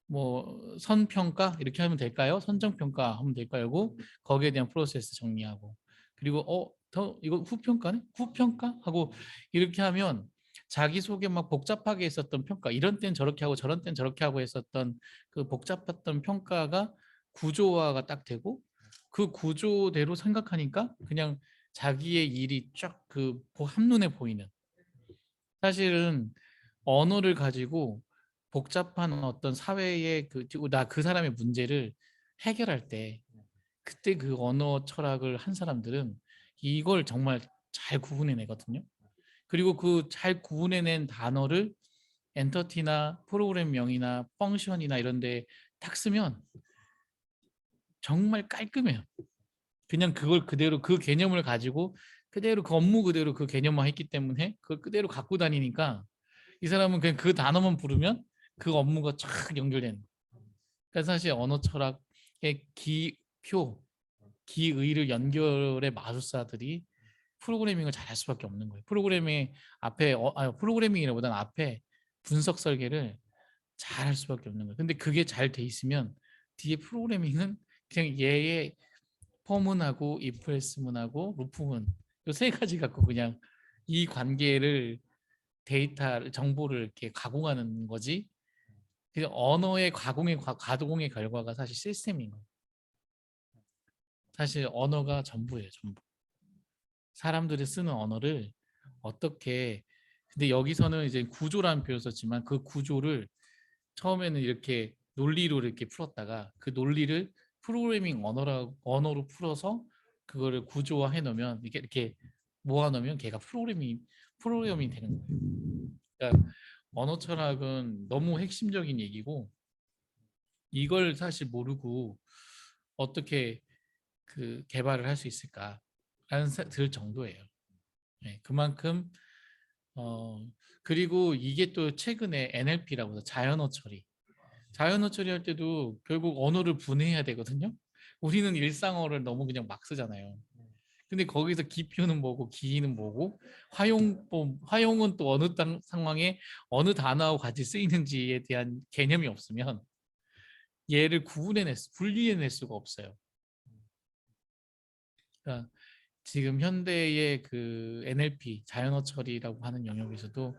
D: 뭐 선평가 이렇게 하면 될까요? 선정평가 하면 될까요? 하고 거기에 대한 프로세스 정리하고, 그리고 더 이거 후평가네? 후평가 하고 이렇게 하면 자기 속에 막 복잡하게 했었던 평가, 이런 땐 저렇게 하고 저런 땐 저렇게 하고 했었던 그 복잡했던 평가가 구조화가 딱 되고, 그 구조대로 생각하니까 그냥 자기의 일이 쫙 그 한눈에 보이는. 사실은 언어를 가지고 복잡한 어떤 사회의 그 사람의 문제를 해결할 때, 그때 그 언어 철학을 한 사람들은 이걸 정말 잘 구분해내거든요. 그리고 그 잘 구분해낸 단어를 엔터티나 프로그램명이나 펑션이나 이런 데 딱 쓰면 정말 깔끔해요. 그냥 그걸 그대로 그 개념을 가지고 그대로 그 업무 그대로 그 개념만 했기 때문에 그걸 그대로 갖고 다니니까 이 사람은 그냥 그 단어만 부르면 그 업무가 쫙 연결되는 거예요. 그러니까 사실 언어 철학의 기표, 기의를 연결의 마술사들이 프로그래밍을 잘할 수밖에 없는 거예요. 프로그래밍 앞에 프로그래밍이라보다는 앞에 분석 설계를 잘할 수밖에 없는 거예요. 근데 그게 잘 돼 있으면 뒤에 프로그래밍은 그냥 얘의 폼문하고 if else문하고 루프문, 이 세 가지 갖고 그냥 이 관계를 데이터 정보를 이렇게 가공하는 거지. 그냥 언어의 가공의 결과가 사실 시스템인 거예요. 사실 언어가 전부예요, 전부. 사람들이 쓰는 언어를 어떻게, 근데 여기서는 이제 구조라는 표현을 썼지만 그 구조를 처음에는 이렇게 논리로 이렇게 풀었다가 그 논리를 프로그래밍 언어로 풀어서 그거를 구조화해 놓으면, 이렇게 모아 놓으면 걔가 프로그래밍이 되는 거예요. 그러니까 언어 철학은 너무 핵심적인 얘기고, 이걸 사실 모르고 어떻게 그 개발을 할 수 있을까라는 들 정도예요. 네, 그만큼 그리고 이게 또 최근에 NLP라고 해서 자연어 처리할 때도 결국 언어를 분해해야 되거든요. 우리는 일상어를 너무 그냥 막 쓰잖아요. 근데 거기서 기표는 뭐고 기의는 뭐고 화용은 또 어느 상황에 어느 단어하고 같이 쓰이는지에 대한 개념이 없으면 얘를 분리해낼 수가 없어요. 그러니까 지금 현대의 그 NLP 자연어 처리라고 하는 영역에서도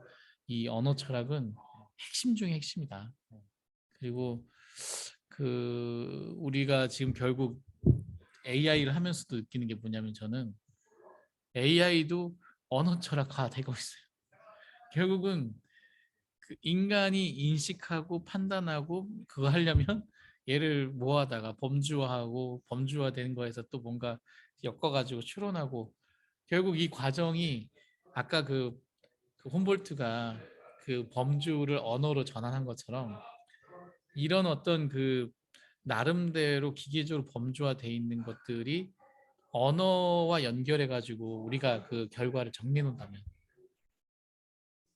D: 이 언어 철학은 핵심 중에 핵심이다. 그리고 그 우리가 지금 결국 AI를 하면서도 느끼는 게 뭐냐면, 저는 AI도 언어 철학화 되고 있어요. 결국은 그 인간이 인식하고 판단하고 그거 하려면 얘를 모아다가 범주화하고 범주화된 거에서 또 뭔가 엮어가지고 추론하고, 결국 이 과정이 아까 그 홈볼트가 그 범주를 언어로 전환한 것처럼 이런 어떤 그 나름대로 기계적으로 범주화돼 있는 것들이 언어와 연결해 가지고 우리가 그 결과를 정리해 놓는다면,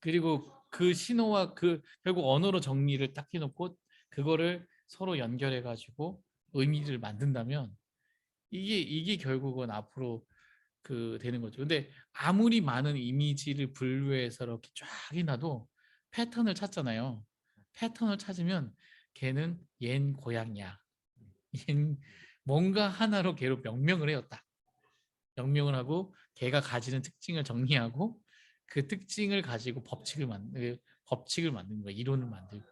D: 그리고 그 신호와 그 결국 언어로 정리를 딱 해놓고 그거를 서로 연결해 가지고 의미를 만든다면 이게 결국은 앞으로 그 되는 거죠. 근데 아무리 많은 이미지를 분류해서 이렇게 쫙 해놔도 패턴을 찾잖아요. 패턴을 찾으면 걔는 얜 고양이야. 얜 뭔가 하나로 걔로 명명을 해요. 딱 명명을 하고 걔가 가지는 특징을 정리하고 그 특징을 가지고 법칙을 만드는 거야. 이론을 만들고.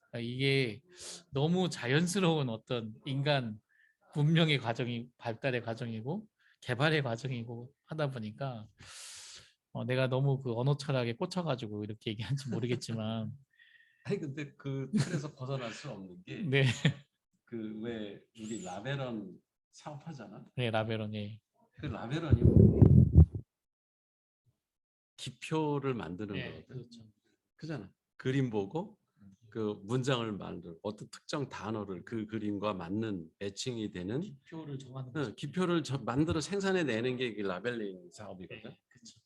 D: 그러니까 이게 너무 자연스러운 어떤 인간 문명의 과정이 발달의 과정이고 개발의 과정이고 하다 보니까 내가 너무 그 언어 철학에 꽂혀가지고 이렇게 얘기한지 모르겠지만
A: 아니 근데 그 틀에서 벗어날 수 없는 게
D: 네,
A: 그 왜 우리 라벨런 사업하잖아.
D: 네 라베론이
A: 그 라벨런이 기표를 만드는
D: 네,
A: 거거든.
D: 그렇죠.
A: 그잖아. 그림 보고 그 문장을 만들 어떤 특정 단어를 그 그림과 맞는 매칭이 되는
D: 기표를 정하는 거죠.
A: 기표를 만들어 생산해 내는 게 그 라벨링 사업이거든.
D: 그렇죠.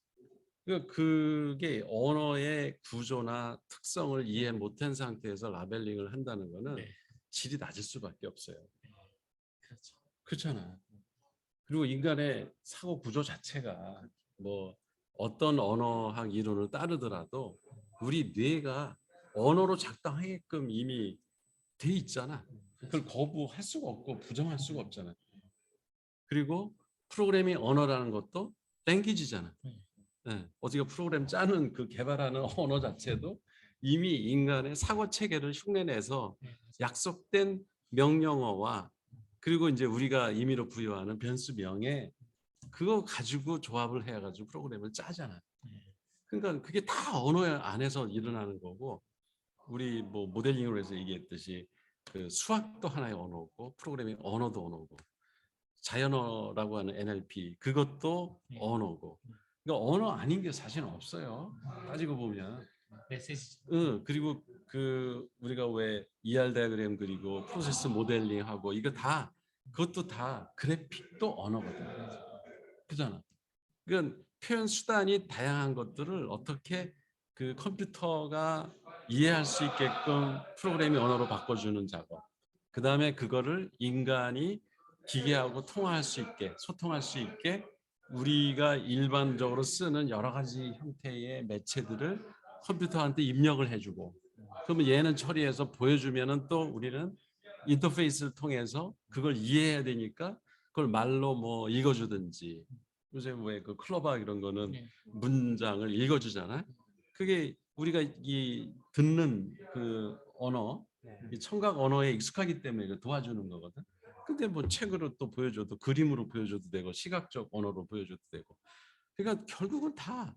A: 그러니까 그게 언어의 구조나 특성을 이해 못한 상태에서 라벨링을 한다는 거는
D: 네.
A: 질이 낮을 수밖에 없어요.
D: 그렇죠.
A: 그렇잖아. 그리고 인간의 사고 구조 자체가 뭐 어떤 언어학 이론을 따르더라도 우리 뇌가 언어로 작동하게끔 이미 돼 있잖아. 그걸 거부할 수가 없고 부정할 수가 없잖아. 그리고 프로그래밍 언어라는 것도 랭귀지잖아. 네. 어디가 프로그램 짜는 그 개발하는 언어 자체도 이미 인간의 사고 체계를 흉내내서 약속된 명령어와 그리고 이제 우리가 임의로 부여하는 변수 명에 그거 가지고 조합을 해가지고 프로그램을 짜잖아. 그러니까 그게 다 언어 안에서 일어나는 거고 우리 뭐 모델링으로 해서 얘기했듯이 그 수학도 하나의 언어고 프로그래밍 언어도 언어고 자연어라고 하는 NLP 그것도 언어고 그러니까 언어 아닌 게 사실은 없어요. 따지고 보면.
D: 메시지.
A: 그리고 그 우리가 왜 ER 다이어그램 그리고 프로세스 모델링하고 이거 다 그것도 다 그래픽도 언어거든. 그잖아. 그러니까 표현 수단이 다양한 것들을 어떻게 그 컴퓨터가 이해할 수 있게끔 프로그래밍 언어로 바꿔주는 작업. 그 다음에 그거를 인간이 기계하고 통화할 수 있게 소통할 수 있게 우리가 일반적으로 쓰는 여러 가지 형태의 매체들을 컴퓨터한테 입력을 해주고 그러면 얘는 처리해서 보여주면은 또 우리는 인터페이스를 통해서 그걸 이해해야 되니까 그걸 말로 뭐 읽어주든지 요새 왜 그 클로바 이런 거는
D: 네.
A: 문장을 읽어주잖아. 그게 우리가 이 듣는 그 언어, 이 청각 언어에 익숙하기 때문에 이거 도와주는 거거든. 근데 뭐 책으로 또 보여줘도 그림으로 보여줘도 되고 시각적 언어로 보여줘도 되고. 그러니까 결국은 다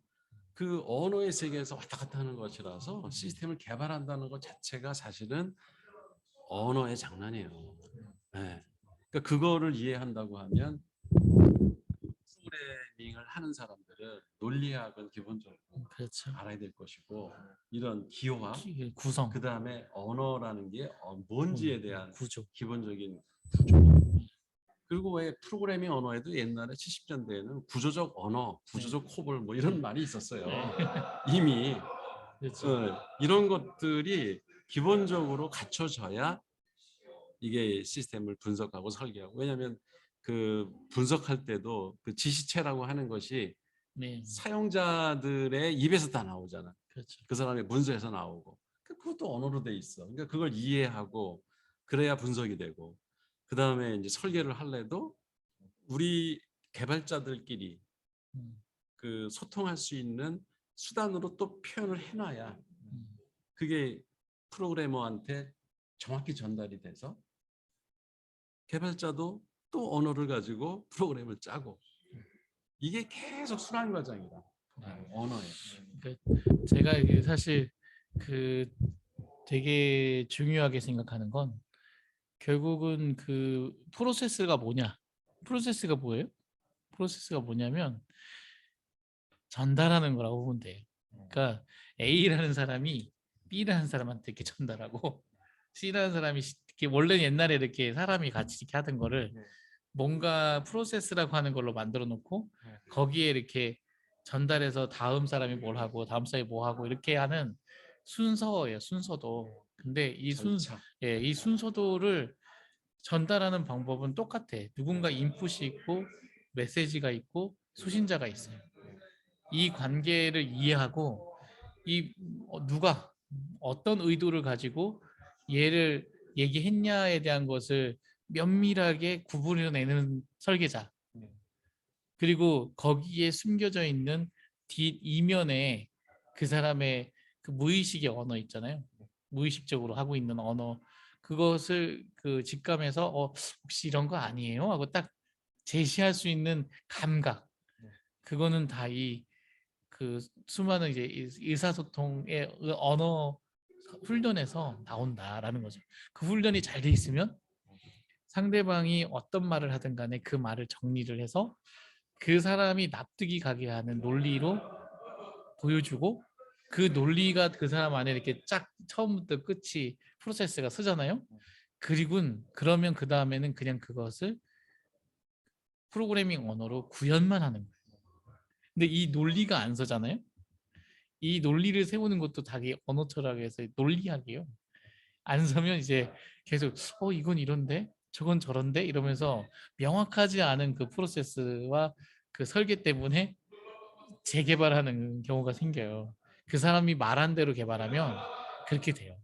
A: 그 언어의 세계에서 왔다 갔다 하는 것이라서 시스템을 개발한다는 것 자체가 사실은 언어의 장난이에요. 네. 그러니까 그거를 이해한다고 하면 프로그래밍을 하는 사람들은 논리학은 기본적으로
D: 그렇죠.
A: 알아야 될 것이고 이런 기호화
D: 구성.
A: 그 다음에 언어라는 게 뭔지에 대한
D: 구조.
A: 기본적인 구조 그리고 왜 프로그래밍 언어에도 옛날에 70년대에는 구조적 언어, 구조적 코볼 뭐 이런 말이 있었어요. 이미
D: 그렇죠.
A: 이런 것들이 기본적으로 갖춰져야 이게 시스템을 분석하고 설계하고 왜냐하면 그 분석할 때도 그 지시체라고 하는 것이
D: 네.
A: 사용자들의 입에서 다 나오잖아.
D: 그렇죠.
A: 그 사람의 문서에서 나오고 그것도 언어로 돼 있어. 그러니까 그걸 이해하고 그래야 분석이 되고 그 다음에 이제 설계를 할래도 우리 개발자들끼리
D: 음.
A: 그 소통할 수 있는 수단으로 또 표현을 해놔야
D: 음.
A: 그게 프로그래머한테 정확히 전달이 돼서 개발자도 또 언어를 가지고 프로그램을 짜고 이게 계속 순환 과정이다. 언어에.
D: 제가 이게 사실 그 되게 중요하게 생각하는 건 결국은 그 프로세스가 뭐냐? 프로세스가 뭐예요? 프로세스가 뭐냐면 전달하는 거라고 보면 돼요. 그러니까 A라는 사람이 B라는 사람한테 이렇게 전달하고 C라는 사람이 이렇게 원래 옛날에 이렇게 사람이 같이 이렇게 하던 거를 뭔가 프로세스라고 하는 걸로 만들어 놓고 거기에 이렇게 전달해서 다음 사람이 뭘 하고 다음 사람이 뭐 하고 이렇게 하는 순서예요. 순서도 근데
A: 절차.
D: 이 순서도를 전달하는 방법은 똑같아. 누군가 인풋이 있고 메시지가 있고 수신자가 있어요. 이 관계를 이해하고 이 누가 어떤 의도를 가지고 얘를 얘기했냐에 대한 것을 면밀하게 구분해내는 설계자. 그리고 거기에 숨겨져 있는 뒷 이면에 그 사람의 그 무의식의 언어 있잖아요. 무의식적으로 하고 있는 언어. 그것을 그 직감해서 혹시 이런 거 아니에요? 하고 딱 제시할 수 있는 감각. 그거는 다 이 그 수많은 이제 의사소통의 언어 훈련에서 나온다라는 거죠. 그 훈련이 잘 돼 있으면 상대방이 어떤 말을 하든 간에 그 말을 정리를 해서 그 사람이 납득이 가게 하는 논리로 보여주고 그 논리가 그 사람 안에 이렇게 쫙 처음부터 끝이 프로세스가 서잖아요. 그러면 그 다음에는 그냥 그것을 프로그래밍 언어로 구현만 하는 거예요. 근데 이 논리가 안 서잖아요. 이 논리를 세우는 것도 자기 언어 철학에서 논리학이에요. 안 서면 이제 계속 이건 이런데 저건 저런데 이러면서 명확하지 않은 그 프로세스와 그 설계 때문에 재개발하는 경우가 생겨요. 그 사람이 말한 대로 개발하면 그렇게 돼요.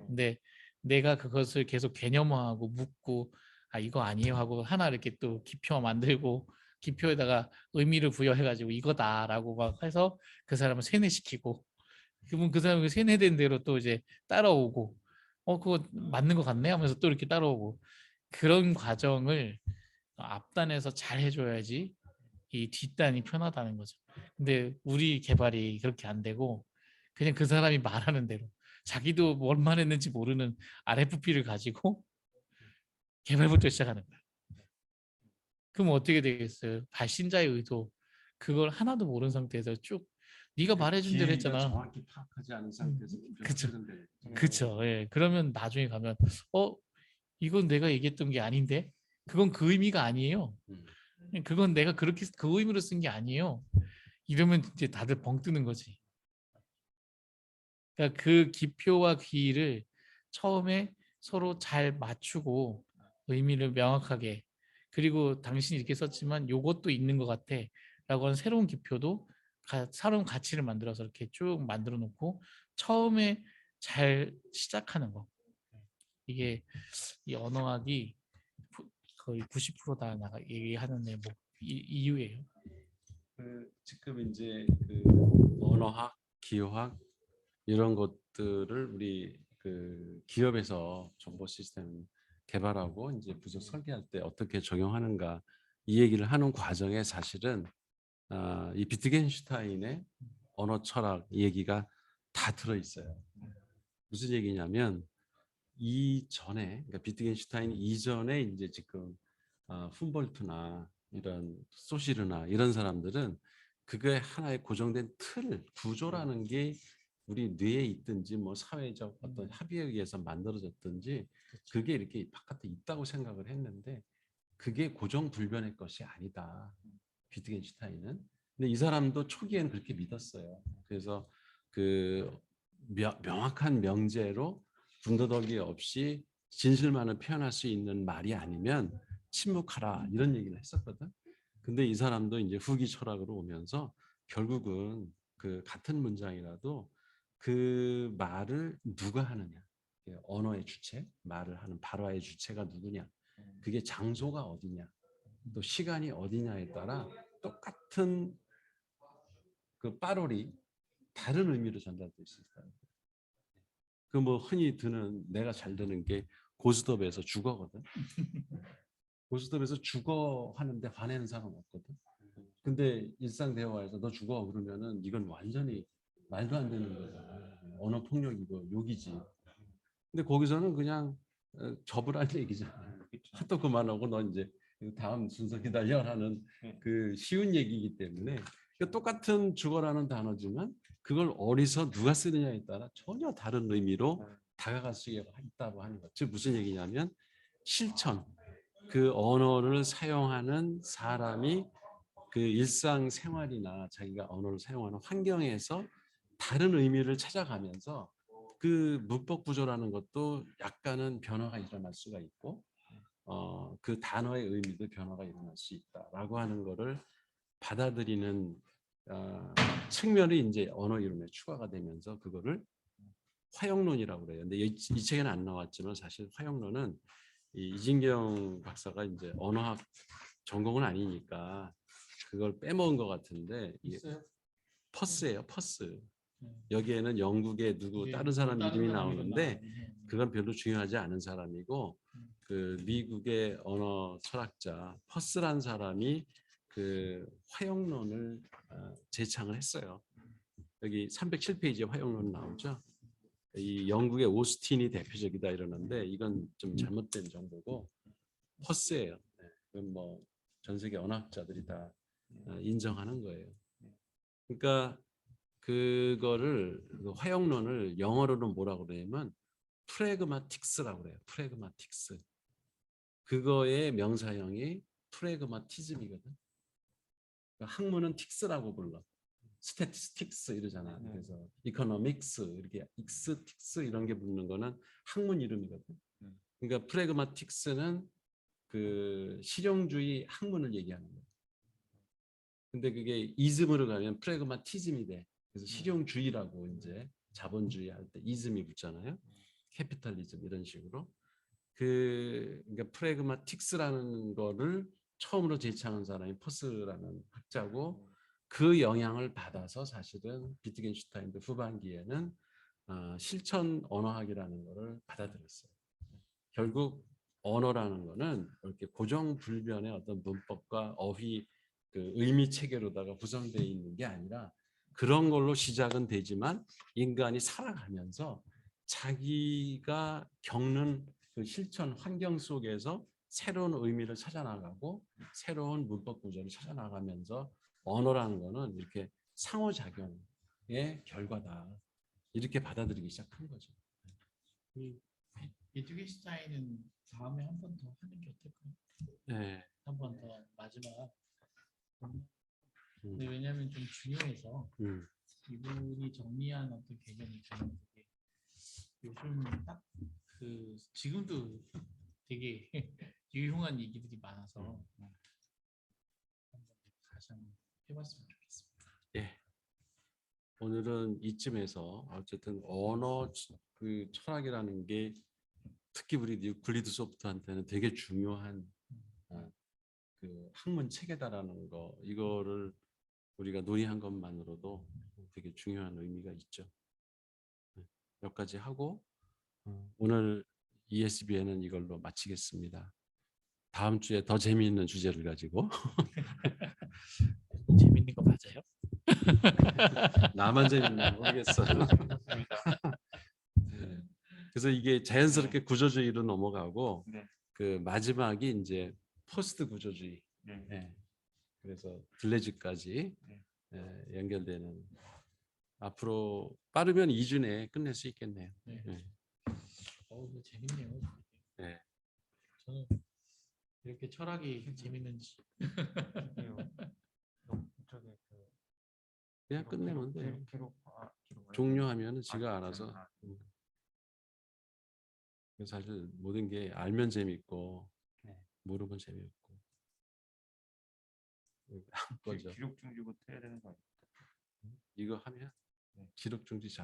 D: 근데 내가 그것을 계속 개념화하고 묻고 이거 아니에요 하고 하나 이렇게 또 기표 만들고 기표에다가 의미를 부여해가지고 이거다라고 막 해서 그 사람을 세뇌시키고 그러면 그 사람이 세뇌된 대로 또 이제 따라오고 그거 맞는 것 같네 하면서 또 이렇게 따라오고 그런 과정을 앞단에서 잘 해줘야지 이 뒷단이 편하다는 거죠. 근데 우리 개발이 그렇게 안 되고 그냥 그 사람이 말하는 대로 자기도 뭘 말했는지 모르는 RFP를 가지고 개발부터 시작하는 거예요. 그럼 어떻게 되겠어요? 발신자의 의도 그걸 하나도 모르는 상태에서 쭉 네가 말해준 대로
A: 기회가
D: 했잖아.
A: 정확히 파악하지 않은 상태에서
D: 그쵸.
A: 표현되는 거죠.
D: 그쵸. 예. 그러면 나중에 가면 이건 내가 얘기했던 게 아닌데 그건 그 의미가 아니에요. 그건 내가 그렇게 그 의미로 쓴 게 아니에요. 이러면 이제 다들 벙 뜨는 거지. 그러니까 그 기표와 기를 처음에 서로 잘 맞추고 의미를 명확하게 그리고 당신이 이렇게 썼지만 요것도 있는 것 같아 라고 하는 새로운 기표도 새로운 가치를 만들어서 이렇게 쭉 만들어 놓고 처음에 잘 시작하는 거 이게 이 언어학이 거의 90%다 나가 얘기하는 뭐 이유예요.
A: 지금 이제 그 언어학, 기호학 이런 것들을 우리 그 기업에서 정보 시스템 개발하고 이제 부서 설계할 때 어떻게 적용하는가 이 얘기를 하는 과정에 사실은 이 비트겐슈타인의 언어 철학 얘기가 다 들어 있어요. 무슨 얘기냐면 이전에 그러니까 비트겐슈타인 이전에 이제 지금 훔볼트나 이런 소시르나 이런 사람들은 그거에 하나의 고정된 틀 구조라는 게 우리 뇌에 있든지 뭐 사회적 어떤 합의에 의해서 만들어졌든지 그게 이렇게 바깥에 있다고 생각을 했는데 그게 고정불변의 것이 아니다. 비트겐슈타인은. 근데 이 사람도 초기에는 그렇게 믿었어요. 그래서 그 명확한 명제로 군더더기 없이 진실만을 표현할 수 있는 말이 아니면 침묵하라 이런 얘기를 했었거든. 근데 이 사람도 이제 후기 철학으로 오면서 결국은 그 같은 문장이라도 그 말을 누가 하느냐, 언어의 주체, 말을 하는 발화의 주체가 누구냐, 그게 장소가 어디냐, 또 시간이 어디냐에 따라 똑같은 그 빠롤이 다른 의미로 전달될 수 있어요. 그 뭐 흔히 드는 내가 잘 드는 게 고스톱에서 주거거든. 고스톱에서 주거 하는데 화내는 사람 없거든. 근데 일상 대화에서 너 죽어 그러면은 이건 완전히 말도 안 되는 거잖아. 언어 폭력이고 욕이지. 근데 거기서는 그냥 접으라는 얘기잖아. 또 그만하고 너 이제 다음 순서 기다려라는 그 쉬운 얘기이기 때문에 똑같은 죽어라는 단어지만 그걸 어디서 누가 쓰느냐에 따라 전혀 다른 의미로 다가갈 수 있다고 하는 것. 즉 무슨 얘기냐면 실천, 그 언어를 사용하는 사람이 그 일상생활이나 자기가 언어를 사용하는 환경에서 다른 의미를 찾아가면서 그 문법 구조라는 것도 약간은 변화가 일어날 수가 있고 그 단어의 의미도 변화가 일어날 수 있다라고 하는 거를 받아들이는 측면이 이제 언어 이론에 추가가 되면서 그거를 화형론이라고 그래요. 근데 이 책에는 안 나왔지만 사실 화형론은 이진경 박사가 이제 언어학 전공은 아니니까 그걸 빼먹은 것 같은데 이게 퍼스예요, 퍼스. 여기에는 영국의 누구 다른 사람 이름이 나오는데 그건 별로 중요하지 않은 사람이고 그 미국의 언어 철학자 퍼스란 사람이 그 화형론을 제창을 했어요. 여기 307페이지에 화형론 나오죠. 이 영국의 오스틴이 대표적이다 이러는데 이건 좀 잘못된 정보고 퍼스예요. 그건 뭐 전 세계 언어학자들이 다 인정하는 거예요. 그러니까 그거를 그 화형론을 영어로는 뭐라고 그러냐면 프레그마틱스라고 그래요. 프레그마틱스. 그거의 명사형이 프레그마티즘이거든. 그러니까 학문은 틱스라고 불러. 스태티스틱스 이러잖아. 그래서 이코노믹스 이렇게 익스틱스 이런 게 붙는 거는 학문 이름이거든. 그러니까 프레그마틱스는 그 실용주의 학문을 얘기하는 거야. 근데 그게 이즘으로 가면 프레그마티즘이 돼. 그래서 실용주의라고 이제 자본주의 할 때 이즘이 붙잖아요. 캐피탈리즘 이런 식으로. 그러니까 프레그마틱스라는 거를 처음으로 제창한 사람이 퍼스라는 학자고 그 영향을 받아서 사실은 비트겐슈타인도 후반기에는 실천 언어학이라는 거를 받아들였어요. 결국 언어라는 거는 이렇게 고정불변의 어떤 문법과 어휘 그 의미 체계로다가 구성되어 있는 게 아니라 그런 걸로 시작은 되지만 인간이 살아가면서 자기가 겪는 그 실천 환경 속에서 새로운 의미를 찾아나가고 새로운 문법 구조를 찾아나가면서 언어라는 거는 이렇게 상호작용의 결과다. 이렇게 받아들이기 시작한 거죠.
D: 비트겐슈타인은 다음에 한 번 더 하는 게 어떨까요?
A: 네.
D: 한 번 더 마지막. 근데 왜냐하면 좀 중요해서 이분이 정리한 어떤 개념이 저는 되게 요즘 딱 그 지금도 되게 유용한 얘기들이 많아서 한번 다시 한번 해봤으면 좋겠습니다.
A: 예. 오늘은 이쯤에서 어쨌든 언어 그 철학이라는 게 특히 우리 뉴클리드 소프트한테는 되게 중요한 그 학문 체계다라는 거 이거를 우리가 논의한 것만으로도 되게 중요한 의미가 있죠. 여기까지 하고 오늘 ESBN은 이걸로 마치겠습니다. 다음 주에 더 재미있는 주제를 가지고
D: 재밌는 거 맞아요?
A: 나만 재밌나 모르겠어. 네. 그래서 이게 자연스럽게 구조주의로 넘어가고 그 마지막이 이제 포스트 구조주의. 네. 그래서 들레즈까지 연결되는 앞으로 빠르면 2주 내에 끝낼 수 있겠네요.
D: 네.
A: 네.
D: 이거 재밌네요.
A: 네.
D: 저는 이렇게 철학이 재밌는지.
A: 그냥 끝내면 돼요. 종료하면 지가 알아서. 사실 모든 게 알면 재밌고 모르면 재미없고. 거죠.
B: 기록 중지부터 해야 되는 거 아니에요?
A: 이거 하면 기록 중지 잘.